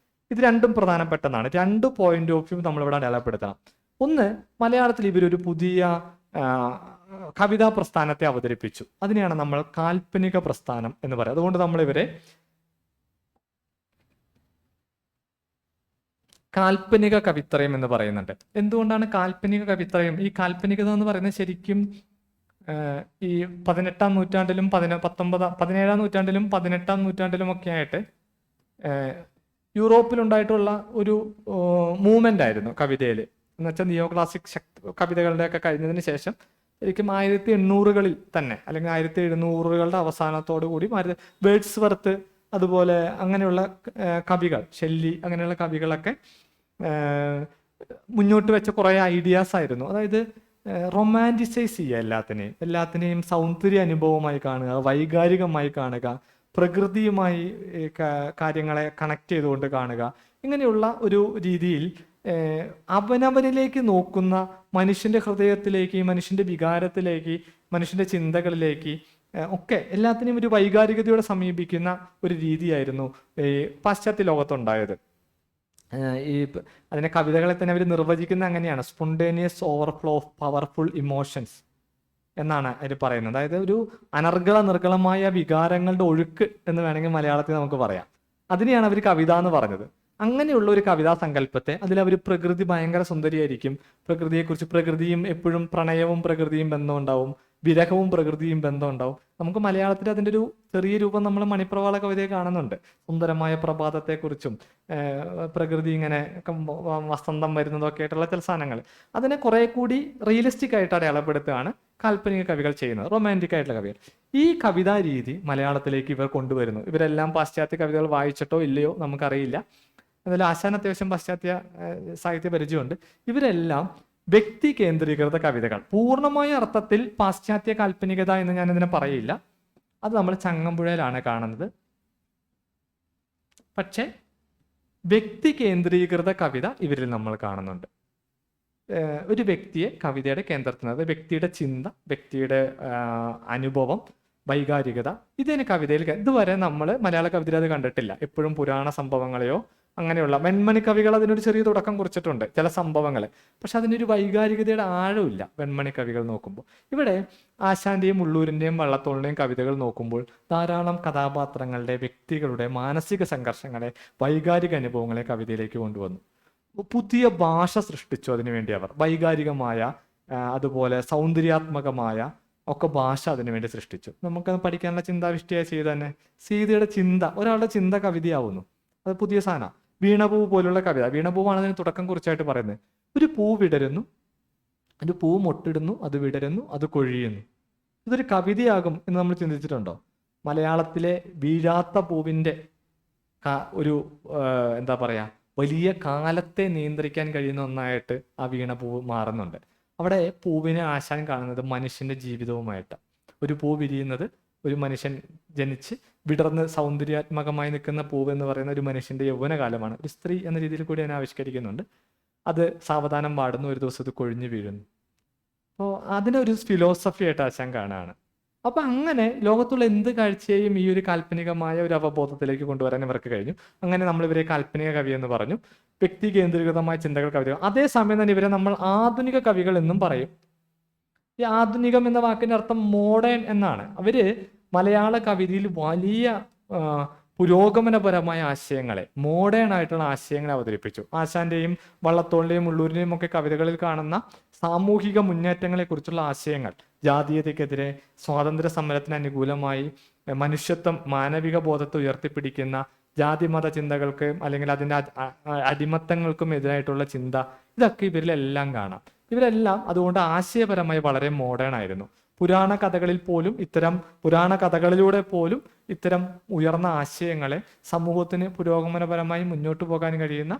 ഇത് രണ്ടും പ്രധാനപ്പെട്ടതാണ്. 2 പോയിന്റ് ഓഫ് വ്യൂ നമ്മളിവിടെ അടയാളപ്പെടുത്തണം. ഒന്ന്, മലയാളത്തിൽ ഇവരൊരു പുതിയ കവിതാ പ്രസ്ഥാനത്തെ അവതരിപ്പിച്ചു. അതിനെയാണ് നമ്മൾ കാൽപ്പനിക പ്രസ്ഥാനം എന്ന് പറയുന്നത്. അതുകൊണ്ട് നമ്മൾ ഇവരെ കാൽപ്പനിക കവിത്രയം എന്ന് പറയുന്നുണ്ട്. എന്തുകൊണ്ടാണ് കാൽപ്പനിക കവിത്രയം? ഈ കാൽപ്പനികത എന്ന് പറയുന്നത് ശരിക്കും ഈ 18-ാം നൂറ്റാണ്ടിലും 17-ാം നൂറ്റാണ്ടിലും 18-ാം നൂറ്റാണ്ടിലും ഒക്കെ ആയിട്ട് യൂറോപ്പിലുണ്ടായിട്ടുള്ള ഒരു മൂവ്മെന്റ് ആയിരുന്നു കവിതയിൽ. എന്നുവെച്ചാൽ നിയോ ക്ലാസിക് കവിതകളുടെ ഒക്കെ കഴിഞ്ഞതിന് ശേഷം ശരിക്കും 1800-കളിൽ തന്നെ, അല്ലെങ്കിൽ 1700-കളുടെ അവസാനത്തോടു കൂടി വേർഡ്സ്വർത്ത്, അതുപോലെ അങ്ങനെയുള്ള കവികൾ, ഷെല്ലി, അങ്ങനെയുള്ള കവികളൊക്കെ മുന്നോട്ട് വെച്ച കുറേ ഐഡിയാസ് ആയിരുന്നു. അതായത് റൊമാൻറ്റിസൈസ് ചെയ്യുക, എല്ലാത്തിനെയും സൗന്ദര്യ അനുഭവമായി കാണുക, വൈകാരികമായി കാണുക, പ്രകൃതിയുമായി കാര്യങ്ങളെ കണക്ട് ചെയ്തുകൊണ്ട് കാണുക. ഇങ്ങനെയുള്ള ഒരു രീതിയിൽ അവനവനിലേക്ക് നോക്കുന്ന, മനുഷ്യന്റെ ഹൃദയത്തിലേക്ക്, മനുഷ്യന്റെ വികാരത്തിലേക്ക്, മനുഷ്യന്റെ ചിന്തകളിലേക്ക് ഒക്കെ എല്ലാത്തിനെയും ഒരു വൈകാരികതയോടെ സമീപിക്കുന്ന ഒരു രീതിയായിരുന്നു ഈ പാശ്ചാത്യ ലോകത്തുണ്ടായത്. അതിനെ കവിതകളെ തന്നെ അവർ നിർവചിക്കുന്ന അങ്ങനെയാണ്, spontaneous overflow of powerful emotions എന്നാണ് അതിൽ പറയുന്നത്. അതായത് ഒരു നിർഗളമായ വികാരങ്ങളുടെ ഒഴുക്ക് എന്ന് വേണമെങ്കിൽ മലയാളത്തിൽ നമുക്ക് പറയാം. അതിനെയാണ് അവർ കവിത എന്ന് പറഞ്ഞത്. അങ്ങനെയുള്ള ഒരു കവിതാ സങ്കല്പത്തെ, അതിലവർ പ്രകൃതി ഭയങ്കര സുന്ദരിയായിരിക്കും, പ്രകൃതിയെക്കുറിച്ച്, പ്രകൃതിയും എപ്പോഴും പ്രണയവും പ്രകൃതിയും ബന്ധമുണ്ടാവും, വിരഹവും പ്രകൃതിയും ബന്ധമുണ്ടാവും. നമുക്ക് മലയാളത്തിൽ അതിൻ്റെ ഒരു ചെറിയ രൂപം നമ്മൾ മണിപ്രവാള കവിതയെ കാണുന്നുണ്ട്. സുന്ദരമായ പ്രഭാതത്തെക്കുറിച്ചും പ്രകൃതി ഇങ്ങനെ വസന്തം വരുന്നതൊക്കെ ആയിട്ടുള്ള ചില സാധനങ്ങൾ, അതിനെ കുറെ കൂടി റിയലിസ്റ്റിക് ആയിട്ട് അടയാളപ്പെടുത്തുകയാണ് കാൽപ്പനിക കവികൾ ചെയ്യുന്നത്, റൊമാൻറ്റിക് ആയിട്ടുള്ള കവികൾ. ഈ കവിതാ രീതി മലയാളത്തിലേക്ക് ഇവർ കൊണ്ടുവരുന്നു. ഇവരെല്ലാം പാശ്ചാത്യ കവിതകൾ വായിച്ചിട്ടോ ഇല്ലയോ നമുക്കറിയില്ല. അതിൽ ആശാൻ അത്യാവശ്യം പാശ്ചാത്യ സാഹിത്യ പരിചയമുണ്ട്. ഇവരെല്ലാം വ്യക്തി കേന്ദ്രീകൃത കവിതകൾ, പൂർണ്ണമായ അർത്ഥത്തിൽ പാശ്ചാത്യ കാൽപ്പനികത എന്ന് ഞാൻ ഇതിനെ പറയില്ല. അത് നമ്മൾ ചങ്ങമ്പുഴയിലാണ് കാണുന്നത്. പക്ഷെ വ്യക്തി കേന്ദ്രീകൃത കവിത ഇവരിൽ നമ്മൾ കാണുന്നുണ്ട്. ഒരു വ്യക്തിയെ കവിതയുടെ കേന്ദ്രത്തിനത്, വ്യക്തിയുടെ ചിന്ത, വ്യക്തിയുടെ അനുഭവം, വൈകാരികത, ഇതിന് കവിതയിൽ ഇതുവരെ നമ്മൾ മലയാള കവിതയിൽ അത് കണ്ടിട്ടില്ല. എപ്പോഴും പുരാണ സംഭവങ്ങളെയോ അങ്ങനെയുള്ള, വെൺമണി കവികൾ അതിനൊരു ചെറിയ തുടക്കം കുറിച്ചിട്ടുണ്ട്, ചില സംഭവങ്ങൾ. പക്ഷെ അതിനൊരു വൈകാരികതയുടെ ആഴമില്ല വെൺമണി കവികൾ നോക്കുമ്പോൾ. ഇവിടെ ആശാന്റെയും ഉള്ളൂരിന്റെയും വള്ളത്തോളിന്റെയും കവിതകൾ നോക്കുമ്പോൾ ധാരാളം കഥാപാത്രങ്ങളുടെ, വ്യക്തികളുടെ മാനസിക സംഘർഷങ്ങളെ, വൈകാരിക അനുഭവങ്ങളെ കവിതയിലേക്ക് കൊണ്ടുവന്നു. പുതിയ ഭാഷ സൃഷ്ടിച്ചു അതിനുവേണ്ടി അവർ. വൈകാരികമായ, അതുപോലെ സൗന്ദര്യാത്മകമായ ഒക്കെ ഭാഷ അതിനു വേണ്ടി സൃഷ്ടിച്ചു. നമുക്കത് പഠിക്കാനുള്ള ചിന്താവിഷ്ടിയായി ചെയ്ത് തന്നെ സീതയുടെ ചിന്ത, ഒരാളുടെ ചിന്ത കവിതയാവുന്നു. അത് പുതിയ സാധനം. വീണപൂ പോലുള്ള കവിത, വീണപൂവാണ് അതിന് തുടക്കം കുറിച്ചായിട്ട് പറയുന്നത്. ഒരു പൂ വിടരുന്നു, ഒരു പൂ മൊട്ടിടുന്നു, അത് വിടരുന്നു, അത് കൊഴിയുന്നു. ഇതൊരു കവിതയാകും എന്ന് നമ്മൾ ചിന്തിച്ചിട്ടുണ്ടോ? മലയാളത്തിലെ വീഴാത്ത പൂവിൻ്റെ ഒരു എന്താ പറയുക, വലിയ കാലത്തെ നിയന്ത്രിക്കാൻ കഴിയുന്ന ഒന്നായിട്ട് ആ വീണപൂവ് മാറുന്നുണ്ട്. അവിടെ പൂവിനെ ആശാൻ കാണുന്നത് മനുഷ്യന്റെ ജീവിതവുമായിട്ട്. ഒരു പൂ വിരിയുന്നത്, ഒരു മനുഷ്യൻ ജനിച്ച് വിടർന്ന് സൗന്ദര്യാത്മകമായി നിൽക്കുന്ന പൂവ് എന്ന് പറയുന്ന ഒരു മനുഷ്യന്റെ യൗവനകാലമാണ്. ഒരു സ്ത്രീ എന്ന രീതിയിൽ കൂടി അതിനെ ആവിഷ്കരിക്കുന്നുണ്ട്. അത് സാവധാനം വാടുന്നു, ഒരു ദിവസം അത് കൊഴിഞ്ഞു വീഴുന്നു. അപ്പോൾ അതിനൊരു ഫിലോസഫി ആയിട്ട് ആശാൻ കാണുകയാണ്. അപ്പൊ അങ്ങനെ ലോകത്തുള്ള എന്ത് കാഴ്ചയെയും ഈ ഒരു കാൽപ്പനികമായ ഒരു അവബോധത്തിലേക്ക് കൊണ്ടുവരാൻ ഇവർക്ക് കഴിഞ്ഞു. അങ്ങനെ നമ്മൾ ഇവരെ കാൽപ്പനിക കവി എന്ന് പറഞ്ഞു. വ്യക്തി കേന്ദ്രീകൃതമായ ചിന്തകൾ കവിതകൾ. അതേസമയം തന്നെ ഇവരെ നമ്മൾ ആധുനിക കവികൾ എന്നും പറയും. ഈ ആധുനികം എന്ന വാക്കിന്റെ അർത്ഥം മോഡേൺ എന്നാണ്. അവര് മലയാള കവിതയിൽ വലിയ പുരോഗമനപരമായ ആശയങ്ങളെ, മോഡേൺ ആയിട്ടുള്ള ആശയങ്ങളെ അവതരിപ്പിച്ചു. ആശാന്റെയും വള്ളത്തോളിന്റെയും ഉള്ളൂരിന്റെയും ഒക്കെ കവിതകളിൽ കാണുന്ന സാമൂഹിക മുന്നേറ്റങ്ങളെ കുറിച്ചുള്ള ആശയങ്ങൾ, ജാതീയതയ്ക്കെതിരെ, സ്വാതന്ത്ര്യ സമരത്തിന് അനുകൂലമായി, മനുഷ്യത്വം, മാനവിക ബോധത്തെ ഉയർത്തിപ്പിടിക്കുന്ന, ജാതി മത ചിന്തകൾക്ക് അല്ലെങ്കിൽ അതിൻ്റെ അടിമത്തങ്ങൾക്കും എതിരായിട്ടുള്ള ചിന്ത, ഇതൊക്കെ ഇവരിലെല്ലാം കാണാം. ഇവരെല്ലാം അതുകൊണ്ട് ആശയപരമായി വളരെ മോഡേൺ ആയിരുന്നു. പുരാണ കഥകളിൽ പോലും പുരാണ കഥകളിലൂടെ പോലും ഇത്തരം ഉയർന്ന ആശയങ്ങളെ, സമൂഹത്തിന് പുരോഗമനപരമായി മുന്നോട്ട് പോകാൻ കഴിയുന്ന,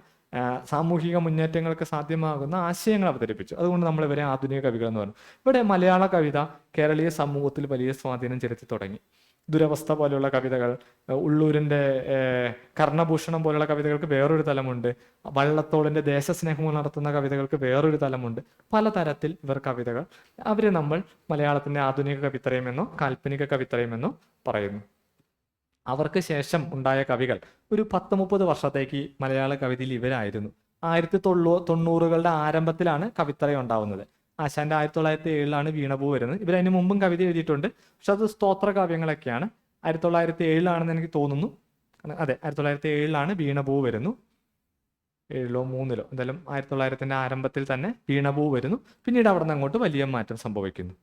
സാമൂഹിക മുന്നേറ്റങ്ങൾക്ക് സാധ്യമാകുന്ന ആശയങ്ങൾ അവതരിപ്പിച്ചു. അതുകൊണ്ട് നമ്മൾ ഇവരെ ആധുനിക കവികൾ എന്ന് പറഞ്ഞു. ഇവിടെ മലയാള കവിത കേരളീയ സമൂഹത്തിൽ വലിയ സ്വാധീനം ചെലുത്തി തുടങ്ങി. ദുരവസ്ഥ പോലെയുള്ള കവിതകൾ, ഉള്ളൂരിന്റെ കർണഭൂഷണം പോലുള്ള കവിതകൾക്ക് വേറൊരു തലമുണ്ട്. വള്ളത്തോളിന്റെ ദേശസ്നേഹം ഉണർത്തുന്ന കവിതകൾക്ക് വേറൊരു തലമുണ്ട്. പലതരത്തിൽ ഇവർ കവിതകൾ, അവരെ നമ്മൾ മലയാളത്തിന്റെ ആധുനിക കവിത്രയമെന്നോ കാൽപ്പനിക കവിത്രയമെന്നോ പറയുന്നു. അവർക്ക് ശേഷം ഉണ്ടായ കവികൾ ഒരു 10-30 വർഷത്തേക്ക് മലയാള കവിതയിൽ ഇവരായിരുന്നു. 1990കളുടെ ആരംഭത്തിലാണ് കവിത്രയം ഉണ്ടാവുന്നത്. ആശാന്റെ 1907 വീണപൂ വരുന്നത്. ഇവരതിന് മുമ്പും കവിത എഴുതിയിട്ടുണ്ട്, പക്ഷെ അത് സ്തോത്ര കാവ്യങ്ങളൊക്കെയാണ്. 1907 എനിക്ക് തോന്നുന്നു. അതെ, 1907 വീണപൂ വരുന്നു. 7-3 എന്തായാലും 1900 ആരംഭത്തിൽ തന്നെ വീണപൂ വരുന്നു. പിന്നീട് അവിടെ നിന്ന് അങ്ങോട്ട് വലിയ മാറ്റം സംഭവിക്കുന്നു.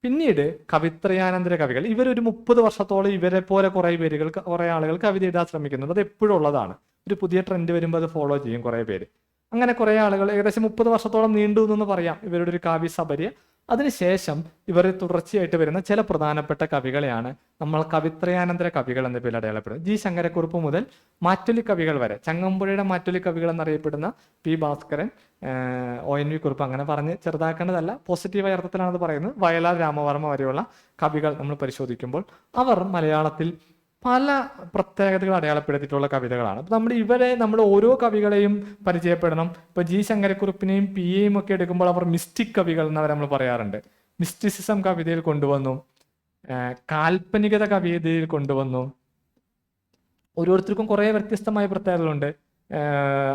പിന്നീട് കവിത്രയാനന്തര കവികൾ, ഇവരൊരു 30 വർഷത്തോളം ഇവരെ പോലെ കുറെ ആളുകൾ കവിത എഴുതാൻ ശ്രമിക്കുന്നുണ്ട്. അത് എപ്പോഴും ഉള്ളതാണ്. ഒരു പുതിയ ട്രെൻഡ് വരുമ്പോൾ അത് ഫോളോ ചെയ്യും കുറെ പേര്. അങ്ങനെ കുറെ ആളുകൾ ഏകദേശം 30 വർഷത്തോളം നീണ്ടു എന്ന് പറയാം ഇവരുടെ ഒരു കാവ്യസബര്യ. അതിനുശേഷം ഇവർ തുടർച്ചയായിട്ട് വരുന്ന ചില പ്രധാനപ്പെട്ട കവികളെയാണ് നമ്മൾ കവിത്രയാനന്തര കവികൾ എന്ന പേരിൽ അടയാളപ്പെടുന്നത്. ജി ശങ്കരക്കുറുപ്പ് മുതൽ മാറ്റൊലി കവികൾ വരെ, ചങ്ങമ്പുഴയുടെ മാറ്റൊലി കവികൾ എന്നറിയപ്പെടുന്ന പി ഭാസ്കരൻ, ONV കുറുപ്പ്, അങ്ങനെ പറഞ്ഞ് ചെറുതാക്കേണ്ടതല്ല, പോസിറ്റീവായ അർത്ഥത്തിലാണ് അത് പറയുന്നത്. വയലാർ രാമവർമ്മ വരെയുള്ള കവികൾ നമ്മൾ പരിശോധിക്കുമ്പോൾ അവർ മലയാളത്തിൽ പല പ്രത്യേകതകൾ അടയാളപ്പെടുത്തിയിട്ടുള്ള കവിതകളാണ്. അപ്പൊ നമ്മൾ ഓരോ കവികളെയും പരിചയപ്പെടണം. ഇപ്പൊ ജി ശങ്കരക്കുറുപ്പിനെയും PAയും ഒക്കെ എടുക്കുമ്പോൾ അവർ മിസ്റ്റിക് കവികൾ എന്നവരെ നമ്മൾ പറയാറുണ്ട്. മിസ്റ്റിസിസം കവിതയിൽ കൊണ്ടുവന്നു, കാൽപ്പനികത കവിതയിൽ കൊണ്ടുവന്നു. ഓരോരുത്തർക്കും കുറെ വ്യത്യസ്തമായ പ്രത്യേകതകളുണ്ട്.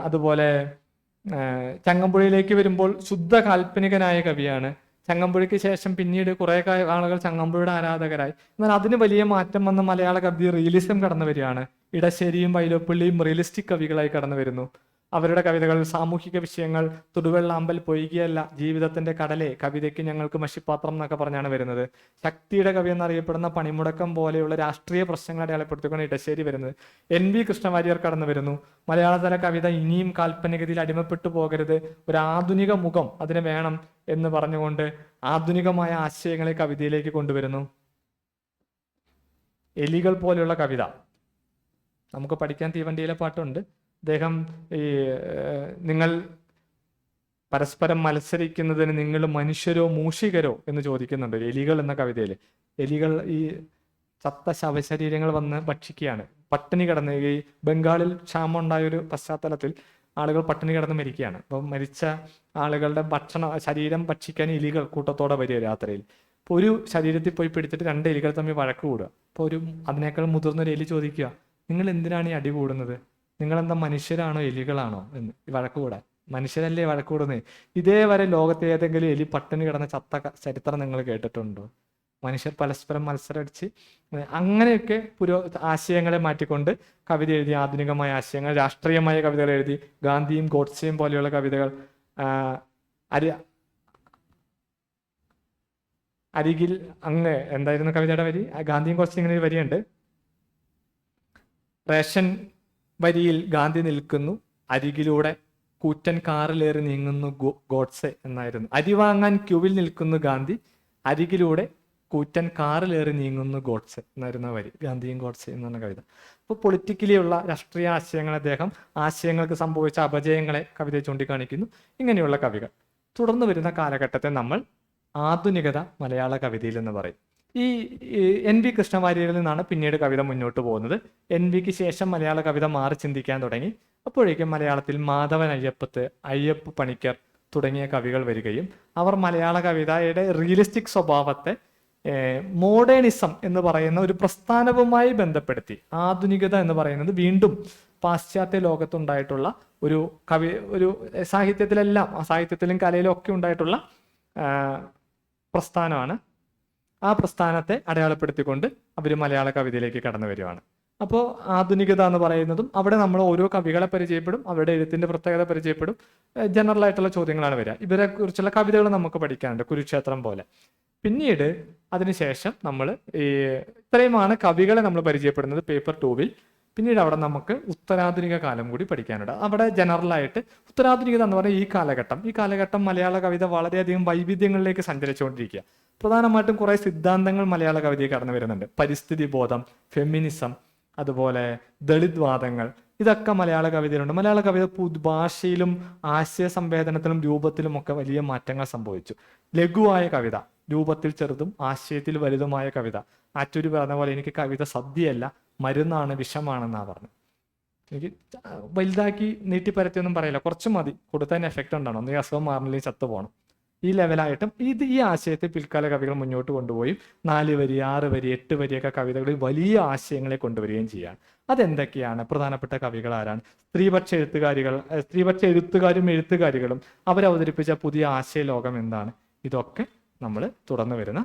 അതുപോലെ ചങ്ങമ്പുഴയിലേക്ക് വരുമ്പോൾ ശുദ്ധ കാൽപ്പനികനായ കവിയാണ്. ചങ്ങമ്പുഴയ്ക്ക് ശേഷം പിന്നീട് കുറെ ആളുകൾ ചങ്ങമ്പുഴയുടെ ആരാധകരായി. എന്നാൽ അതിന് വലിയ മാറ്റം വന്ന മലയാള കവി റിയലിസം കടന്നു വരികയാണ്. ഇടശ്ശേരിയും വൈലോപ്പിള്ളിയും റിയലിസ്റ്റിക് കവികളായി കടന്നു വരുന്നു. അവരുടെ കവിതകളിൽ സാമൂഹിക വിഷയങ്ങൾ, തുടുവെള്ളാമ്പൽ പൊയ്കയല്ല, ജീവിതത്തിന്റെ കടലെ, കവിതയ്ക്ക് ഞങ്ങൾക്ക് മഷിപ്പാത്രം എന്നൊക്കെ പറഞ്ഞാണ് വരുന്നത്. ശക്തിയുടെ കവി എന്നറിയപ്പെടുന്ന പണിമുടക്കം പോലെയുള്ള രാഷ്ട്രീയ പ്രശ്നങ്ങൾ അടയാളപ്പെടുത്തിക്കൊണ്ട് ഇടശ്ശേരി വരുന്നത്. NV കൃഷ്ണവാര്യർ കടന്നു വരുന്നു. മലയാളതല കവിത ഇനിയും കാൽപ്പനികതയിൽ അടിമപ്പെട്ടു പോകരുത്, ഒരു ആധുനിക മുഖം അതിന് വേണം എന്ന് പറഞ്ഞുകൊണ്ട് ആധുനികമായ ആശയങ്ങളെ കവിതയിലേക്ക് കൊണ്ടുവരുന്നു. എലികൾ പോലെയുള്ള കവിത നമുക്ക് പഠിക്കാൻ തീവണ്ടിയിലെ പാട്ടുണ്ട്. അദ്ദേഹം നിങ്ങൾ പരസ്പരം മത്സരിക്കുന്നതിന് നിങ്ങൾ മനുഷ്യരോ മൂഷികരോ എന്ന് ചോദിക്കുന്നുണ്ട് എലികൾ എന്ന കവിതയിൽ. എലികൾ ഈ ചത്ത ശവശരീരങ്ങൾ വന്ന് ഭക്ഷിക്കുകയാണ്. പട്ടിണി കിടന്ന്, ഈ ബംഗാളിൽ ക്ഷാമം ഉണ്ടായ ഒരു പശ്ചാത്തലത്തിൽ ആളുകൾ പട്ടിണി കിടന്ന് മരിക്കുകയാണ്. അപ്പം മരിച്ച ആളുകളുടെ ശരീരം ഭക്ഷിക്കാൻ എലികൾ കൂട്ടത്തോടെ വരിക രാത്രിയിൽ. അപ്പോൾ ഒരു ശരീരത്തിൽ പോയി പിടിച്ചിട്ട് 2 എലികൾ തമ്മിൽ വഴക്ക് കൂടുക. അപ്പോൾ അതിനേക്കാൾ മുതിർന്നൊരു എലി ചോദിക്കുക, നിങ്ങൾ എന്തിനാണ് ഈ അടി കൂടുന്നത്? നിങ്ങളെന്താ മനുഷ്യരാണോ എലികളാണോ എന്ന് വഴക്ക് കൂടാൻ? മനുഷ്യരല്ലേ വഴക്ക് കൂടുന്നത്? ഇതേവരെ ലോകത്തെ ഏതെങ്കിലും എലി പട്ടിണി കിടന്ന ചത്ത ചരിത്രം നിങ്ങൾ കേട്ടിട്ടുണ്ടോ? മനുഷ്യർ പരസ്പരം മത്സരടിച്ച് അങ്ങനെയൊക്കെ ആശയങ്ങളെ മാറ്റിക്കൊണ്ട് കവിത എഴുതി, ആധുനികമായ ആശയങ്ങൾ, രാഷ്ട്രീയമായ കവിതകൾ എഴുതി. ഗാന്ധിയും ഗോഡ്സെയും പോലെയുള്ള കവിതകൾ, അരികിൽ അങ്ങ് എന്തായിരുന്നു കവിതയുടെ വരി? ഗാന്ധിയും കുറച്ച് ഇങ്ങനെ ഒരു വരിയുണ്ട്. റേഷൻ വരിയിൽ ഗാന്ധി നിൽക്കുന്നു, അരികിലൂടെ കൂറ്റൻ കാറിലേറി നീങ്ങുന്നു ഗോഡ്സെ എന്നായിരുന്നു. അരി വാങ്ങാൻ ക്യൂവിൽ നിൽക്കുന്നു ഗാന്ധി, അരികിലൂടെ കൂറ്റൻ കാറിലേറി നീങ്ങുന്നു ഗോഡ്സെ എന്നായിരുന്ന വരി. ഗാന്ധിയും ഗോഡ്സെ എന്ന് പറഞ്ഞ കവിത. അപ്പോൾ പൊളിറ്റിക്കലി ഉള്ള രാഷ്ട്രീയ ആശയങ്ങൾ, അദ്ദേഹം ആശയങ്ങൾക്ക് സംഭവിച്ച അപജയങ്ങളെ കവിതയെ ചൂണ്ടിക്കാണിക്കുന്നു. ഇങ്ങനെയുള്ള കവികൾ. തുടർന്ന് വരുന്ന കാലഘട്ടത്തെ നമ്മൾ ആധുനികത മലയാള കവിതയിൽ എന്ന് പറയും. ഈ NV കൃഷ്ണവാര്യരിൽ നിന്നാണ് പിന്നീട് കവിത മുന്നോട്ട് പോകുന്നത്. NVക്ക് ശേഷം മലയാള കവിത മാറി ചിന്തിക്കാൻ തുടങ്ങി. അപ്പോഴേക്കും മലയാളത്തിൽ മാധവൻ അയ്യപ്പത്ത്, അയ്യപ്പ പണിക്കർ തുടങ്ങിയ കവികൾ വരികയും അവർ മലയാള കവിതയുടെ റിയലിസ്റ്റിക് സ്വഭാവത്തെ മോഡേണിസം എന്ന് പറയുന്ന ഒരു പ്രസ്ഥാനവുമായി ബന്ധപ്പെടുത്തി. ആധുനികത എന്ന് പറയുന്നത് വീണ്ടും പാശ്ചാത്യ ലോകത്തുണ്ടായിട്ടുള്ള ഒരു ഒരു സാഹിത്യത്തിലെല്ലാം, സാഹിത്യത്തിലും കലയിലും ഒക്കെ ഉണ്ടായിട്ടുള്ള പ്രസ്ഥാനമാണ്. ആ പ്രസ്ഥാനത്തെ അടയാളപ്പെടുത്തിക്കൊണ്ട് അവർ മലയാള കവിതയിലേക്ക് കടന്നു വരികയാണ്. അപ്പോൾ ആധുനികത എന്ന് പറയുന്നതും അവിടെ നമ്മൾ ഓരോ കവികളെ പരിചയപ്പെടും, അവരുടെ എഴുത്തിന്റെ പ്രത്യേകത പരിചയപ്പെടും. ജനറൽ ആയിട്ടുള്ള ചോദ്യങ്ങളാണ് വരിക. ഇവരെ കുറിച്ചുള്ള കവിതകൾ നമുക്ക് പഠിക്കാനുണ്ട്, കുരുക്ഷേത്രം പോലെ. പിന്നീട് അതിനുശേഷം നമ്മൾ ഇത്രയുമാണ് കവികളെ നമ്മൾ പരിചയപ്പെടുന്നത് പേപ്പർ 2-വിൽ. പിന്നീട് അവിടെ നമുക്ക് ഉത്തരാധുനിക കാലം കൂടി പഠിക്കാനുണ്ട്. അവിടെ ജനറലായിട്ട് ഉത്തരാധുനികത എന്ന് പറയുന്ന ഈ കാലഘട്ടം മലയാള കവിത വളരെയധികം വൈവിധ്യങ്ങളിലേക്ക് സഞ്ചരിച്ചുകൊണ്ടിരിക്കുക. പ്രധാനമായിട്ടും കുറേ സിദ്ധാന്തങ്ങൾ മലയാള കവിതയിൽ കടന്നു വരുന്നുണ്ട്. പരിസ്ഥിതി ബോധം, ഫെമിനിസം, അതുപോലെ ദളിത് വാദങ്ങൾ, ഇതൊക്കെ മലയാള കവിതയിലുണ്ട്. മലയാള കവിത ഭാഷയിലും ആശയ സംവേദനത്തിലും രൂപത്തിലും ഒക്കെ വലിയ മാറ്റങ്ങൾ സംഭവിച്ചു. ലഘുവായ കവിത, രൂപത്തിൽ ചെറുതും ആശയത്തിൽ വലുതുമായ കവിത. ആറ്റൂര് പറഞ്ഞ പോലെ എനിക്ക് കവിത സദ്യയല്ല, മരുന്നാണ്, വിഷമാണെന്നാണ് പറഞ്ഞത്. എനിക്ക് വലുതാക്കി നീട്ടിപ്പരത്തിയൊന്നും പറയില്ല, കുറച്ച് മതി, കൊടുത്തതിന് എഫക്റ്റ് ഉണ്ടാണോ, ഒന്നീ അസുഖം മാറില്ലെങ്കിൽ ചത്തു പോകണം, ഈ ലെവലായിട്ടും ഈ ആശയത്തെ പിൽക്കാല കവികൾ മുന്നോട്ട് കൊണ്ടുപോയി 4 വരി, 6 വരി, 8 വരിയൊക്കെ കവിതകളിൽ വലിയ ആശയങ്ങളെ കൊണ്ടുവരികയും ചെയ്യാണ്. അതെന്തൊക്കെയാണ്? പ്രധാനപ്പെട്ട കവികൾ ആരാണ്? സ്ത്രീപക്ഷ എഴുത്തുകാരും എഴുത്തുകാരികളും അവരവതരിപ്പിച്ച പുതിയ ആശയ ലോകം എന്താണ്? ഇതൊക്കെ നമ്മൾ തുടർന്ന് വരുന്ന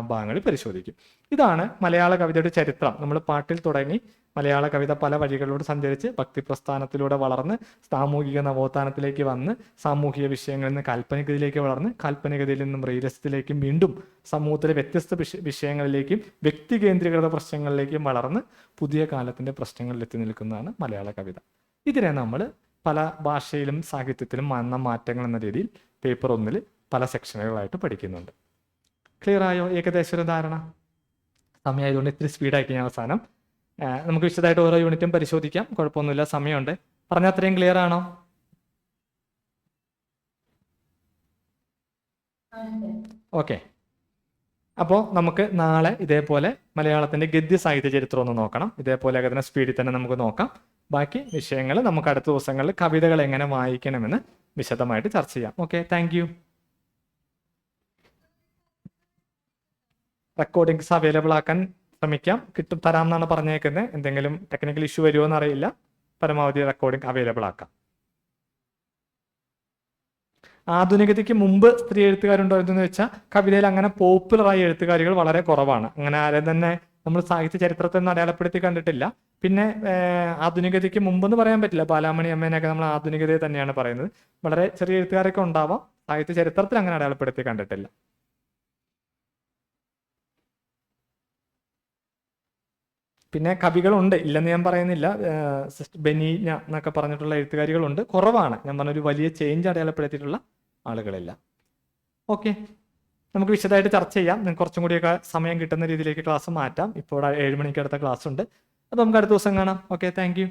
ഭാഗങ്ങളിൽ പരിശോധിക്കും. ഇതാണ് മലയാള കവിതയുടെ ചരിത്രം. നമ്മൾ പാട്ടിൽ തുടങ്ങി മലയാള കവിത പല വഴികളിലൂടെ സഞ്ചരിച്ച് ഭക്തിപ്രസ്ഥാനത്തിലൂടെ വളർന്ന് സാമൂഹിക നവോത്ഥാനത്തിലേക്ക് വന്ന് സാമൂഹിക വിഷയങ്ങളിൽ നിന്ന് കാൽപ്പനികതയിലേക്ക് വളർന്ന് കാൽപ്പനികതയിൽ നിന്നും റിയലിസത്തിലേക്കും വീണ്ടും സമൂഹത്തിലെ വ്യത്യസ്ത വിഷയങ്ങളിലേക്കും വ്യക്തി കേന്ദ്രീകൃത പ്രശ്നങ്ങളിലേക്കും വളർന്ന് പുതിയ കാലത്തിന്റെ പ്രശ്നങ്ങളിൽ എത്തി നിൽക്കുന്നതാണ് മലയാള കവിത. ഇതിനെ നമ്മൾ പല ഭാഷയിലും സാഹിത്യത്തിലും വന്ന മാറ്റങ്ങൾ എന്ന രീതിയിൽ പേപ്പർ 1-ൽ പല സെക്ഷനുകളായിട്ട് പഠിക്കുന്നുണ്ട്. ക്ലിയർ ആയോ? ഏകദേശം ഒരു ധാരണ. സമയമായതുകൊണ്ട് ഇത്തിരി സ്പീഡാക്കി ഞാൻ അവസാനം. നമുക്ക് വിശദമായിട്ട് ഓരോ യൂണിറ്റും പരിശോധിക്കാം, കുഴപ്പമൊന്നുമില്ല, സമയമുണ്ട്. പറഞ്ഞ അത്രയും ക്ലിയർ ആണോ? ഓക്കെ. അപ്പോൾ നമുക്ക് നാളെ ഇതേപോലെ മലയാളത്തിന്റെ ഗദ്യ സാഹിത്യ ചരിത്രം ഒന്ന് നോക്കണം. ഇതേപോലെ അതിനെ സ്പീഡിൽ തന്നെ നമുക്ക് നോക്കാം. ബാക്കി വിഷയങ്ങൾ നമുക്ക് അടുത്ത ദിവസങ്ങളിൽ കവിതകൾ എങ്ങനെ വായിക്കണമെന്ന് വിശദമായിട്ട് ചർച്ച ചെയ്യാം. Okay, thank you. Recordings available ആക്കാൻ ശ്രമിക്കാം. തരാമെന്നാണ് പറഞ്ഞേക്കുന്നത്. എന്തെങ്കിലും ടെക്നിക്കൽ ഇഷ്യൂ വരുമോ എന്നറിയില്ല. പരമാവധി റെക്കോർഡിംഗ് അവൈലബിൾ ആക്കാം. ആധുനികതയ്ക്ക് മുമ്പ് സ്ത്രീ എഴുത്തുകാരുണ്ടോ എന്ന് വെച്ചാൽ കവിതയിൽ അങ്ങനെ പോപ്പുലറായ എഴുത്തുകാരികൾ വളരെ കുറവാണ്. അങ്ങനെ ആരെ തന്നെ നമ്മൾ സാഹിത്യ ചരിത്രത്തിൽ നിന്ന് അടയാളപ്പെടുത്തി കണ്ടിട്ടില്ല. പിന്നെ ആധുനികതയ്ക്ക് മുമ്പെന്ന് പറയാൻ പറ്റില്ല. ബാലാമണി അമ്മേനെയൊക്കെ നമ്മൾ ആധുനികതയെ തന്നെയാണ് പറയുന്നത്. വളരെ ചെറിയ എഴുത്തുകാരൊക്കെ ഉണ്ടാവാം, സാഹിത്യ ചരിത്രത്തിൽ അങ്ങനെ അടയാളപ്പെടുത്തി കണ്ടിട്ടില്ല. പിന്നെ കവികളുണ്ട്, ഇല്ലെന്ന് ഞാൻ പറയുന്നില്ല. ബെനീന എന്നൊക്കെ പറഞ്ഞിട്ടുള്ള എഴുത്തുകാരികളുണ്ട്, കുറവാണ്. ഞാൻ പറഞ്ഞൊരു വലിയ ചേഞ്ച് അടയാളപ്പെടുത്തിയിട്ടുള്ള ആളുകളില്ല. ഓക്കെ, നമുക്ക് വിശദമായിട്ട് ചർച്ച ചെയ്യാം. നിങ്ങൾക്ക് കുറച്ചും കൂടിയൊക്കെ സമയം കിട്ടുന്ന രീതിയിലേക്ക് ക്ലാസ് മാറ്റാം. ഇപ്പോൾ 7 മണിക്ക് അടുത്ത ക്ലാസ് ഉണ്ട്. അപ്പോൾ നമുക്ക് അടുത്ത ദിവസം കാണാം. Okay, thank you.